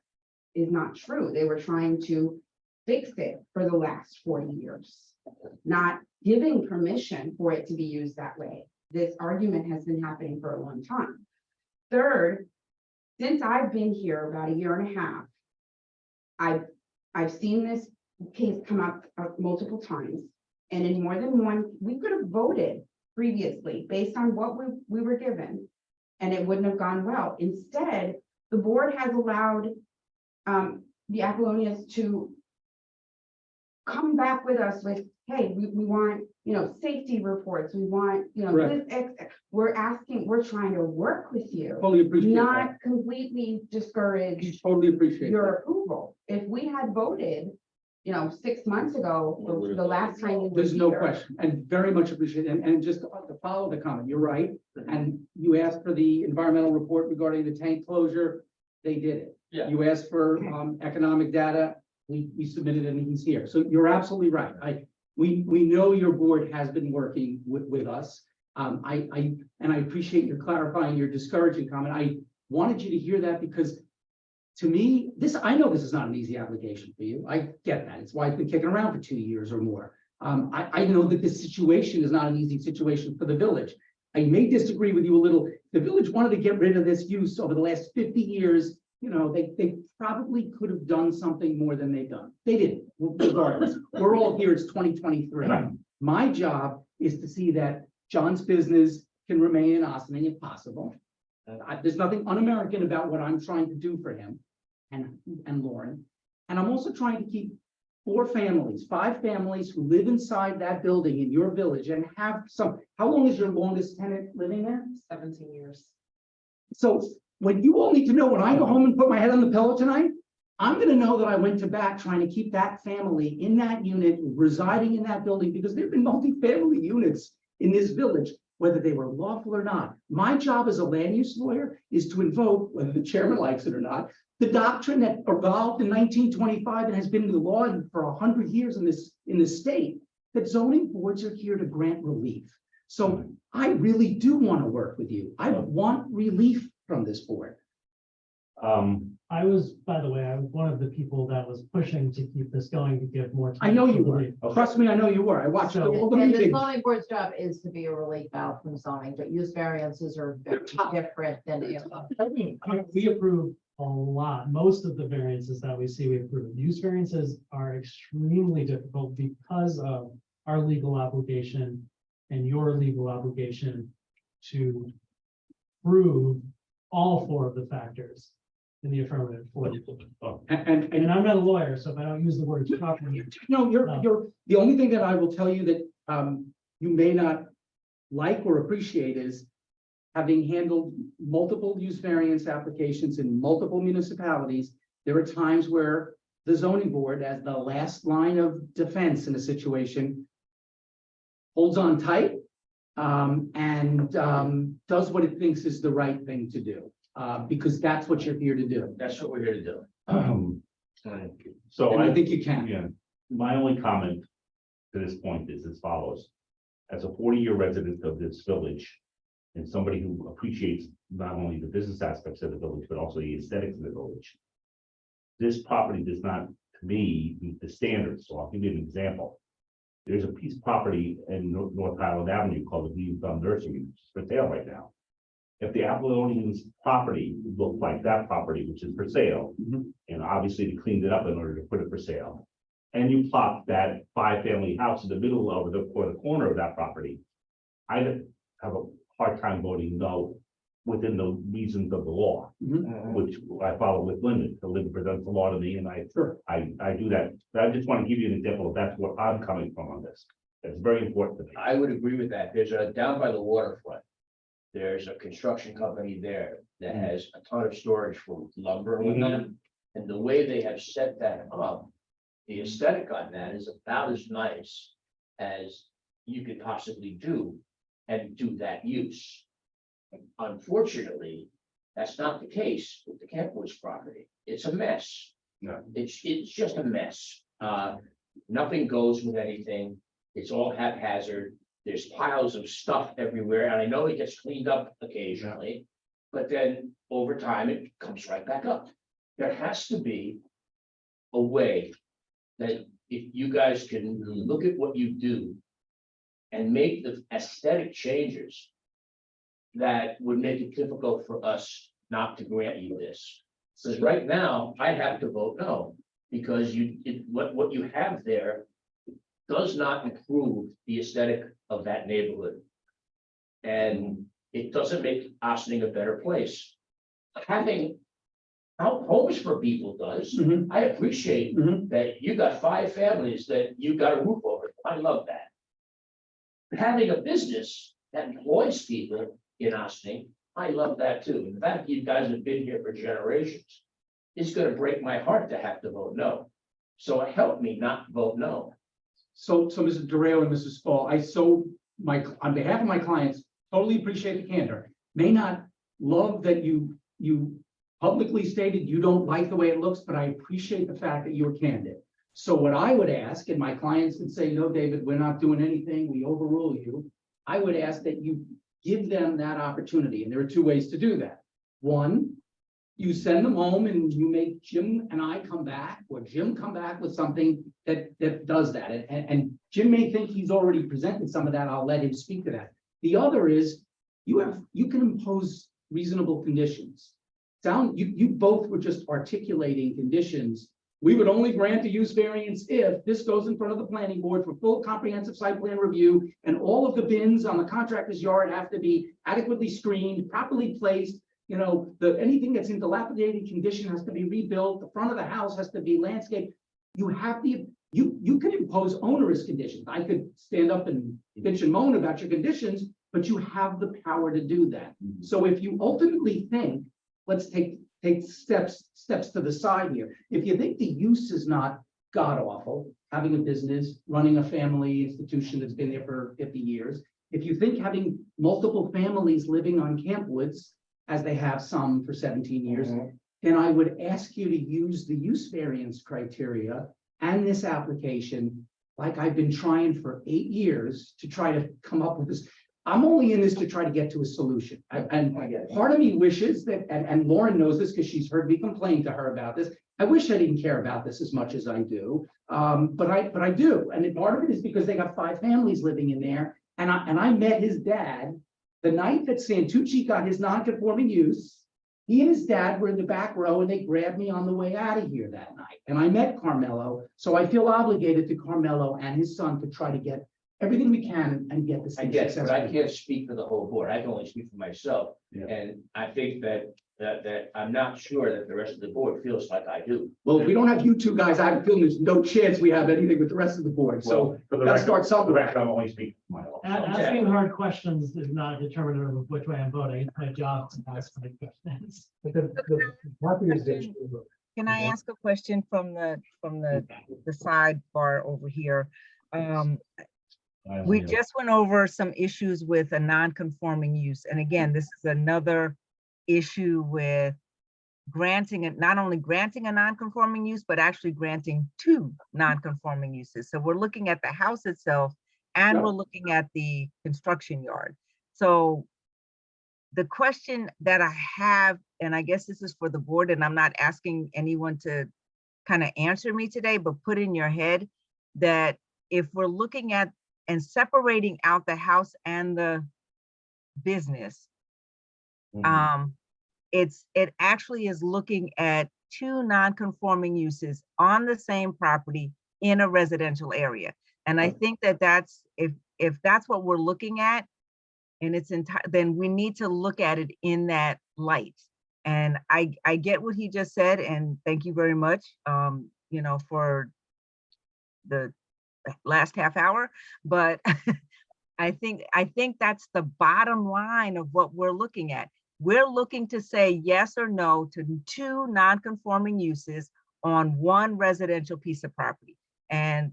is not true. They were trying to fix it for the last 40 years, not giving permission for it to be used that way. This argument has been happening for a long time. Third, since I've been here about 1.5 years, I've seen this case come up multiple times, and in more than one, we could have voted previously based on what we were given, and it wouldn't have gone well. Instead, the board has allowed the Apollonians to come back with us with hey, we want, safety reports, we want, Correct. we're asking, we're trying to work with you. Totally appreciate that. Not completely discourage Totally appreciate your that. approval. If we had voted, 6 months ago, We would've the last time you were There's no here. question, and very much appreciated. And just to follow the comment, you're right. And you asked for the environmental report regarding the tank closure. They did it. Yeah. You asked for economic data. We submitted it and he's here. So you're absolutely right. We know your board has been working with us. I appreciate your clarifying your discouraging comment. I wanted you to hear that because to me, I know this is not an easy application for you. I get that. It's why it's been kicking around for 2 years or more. I know that this situation is not an easy situation for the village. I may disagree with you a little. The village wanted to get rid of this use over the last 50 years. They probably could have done something more than they've done. They didn't, regardless. We're all here, it's 2023. My job is to see that John's business can remain in Ossining if possible. There's nothing un-American about what I'm trying to do for him and Lauren. And I'm also trying to keep 5 families who live inside that building in your village and have some, how long is your longest tenant living there? 17 years. So when you all need to know, when I go home and put my head on the pillow tonight, I'm gonna know that I went to bat trying to keep that family in that unit, residing in that building, because there've been multifamily units in this village, whether they were lawful or not. My job as a land use lawyer is to invoke, whether the chairman likes it or not, the doctrine that evolved in 1925 and has been the law for 100 years in this state, that zoning boards are here to grant relief. So I really do want to work with you. I want relief from this board. I was, by the way, I was one of the people that was pushing to keep this going to give more time. I know to you were. relief. Trust me, I know you were. I watched So- all the And the meetings. zoning board's job is to be a relief valve from zoning, but use variances are very different than. We approve a lot. Most of the variances that we see, we approve. Use variances are extremely difficult because of our legal obligation and your legal obligation to prove all 4 of the factors in the affirmative. And I'm not a lawyer, so if I don't use the words properly. No, you're, the only thing that I will tell you that you may not like or appreciate is having handled multiple use variance applications in multiple municipalities, there are times where the zoning board, as the last line of defense in a situation, holds on tight and does what it thinks is the right thing to do, because that's what you're here to do. That's what we're here to do. So And I think you can. Yeah, my only comment to this point is as follows. As a 40-year resident of this village, and somebody who appreciates not only the business aspects of the village, but also the aesthetics of the village, this property does not, to me, meet the standards. So I'll give you an example. There's a piece of property in North Highland Avenue called the Green Thumb Nursery, which is for sale right now. If the Appleonians property looked like that property, which is for sale, and obviously they cleaned it up in order to put it for sale, and you plop that 5-family house in the middle of the corner of that property, I have a hard time voting no within the reasons of the law, which I follow with Lyndon. The Lyndon presents the law to me, and I do that. But I just want to give you an example of that's where I'm coming from on this. It's very important to me. I would agree with that. There's down by the waterfront. There's a construction company there that has a ton of storage for lumber and whatnot. And the way they have set that up, the aesthetic on that is about as nice as you could possibly do and do that use. Unfortunately, that's not the case with the Kentwoods property. It's a mess. No. It's just a mess. Nothing goes with anything. It's all haphazard. There's piles of stuff everywhere, and I know it gets cleaned up occasionally, but then over time, it comes right back up. There has to be a way that if you guys can look at what you do and make the aesthetic changes that would make it difficult for us not to grant you this. Because right now, I have to vote no, because what you have there does not improve the aesthetic of that neighborhood. And it doesn't make Ossining a better place. Having homes for people does. Mhm. I appreciate Mhm. that you got 5 families that you got a roof over. I love that. Having a business that employs people in Austin, I love that too. In fact, you guys have been here for generations. It's gonna break my heart to have to vote no. So help me not vote no. So, Mrs. Doreo and Mrs. Fall, on behalf of my clients, totally appreciate the candor. May not love that you publicly stated you don't like the way it looks, but I appreciate the fact that you're candid. So what I would ask, and my clients would say, no, David, we're not doing anything, we overrule you. I would ask that you give them that opportunity, and there are 2 ways to do that. One, you send them home and you make Jim and I come back, or Jim come back with something that does that. And Jim may think he's already presented some of that. I'll let him speak to that. The other is you can impose reasonable conditions. You both were just articulating conditions. We would only grant a use variance if this goes in front of the planning board for full comprehensive site plan review, and all of the bins on the contractor's yard have to be adequately screened, properly placed. You know, anything that's in dilapidated condition has to be rebuilt. The front of the house has to be landscaped. You can impose onerous conditions. I could stand up and bitch and moan about your conditions, but you have the power to do that. So if you ultimately think, let's take steps to the side here. If you think the use is not god awful, having a business, running a family institution that's been there for 50 years, if you think having multiple families living on Camp Woods, as they have some for 17 years, then I would ask you to use the use variance criteria and this application, like I've been trying for 8 years to try to come up with this. I'm only in this to try to get to a solution. And part of me wishes that, and Lauren knows this because she's heard me complain to her about this. I wish I didn't care about this as much as I do, but I do. And part of it is because they got 5 families living in there. And I met his dad the night that Santucci got his non-conforming use. He and his dad were in the back row and they grabbed me on the way out of here that night. And I met Carmelo. So I feel obligated to Carmelo and his son to try to get everything we can and get this. I guess, but I can't speak for the whole board. I can only speak for myself. Yeah. And I think that I'm not sure that the rest of the board feels like I do. Well, if we don't have you 2 guys, I feel there's no chance we have anything with the rest of the board. So Well, for the let's record, start for the somewhere. record, I'm only speaking for myself. Asking hard questions is not determinative of which way I'm voting. It's my job to ask hard questions. But the property is that. Can I ask a question from the sidebar over here? We just went over some issues with a non-conforming use. And again, this is another issue with not only granting a non-conforming use, but actually granting 2 non-conforming uses. So we're looking at the house itself and we're looking at the construction yard. So the question that I have, and I guess this is for the board, and I'm not asking anyone to kind of answer me today, but put in your head that if we're looking at and separating out the house and the business, it actually is looking at 2 non-conforming uses on the same property in a residential area. And I think that that's, if that's what we're looking at, and it's then we need to look at it in that light. And I get what he just said, and thank you very much, you know, for the last half hour, but I think that's the bottom line of what we're looking at. We're looking to say yes or no to 2 non-conforming uses on 1 residential piece of property. And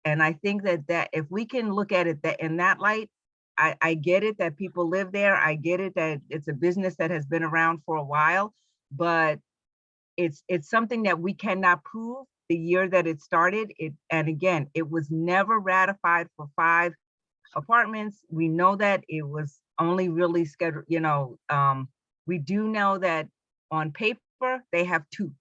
I think that if we can look at it in that light, I get it that people live there. I get it that it's a business that has been around for a while, but it's something that we cannot prove the year that it started. And again, it was never ratified for 5 apartments. We know that it was only really scheduled, you know, we do know that on paper, they have 2,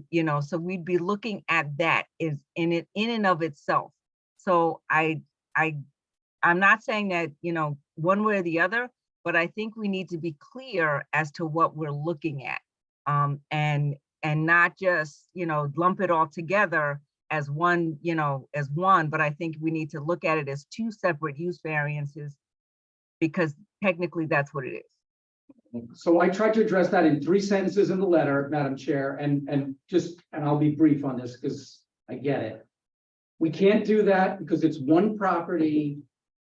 you know, so we'd be looking at that is in and of itself. So I'm not saying that, you know, one way or the other, but I think we need to be clear as to what we're looking at, and not just, you know, lump it all together as one, you know, as one, but I think we need to look at it as 2 separate use variances, because technically that's what it is. So I tried to address that in 3 sentences in the letter, Madam Chair, and I'll be brief on this because I get it. We can't do that because it's one property,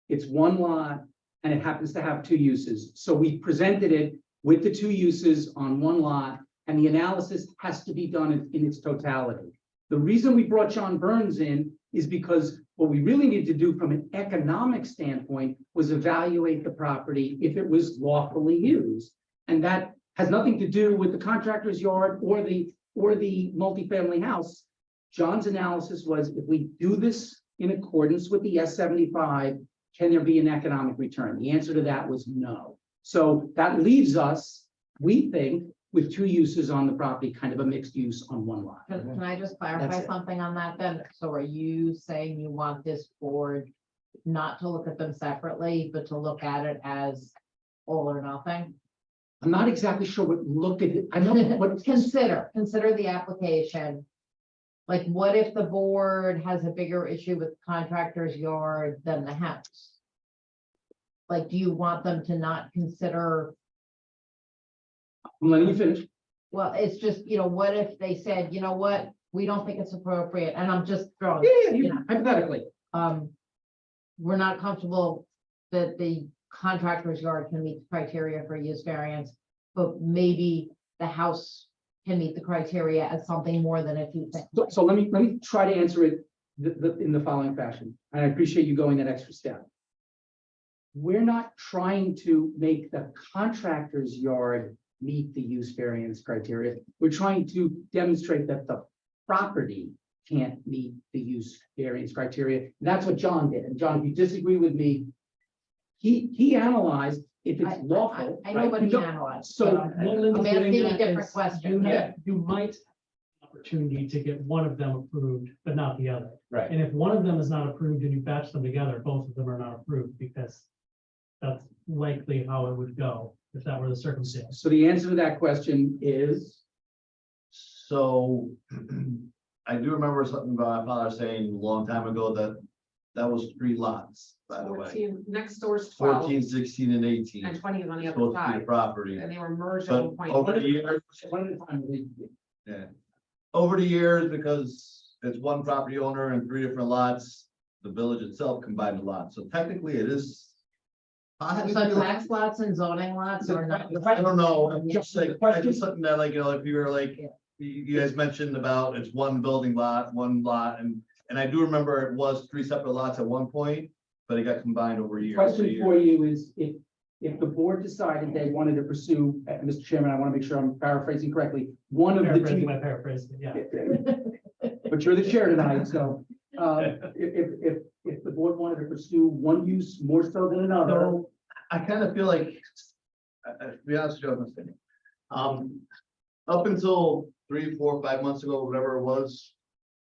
it's one lot, and it happens to have 2 uses. So we presented it with the 2 uses on one lot, and the analysis has to be done in its totality. The reason we brought John Burns in is because what we really need to do from an economic standpoint was evaluate the property if it was lawfully used. And that has nothing to do with the contractor's yard or the multifamily house. John's analysis was, if we do this in accordance with the S-75, can there be an economic return? The answer to that was no. So that leaves us, we think, with 2 uses on the property, kind of a mixed use on one lot. Can I just That's clarify it. something on that then? So are you saying you want this board not to look at them separately, but to look at it as all or nothing? I'm not exactly sure what look at it. I know what Consider the application. Like, what if the board has a bigger issue with the contractor's yard than the house? Like, do you want them to not consider? I'm letting you finish. Well, it's just, what if they said, you know what, we don't think it's appropriate, and I'm just throwing. Hypothetically. We're not comfortable that the contractor's yard can meet the criteria for use variance, but maybe the house can meet the criteria as something more than a few things. So let me try to answer it in the following fashion. And I appreciate you going that extra step. We're not trying to make the contractor's yard meet the use variance criteria. We're trying to demonstrate that the property can't meet the use variance criteria. That's what John did. And John, if you disagree with me, he analyzed if it's lawful. I know right? what You he don't- analyzed. So but I'm asking a different question. You might have opportunity to get one of them approved, but not the other. Right. And if one of them is not approved and you batch them together, both of them are not approved because that's likely how it would go if that were the circumstance. So the answer to that question is, So I do remember something about my father saying a long time ago that that was 3 lots, by the way. 14 next door's 12, 14, 16, and 18. and 20 is on the other Supposed to be the side, property. and they were merged at But one point. over the years, one at a time, yeah. Over the years, because it's one property owner and 3 different lots, the village itself combined the lots. So technically it is. So tax lots and zoning lots are not. I don't know, I'm just like, I Question? just something that like, if you were like, you guys mentioned about it's one building lot, one lot, and I do remember it was 3 separate lots at one point, but it got combined over years. question for you is, if the board decided they wanted to pursue, Mr. Chairman, I want to make sure I'm paraphrasing correctly, one of the Paraphrasing two. my paraphrase, but yeah. But you're the chair tonight, so, if the board wanted to pursue one use more so than another. So I kind of feel like, to be honest with you, I'm saying, up until 3, 4, 5 months ago, whatever it was,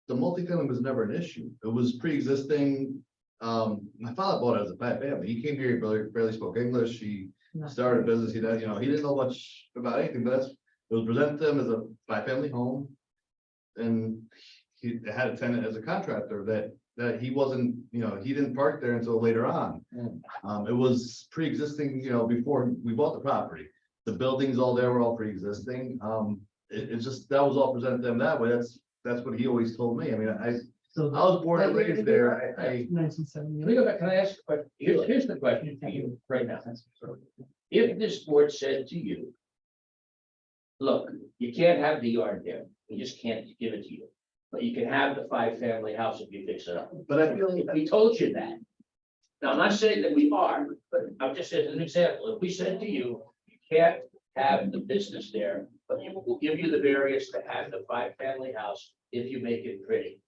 the multifamily was never an issue. It was pre-existing. My father bought it as a bad family. He came here, he barely spoke English. He started a business. He did, he didn't know much about anything, but it was presented to him as a 5-family home. And he had a tenant as a contractor that he wasn't, he didn't park there until later on. It was pre-existing, before we bought the property. The buildings all there were all pre-existing. It's just, that was all presented to them that way. That's what he always told me. I mean, I was born and raised there. I 1978. Can we go back? Can I ask a question? Here's the question for you right now. If this board said to you, look, you can't have the yard there, we just can't give it to you. But you can have the 5-family house if you fix it up. But I feel If we told you that. Now, I'm not saying that we are, but I'm just as an example, if we said to you, you can't have the business there, but we'll give you the variance to have the 5-family house if you make it pretty.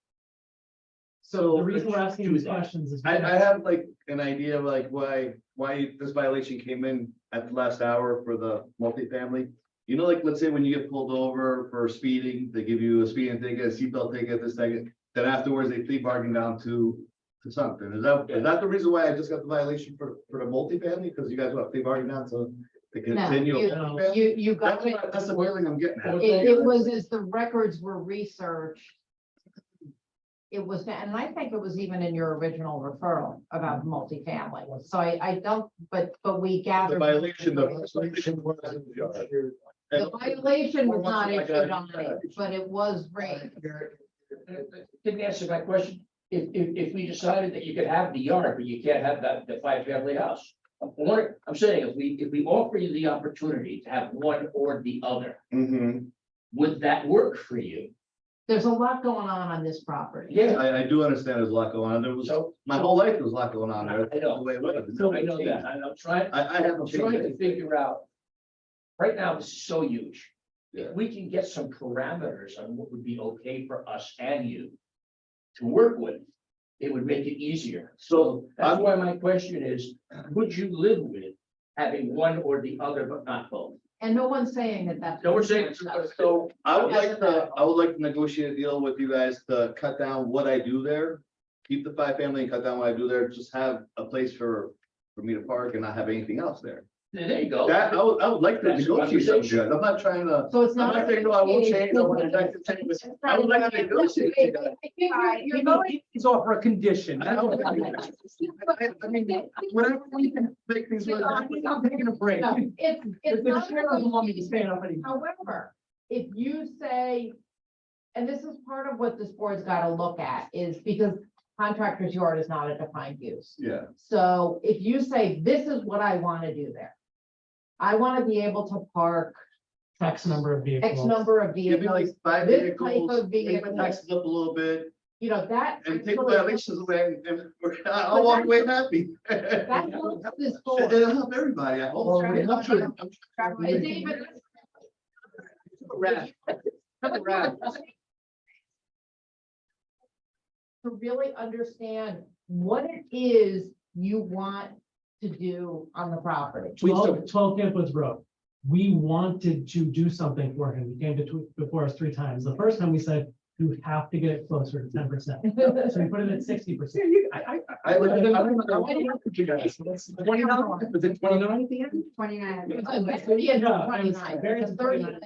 So the reason we're asking these questions is. I have like an idea of like why this violation came in at the last hour for the multifamily. Like, let's say when you get pulled over for speeding, they give you a speeding ticket, a seatbelt ticket, this second, then afterwards they plea bargain down to something. Is that the reason why I just got the violation for the multifamily? Because you guys want to plea bargain down to continue? You got it. That's the feeling I'm getting at. It was as the records were researched. it was, and I think it was even in your original referral about multifamily. So I don't, but we The gathered. violation, the violation was in the yard. The violation was not Like issued a- on it, but it was raised. Didn't answer my question. If we decided that you could have the yard, but you can't have the 5-family house. I'm saying, if we offer you the opportunity to have one or the other, Mhm. would that work for you? There's a lot going on this property. Yeah. I do understand there's a lot going on. There was, So, my whole life, there was a lot going on there. I know. The way it was. I know that, and I'm trying, I haven't I'm trying changed to it. figure out. Right now, this is so huge. Yeah. If we can get some parameters on what would be okay for us and you to work with, it would make it easier. So that's why my question is, would you live with having one or the other, but not both? And no one's saying that that's. No, we're saying, so, I would like to negotiate a deal with you guys to cut down what I do there. Keep the 5-family and cut down what I do there, just have a place for me to park and not have anything else there. there you go. That, I would like to That's a negotiate something, conversation. guys. I'm not trying to, So it's I'm not. not saying, no, I won't change, I want to change, but I would like to negotiate. with you guys. You know, please offer a condition. I mean, whatever we can make things work. I'm taking a break. No, it's The not. chair doesn't want me to stand up anymore. However, if you say, and this is part of what this board's gotta look at, is because contractor's yard is not a defined use. Yeah, So if you say, this is what I wanna do there. I wanna be able to park X number of vehicles. X number of give me like vehicles, 5 this type vehicles, of take the vehicle. taxes up a little bit, You know, that. and take the actually- violations away, and I'll walk away happy. That helps this And board. it'll help everybody, I hope. Right. I'm sure- And David, to really understand what it is you want to do on the property. 12 Campos Road. We wanted to do something for him. He came before us 3 times. The first time we said, you have to get it closer to 10%. So we put it at 60%. I like it. You guys, was it 29 at the end? 29. It's 29. Variance It's 30. 29.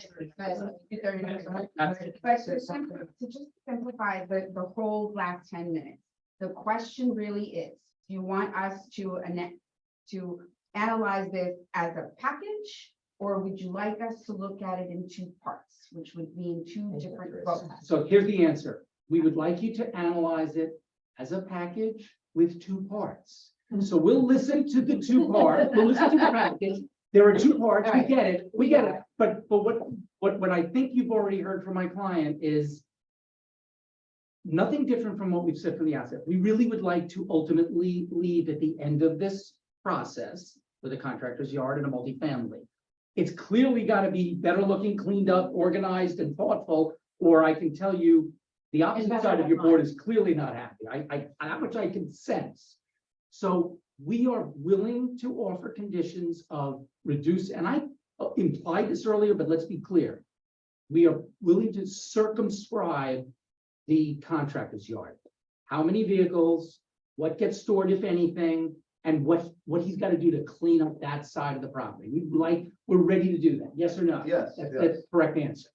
But to just simplify the whole last 10 minutes, the question really is, do you want us to analyze this as a package? Or would you like us to look at it in 2 parts, which would mean 2 different votes? So here's the answer. We would like you to analyze it as a package with 2 parts. So we'll listen to the 2 parts, we'll listen to the package. There are 2 parts, we get it, we get it. But what I think you've already heard from my client is nothing different from what we've said from the outset. We really would like to ultimately leave at the end of this process with a contractor's yard and a multifamily. It's clearly got to be better looking, cleaned up, organized and thoughtful, or I can tell you the opposite side of your board is clearly not happy. That much I can sense. So we are willing to offer conditions of reduce, and I implied this earlier, but let's be clear. We are willing to circumscribe the contractor's yard. How many vehicles, what gets stored, if anything, and what he's got to do to clean up that side of the property. We're ready to do that. Yes or no? Yes, That's yes. the correct answer.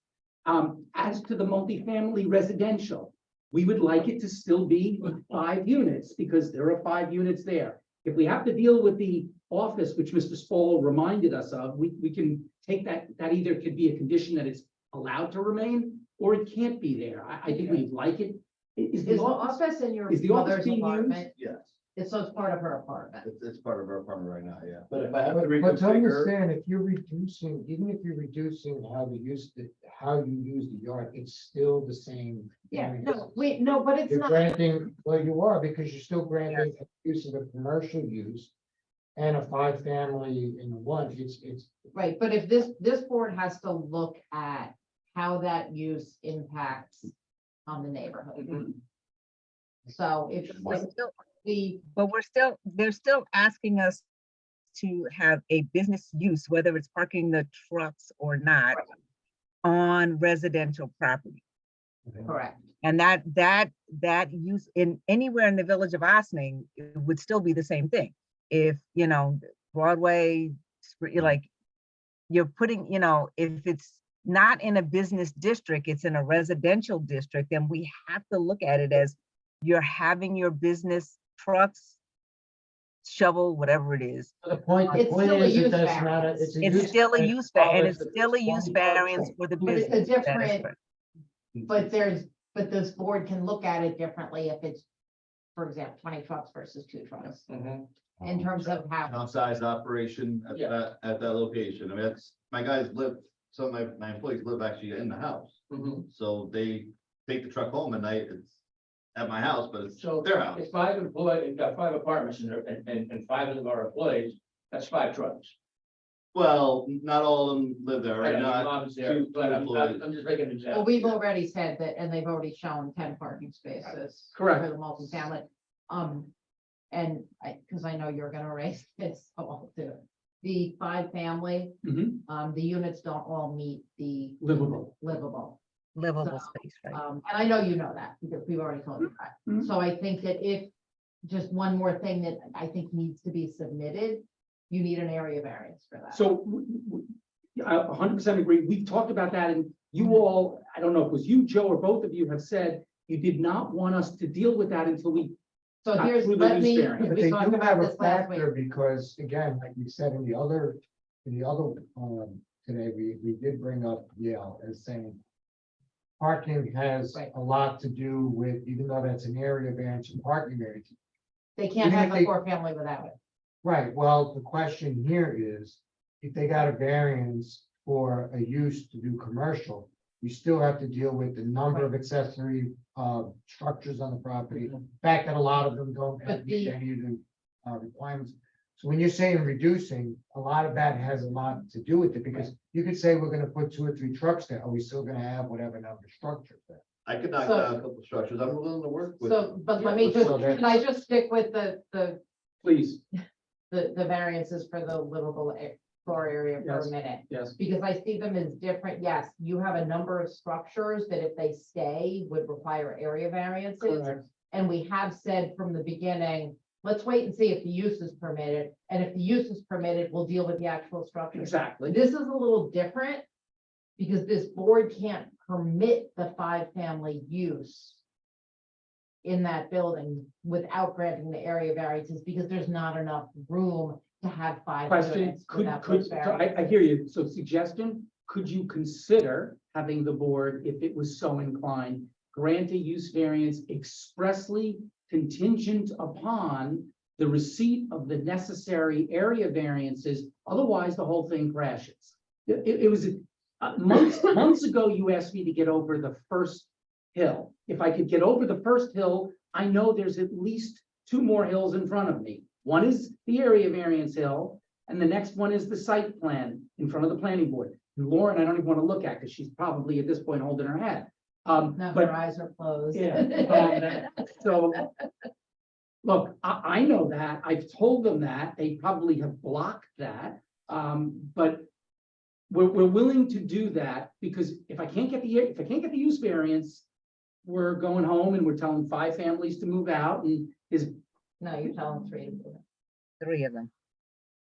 As to the multifamily residential, we would like it to still be 5 units because there are 5 units there. If we have to deal with the office, which Mr. Spall reminded us of, we can take that either could be a condition that it's allowed to remain or it can't be there. I think we'd like it. Is Is the office in your is the office mother's being used? apartment? Yes, So it's part of her apartment. it's part of our apartment right now, yeah. But if I have to But to reconfigure, understand, if you're reducing, even if you're reducing how you use the yard, it's still the same. Yeah, variance. no, but it's You're not. granting, well, you are, because you're still granting use of a commercial use and a 5-family in one, it's. Right, but if this board has to look at how that use impacts on the neighborhood. So if But they're still asking us to have a business use, whether it's parking the trucks or not, on residential property. correct, And that use in anywhere in the village of Ossining, it would still be the same thing. If, Broadway, you're putting, if it's not in a business district, it's in a residential district, then we have to look at it as you're having your business trucks shovel, whatever it is. The point It's still a is use that that's not a, variance. it's a It's use still a variance use variance, and follows it's the still a use 20 variance for the But it's business. a That is different, correct. but this board can look at it differently if it's, for example, 20 trucks versus 2 trucks. In terms of how, Outsized operation at Yeah. that location. I mean, that's, my guys live, some of my employees live actually in the house. So they take the truck home at night, it's at my house, but it's So their house. it's 5 employees, you've got 5 apartments in there, and 5 of them are employees, that's 5 trucks. Well, not all of them live there, right? Right, Not mom's there, two but employees. I'm just making an well, example. we've already said that, and they've already shown 10 parking spaces. Correct. For the multifamily. And because I know you're gonna raise this, so I'll do it. The 5 family, Mhm. the units don't all meet the. Livable. Livable. Livable So, space, right? And I know you know that, because we've already told you that. Mhm. So I think that if, just one more thing that I think needs to be submitted, you need an area variance for that. So I 100% agree. We've talked about that, and you all, I don't know if it was you, Joe, or both of you have said you did not want us to deal with that until we. So not here's, through the let use me, variance. But we they talked do about have a this last week. factor because, again, like we said in the other, today, we did bring up Yale as saying parking has Right. a lot to do with, even though that's an area variance and parking variance. They can't Even have if a they- 4 family without it. Right, well, the question here is, if they got a variance for a use to do commercial, you still have to deal with the number of accessory structures on the property. The fact that a lot of them don't But meet the- any of the requirements. So when you're saying reducing, a lot of that has a lot to do with it, because you could say we're gonna put 2 or 3 trucks there, are we still gonna have whatever number of structures there? I could knock So- down a couple of structures. I'm willing to work with. So, but let me Yeah, just, so that- can I just stick with the Please, variances for the livable floor area for Yes. a minute? yes. Because I see them as different. Yes, you have a number of structures that if they stay would require area variances. Correct. And we have said from the beginning, let's wait and see if the use is permitted. And if the use is permitted, we'll deal with the actual structure. Exactly. This is a little different because this board can't permit the 5 family use in that building without granting the area variances because there's not enough room to have 5 Question, units could, without those so I variances. hear you. So suggestion, could you consider having the board, if it was so inclined, grant a use variance expressly contingent upon the receipt of the necessary area variances? Otherwise, the whole thing crashes. It was months ago, you asked me to get over the first hill. If I could get over the first hill, I know there's at least 2 more hills in front of me. One is the area variance hill, and the next one is the site plan in front of the planning board. And Lauren, I don't even want to look at because she's probably at this point holding her head. No, But her eyes are closed. Yeah, so, look, I know that. I've told them that. They probably have blocked that. But we're willing to do that because if I can't get the use variance, we're going home and we're telling 5 families to move out and is, No, you're telling 3 to do 3 of them.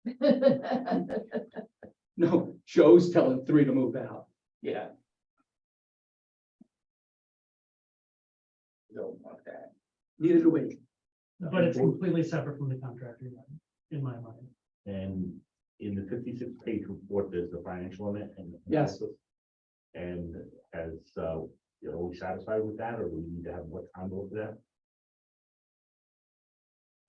it. no, Joe's telling 3 to move out. Yeah. Don't want that. Neither do we. But it's completely separate from the contractor, in my mind. And in the 56-page report, there's the financial limit and. Yes. And as, are we satisfied with that, or do we need to have more time to look at that?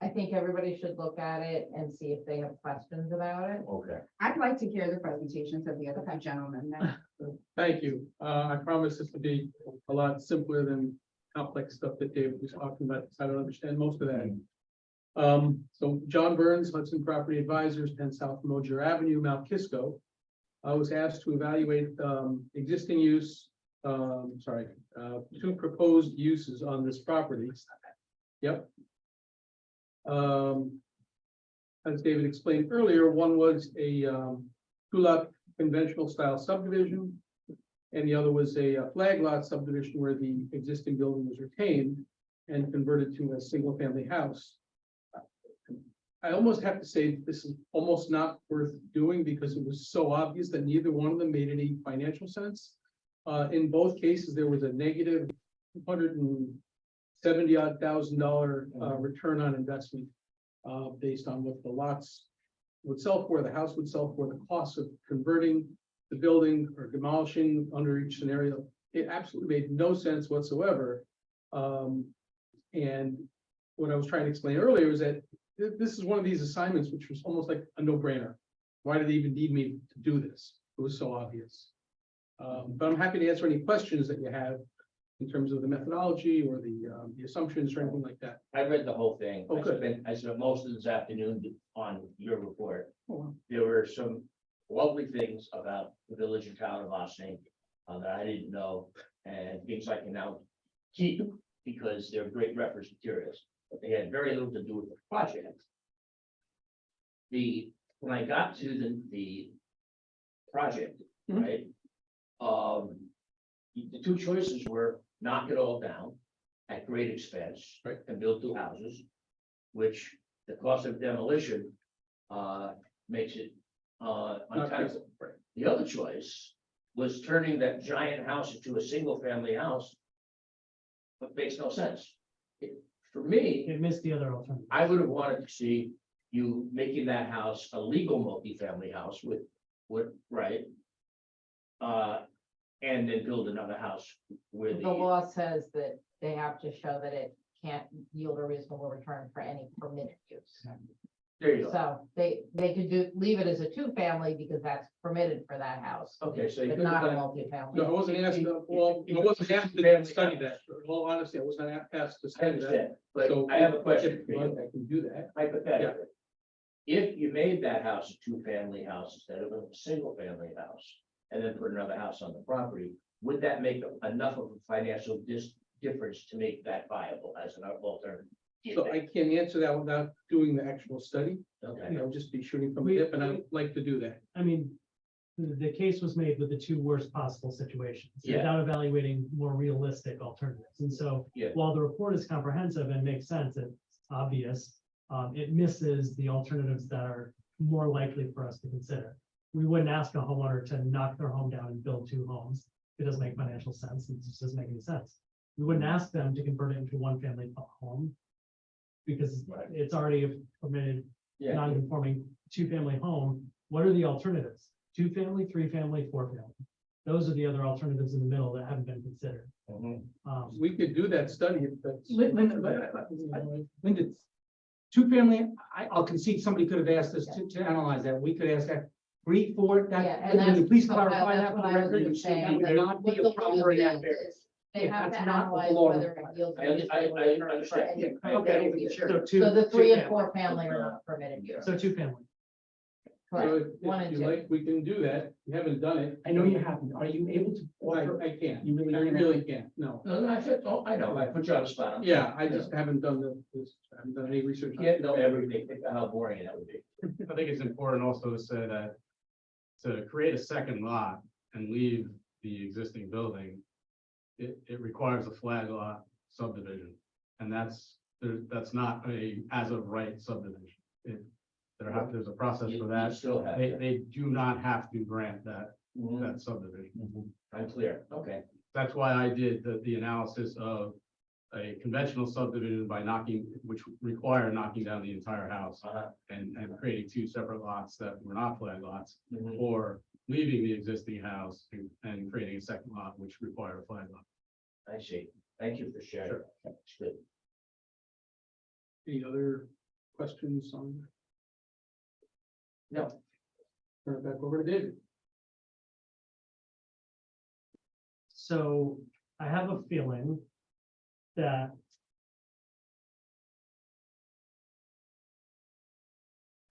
I think everybody should look at it and see if they have questions about it. Okay. I'd like to hear the presentations of the other 2 gentlemen. Thank you. I promise this to be a lot simpler than complex stuff that David was talking about. 'Cause I don't understand most of that. So John Burns, Hudson Property Advisors, 10 South Mojer Avenue, Mount Kisco. I was asked to evaluate existing use, 2 proposed uses on this property. Yep. As David explained earlier, one was a 2-lot conventional style subdivision. And the other was a flag lot subdivision where the existing building was retained and converted to a single family house. I almost have to say that this is almost not worth doing because it was so obvious that neither one of them made any financial sense. In both cases, there was a negative 70-odd thousand dollar return on investment. Based on what the lots would sell for, the house would sell for, the cost of converting the building or demolishing under each scenario. It absolutely made no sense whatsoever. And what I was trying to explain earlier is that this is one of these assignments which was almost like a no-brainer. Why did they even need me to do this? It was so obvious. But I'm happy to answer any questions that you have in terms of the methodology or the assumptions or anything like that. I read the whole thing. Okay. I spent most of this afternoon on your report. Oh, wow. There were some lovely things about the village and town of Austining that I didn't know, and things I can now keep because they're great reference materials, but they had very little to do with the project. When I got to the project, Mhm. right? The two choices were knock it all down at great expense. Right. And build two houses, which the cost of demolition makes it Not untenable. feasible, right. The other choice was turning that giant house into a single family house. But makes no sense. For me, It missed the other alternative. I would have wanted to see you making that house a legal multifamily house with, right? And then build another house where The the, law says that they have to show that it can't yield a reasonable return for any permitted use. there you go. So they could leave it as a two-family because that's permitted for that house, Okay, so you but could have not a done, multifamily. No, I wasn't asked, well, I wasn't asked to study that. Well, honestly, I was not asked to I study that. understand, but So I have a question for Well, you, I can do that. hypothetically. If you made that house a two-family house instead of a single-family house, and then put another house on the property, would that make enough of a financial difference to make that viable as an alternative? Do you So think? I can't answer that without doing the actual study, Okay. you know, just be shooting from the We- hip, and I'd like to do that. I mean, the case was made with the two worst possible situations Yeah. without evaluating more realistic alternatives. And so Yeah. while the report is comprehensive and makes sense, it's obvious, it misses the alternatives that are more likely for us to consider. We wouldn't ask a homeowner to knock their home down and build two homes. It doesn't make financial sense. It just doesn't make any sense. We wouldn't ask them to convert it into one family home because Right. it's already a permitted Yeah, non-conforming two-family home. What are the alternatives? Two-family, three-family, four-family. Those are the other alternatives in the middle that haven't been considered. mhm. We could do that study if that's. Linda, two-family, I'll concede somebody could have asked us to analyze that. We could ask that. Three, four, Yeah, that, and Linda, that's- please so clarify that's that what for the I was record. gonna That say, would that not what be the a law proper says answer. is They Yeah, have to that's not what analyze the law whether it yields. a reasonable return for understand. any Yeah, permitted okay, use. sure. So the three and two-family. four-family are not permitted use. So two-family. So Correct. if One and you two. like, we can do that. You haven't done it. I know you haven't. Are you able to offer? I can't. You really I can't? really can't, no. No, no, I know, I put you on the spot. Yeah, I just haven't done I haven't done any research. You can't know everything, think of how boring that would be. I think it's important also to say that to create a second lot and leave the existing building, it requires a flag lot subdivision. And that's not a as of right subdivision. There's a process for You that. still have. They, to. they do not have to grant that Mhm. subdivision. I'm clear, okay. That's why I did the analysis of a conventional subdivision by which require knocking down the entire house Uh-huh. and creating two separate lots that were not flag lots, Mhm. or leaving the existing house and creating a second lot, which require a flag lot. I see. Thank you for sharing. Sure. That's good. Any other questions on? No. Turn it back over to David. So I have a feeling that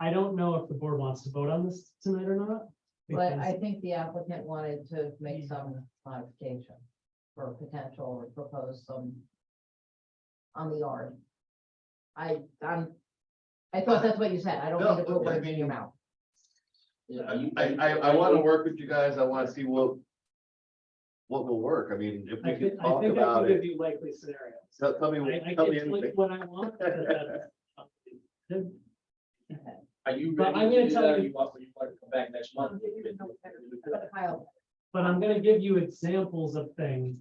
I don't know if the board wants to vote on this tonight or not. But because- I think the applicant wanted to make some modification or potential or propose some on the yard. I thought that's what you said. I don't mean to put words in your mouth. Yeah, are you? I want to work with you guys. I want to see what will work. I mean, if we I could think talk I about can give it. you likely scenarios. Tell me, I tell can me tell you anything. what I want. Are you But ready I'm to gonna do tell that? you- You want to come back next month? Kyle, But I'm gonna give you examples of things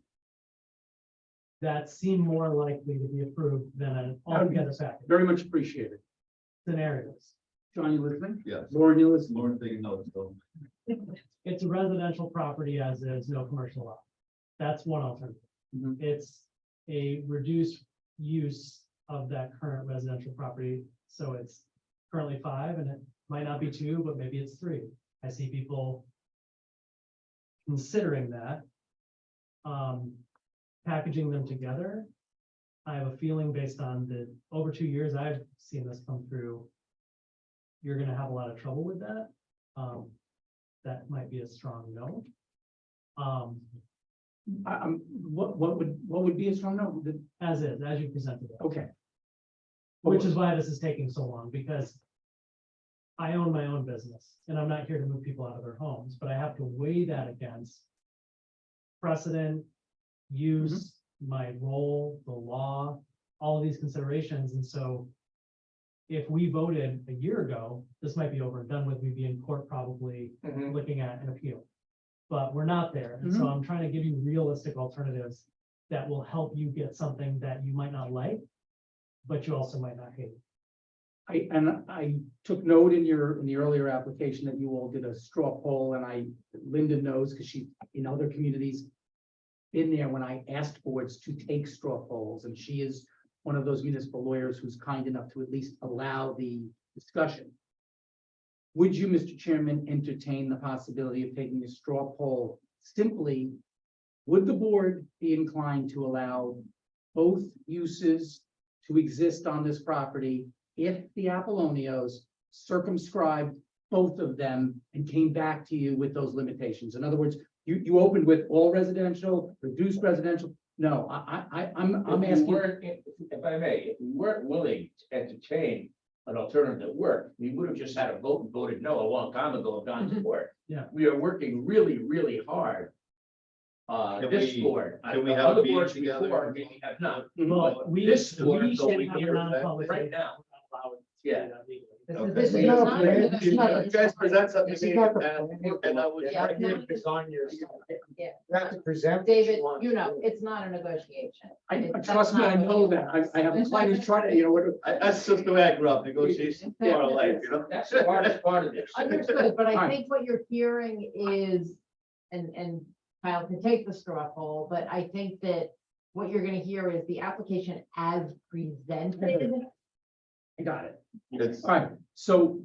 that seem more likely to be approved than an altogether package Very much appreciated. scenarios. John, you listening? Yes. Lauren, you listening? Lauren taking notes, so. It's a residential property as is, no commercial lot. That's one alternative. Mhm. It's a reduced use of that current residential property. So it's currently 5 and it might not be 2, but maybe it's 3. I see people considering that. Packaging them together. I have a feeling based on the over 2 years I've seen this come through, you're gonna have a lot of trouble with that. That might be a strong no. What would be a strong no? As is, as you presented it, Okay. which is why this is taking so long, because I own my own business and I'm not here to move people out of their homes, but I have to weigh that against precedent, use, my role, the law, all of these considerations. And so if we voted a year ago, this might be over and done with, we'd be in court probably looking at an appeal. But we're not there. And so I'm trying to give you realistic alternatives that will help you get something that you might not like, but you also might not hate. I took note in the earlier application that you all did a straw poll, and Linda knows because she, in other communities, been there when I asked boards to take straw polls, and she is one of those municipal lawyers who's kind enough to at least allow the discussion. Would you, Mr. Chairman, entertain the possibility of taking a straw poll? Simply, would the board be inclined to allow both uses to exist on this property if the Apollonios circumscribed both of them and came back to you with those limitations? In other words, you opened with all residential, reduced residential. No, I'm asking. If I may, if we weren't willing to entertain an alternative that worked, we would have just had a vote and voted no a long time ago and gone to court. Yeah. We are working really, really hard. Can This we- board. can we have a Other meeting boards together? before maybe have not. But we, This board, we so should we have can a hear non-public right meeting. now. Allow it to Yeah. do that legally. This is not a negotiation. You guys present something This to is me not the and I would. Yeah. You have to present. David, you know, it's not a negotiation. Trust me, I know that. I have a client who's trying to, That's just the way I grew up, negotiations, part of life, you know? That's the hardest part of this. Understood, but I Fine. think what you're hearing is, and Kyle can take the straw poll, but I think that what you're gonna hear is the application as presented. I got it. It's, All right, so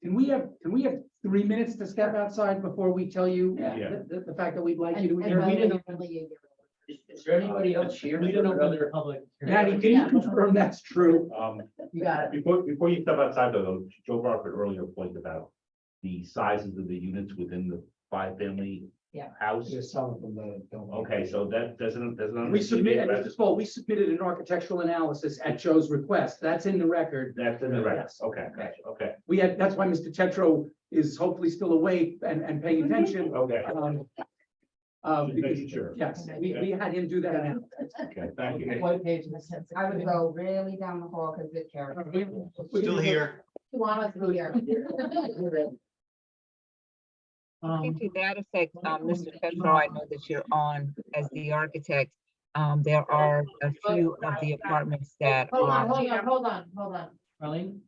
can we have 3 minutes to step outside before we tell you Yeah. the fact that we'd like you to And intervene? voting only a year. Is there anybody else here? We didn't for open the another? public. Patty, can you confirm that's true? You got it. Before you step outside though, Joe brought up an earlier point about the sizes of the units within the 5-family Yeah. house. There's some from the. Okay, so that doesn't. We submitted, Mr. Spoll, we submitted an architectural analysis at Joe's request. That's in the record. That's in the records. Okay, gotcha. Okay, That's why Mr. Tetro is hopefully still awake and paying attention. okay. Because, Making sure. yes, we had him do that analysis. Okay, thank you. What page in the sense? I would go really down the hall because it carries. still here. You want us to hear. To that effect, Mr. Petro, I know that you're on as the architect. There are a few of the apartments that Hold on, are, hold on. Arlene?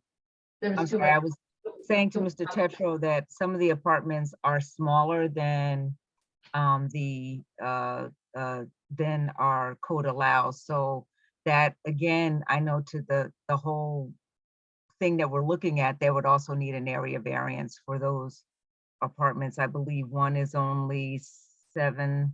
There's I'm too sorry, I much. was saying to Mr. Tetro that some of the apartments are smaller than than our code allows. So that, again, I know to the whole thing that we're looking at, they would also need an area variance for those apartments. I believe one is only 7.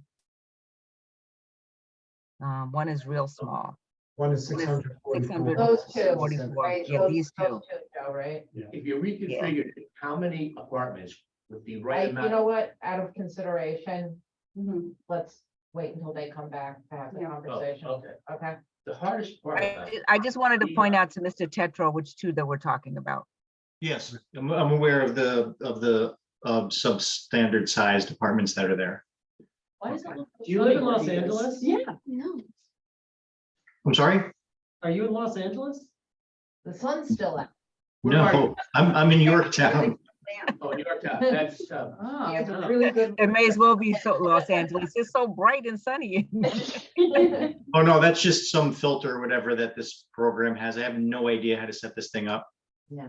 One is real small. One is 644. Those two, 44, right? yeah, Those- these those two. Joe, right? If you reconfigured it, how many apartments with the I, right you amount? know what, out of consideration, Mhm. let's wait until they come back to have the Yeah. Oh, conversation, okay. okay? The hardest part about it. I just wanted to point out to Mr. Tetro which two that we're talking about. Yes, I'm aware of the substandard sized apartments that are there. Why is it? Do you live in Los Angeles? Yeah, No. I'm sorry? Are you in Los Angeles? the sun's still out. No, I'm in Yorktown. Oh, Yorktown, that's, Oh, He has a no. really good. It may as well be so Los Angeles. It's so bright and sunny. Oh, no, that's just some filter or whatever that this program has. I have no idea how to set this thing up. No.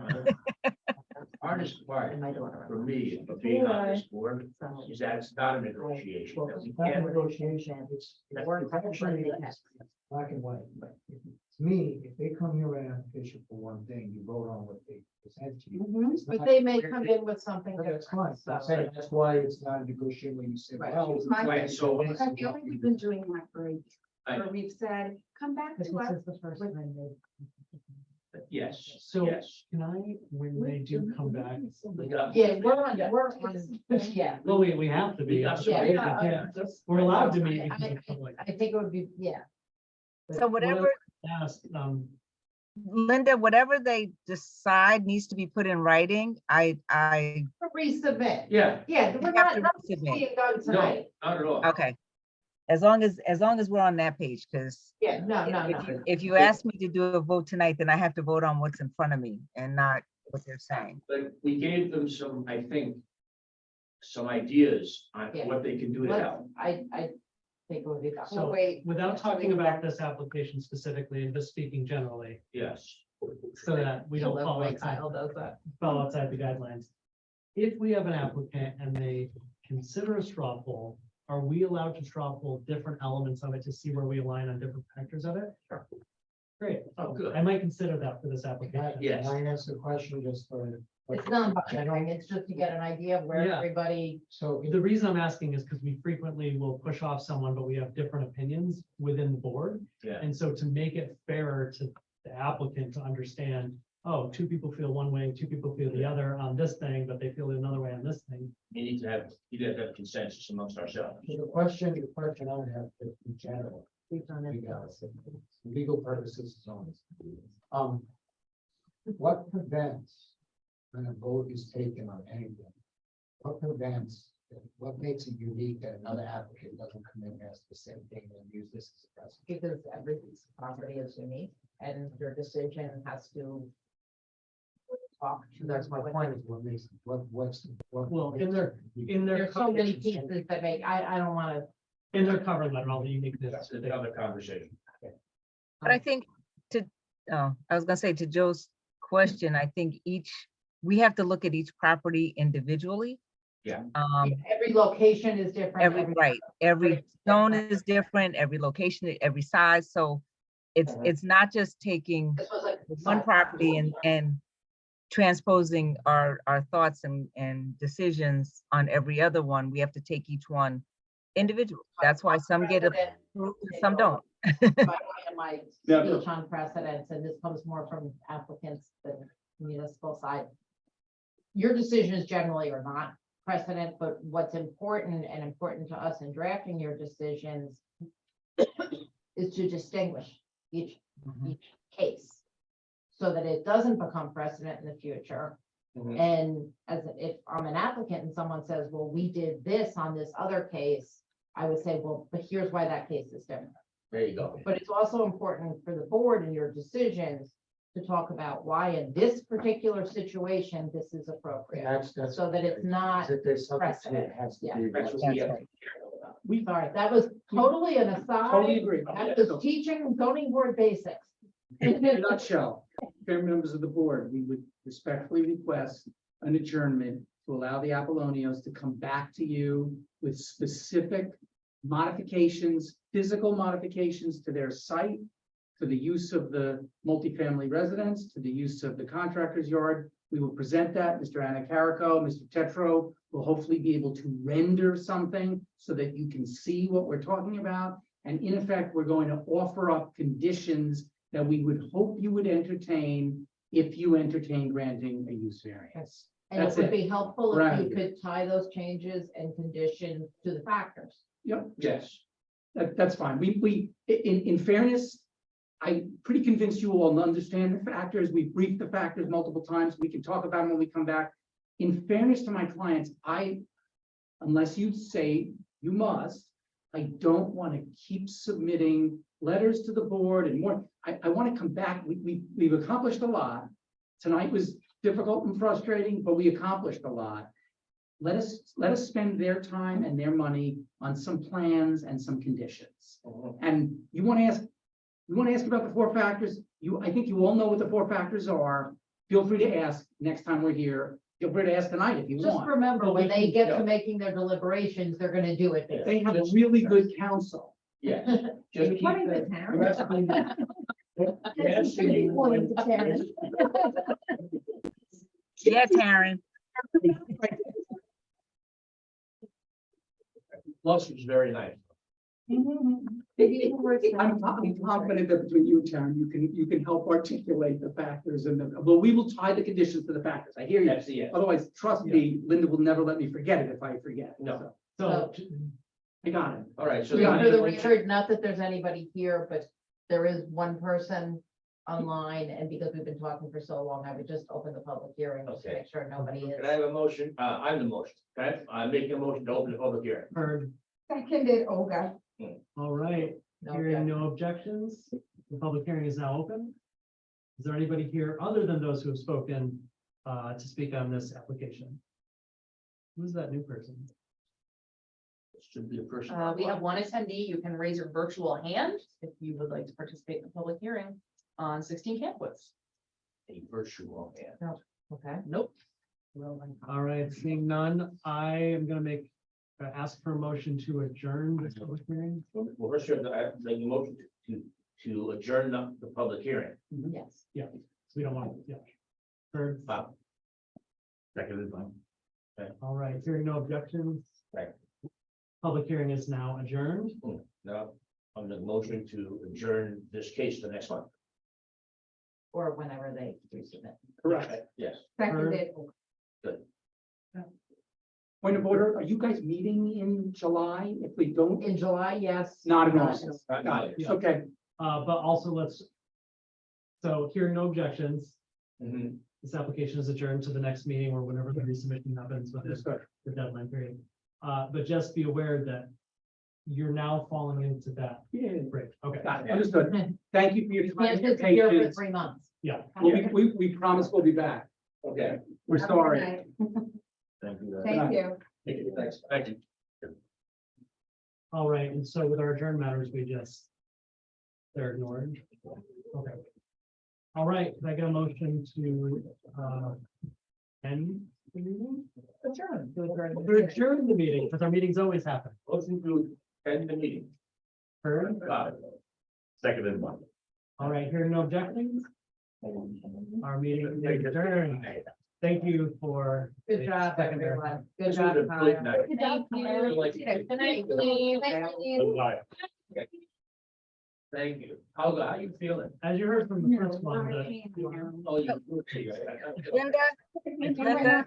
hardest part And my daughter. for me, of being on this board, is that it's not a negotiation. Well, that it's we not a can't- negotiation, it's actually black and white, but to me, if they come here with an application for one thing, you vote on what they present to you. It's But not- they may come in with something. That's fine, different, I'm so- saying that's why it's not a negotiation when you say, Right. well. Here's my Right, so- I feel like we've been doing that for a year, I- where we've said, come back This to us. is the first time they. Yes, So- yes. Can I, when they do come back? Yeah, we're on, yeah. Well, we have to be. Yeah. Yeah. We're allowed to meet. I because of public. I think it would be, yeah. So whatever, Asked, Linda, whatever they decide needs to be put in writing. I, Resubmit. Yeah, Yeah, we're have not, to nothing's resubmit. being done no, tonight. not at all. okay. As long as we're on that page, because Yeah, no, no, if no. you ask me to do a vote tonight, then I have to vote on what's in front of me and not what they're saying. But we gave them some, I think, some ideas on Yeah. what they can do to Let's- help. I think it would be. So wait. without talking about this application specifically and just speaking generally, Yes. so that we don't fall outside, does that. the guidelines. If we have an applicant and they consider a straw poll, are we allowed to straw poll different elements of it to see where we align on different factors of it? Sure. Great. Oh, good. I might consider that for this Can application. Yes. I ask a question just for? It's non-binding, it's just to get an idea of where Yeah. everybody, So, The reason I'm asking is because we frequently will push off someone, but we have different opinions within the board. Yeah. And so to make it fairer to the applicant to understand, oh, two people feel one way, two people feel the other on this thing, but they feel another way on this thing. You need to have consensus amongst ourselves. the question I would have in general, legal purposes is only. What prevents when a vote is taken on anything? What prevents, what makes it unique that another applicant doesn't come in and ask the same thing and use this as a precedent? because every property is unique and your decision has to talk to. That's my point, is what makes, what's. Well, in their There's so many coverage- pieces that make, I don't wanna. in their cover letter, all the uniqueness. That's another conversation. But I think I was gonna say to Joe's question, I think we have to look at each property individually. Yeah. Every location is different. Every zone is different, every location, every size, so it's not just taking This was like one property and transposing our thoughts and decisions on every other one. We have to take each one individually. That's why some get approved and some don't. My Yeah. speech on precedents, and this comes more from applicants than municipal side. Your decisions generally are not precedent, but what's important and important to us in drafting your decisions is to distinguish each case so that it doesn't become precedent in the future. Mhm. And if I'm an applicant and someone says, well, we did this on this other case, I would say, well, but here's why that case is different. There you go. But it's also important for the board and your decisions to talk about why in this particular situation, this is appropriate. That's. So that it's not That there's something to it, precedent. has to Yeah. be. That's what we have to be careful about. Sorry, that was totally an aside. Totally agree. That was teaching zoning board basics. In a nutshell, fair members of the board, we would respectfully request an adjournment to allow the Apollonios to come back to you with specific modifications, physical modifications to their site, to the use of the multifamily residence, to the use of the contractor's yard. We will present that. Mr. Anacarico, Mr. Tetro will hopefully be able to render something so that you can see what we're talking about. And in effect, we're going to offer up conditions that we would hope you would entertain if you entertain granting a use variance. And it That's would it. be helpful if you Right. could tie those changes and conditions to the factors. Yep, Yes. that's fine. In fairness, I'm pretty convinced you all understand the factors. We've briefed the factors multiple times. We can talk about them when we come back. In fairness to my clients, unless you say you must, I don't want to keep submitting letters to the board and more. I want to come back. We've accomplished a lot. Tonight was difficult and frustrating, but we accomplished a lot. Let us spend their time and their money on some plans and some conditions. And you want to ask about the 4 factors? I think you all know what the 4 factors are. Feel free to ask next time we're here. Feel free to ask tonight if you Just want. remember, when they get to making their deliberations, they're gonna do it there. They have a really good counsel. Yeah. Just keep What is the- it now? you're asking- you're asking Pretty you- pointed to Taryn. Yeah, Taryn. Plus, it's very nice. I'm confident that between you and Sharon, you can help articulate the factors but we will tie the conditions to the factors. I hear you. That's the, yes. Otherwise, trust me, Linda will never let me forget it if I forget. No. So, So, I got it. All right, so. So for the then- record, not that there's anybody here, but there is one person online, and because we've been talking for so long, I would just open the public hearing, just to Okay. make sure nobody is. Can I have a motion? I'm the motion, okay? I'm making a motion to open the public hearing. heard, Seconded, Olga. all right, No hearing objection. no objections, the public hearing is now open. Is there anybody here other than those who have spoken to speak on this application? Who's that new person? It should be a person. We have one attendee. You can raise your virtual hand if you would like to participate in the public hearing on 16 Campwoods. A virtual hand. Okay. Nope. All right, seeing none, I am gonna ask for a motion to adjourn this public hearing. Well, first, I make a motion to adjourn the public hearing. Yes. Yeah, so we don't want, yeah. Heard, Bob. Seconded by. all right, hearing no objections. Right. Public hearing is now adjourned. Now, I'm the motion to adjourn this case to next month. Or whenever they resubmit. Correct. Yes. Seconded. Point of order, are you guys meeting in July? If we don't, In July, yes. not in Not August. Not- Got it. Yeah. Okay. But also so hearing no objections, Mhm. this application is adjourned to the next meeting or whenever the resubmission happens with Understood. the deadline period. But just be aware that you're now falling into that Yeah. break. Okay, Got it. Understood. Thank you for your You time can't and your disappear for patience. 3 months. yeah. We promise we'll be back. Okay. We're Have a good sorry. night. Thank you. Thank you. Thank you. Thanks. Thank you. All right, and so with our adjourned matters, they're ignored. Okay. All right, can I get a motion to end the meeting? Adjourn. To adjourn the meeting, because our meetings always happen. Motion to end the meeting. Heard? Bob. Seconded by. All right, hearing no objections. Our meeting is adjourned. Thank you for. Good job, Secondary. everyone. Good This job, was a great Kyle. night. Thank you. Good night, please. Thank you. How you feeling? As you heard from the first one, Oh, you. Linda, Linda,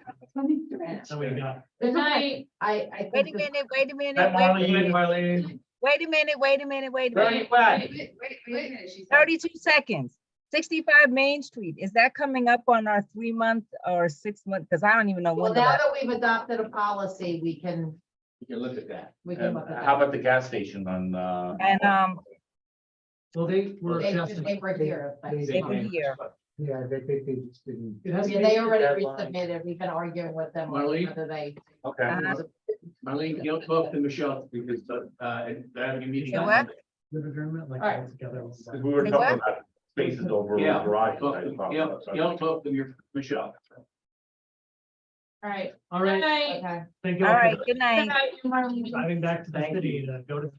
so we got. Good night. I wait think a the- minute, wait a minute, Hi, wait a minute, Marlene. wait a minute, wait a minute, wait a Very minute. glad. Wait a minute, she said. 32 seconds. 65 Main Street, is that coming up on our 3-month or 6-month? Because I don't even know Well, when. now that- that we've adopted a policy, we can You can look at that. look at How that. about the gas station on, And Well, they were They just. they were here. but- they were here. Yeah, they just didn't. It has to Yeah, be- they already Deadline. resubmitted. We've been arguing with them on Marlene? whether they. okay. Marlene, you don't talk to Michelle because, they're having a meeting. Say on what? Monday. With adjournment, like All right. all together. Because we were Say talking what? about spaces over Yeah. garage. You don't talk to your Michelle. All right. All Good right, night. Okay. thank you All all right, for good night. Good night, Marlene. driving back to the Thank city to go to.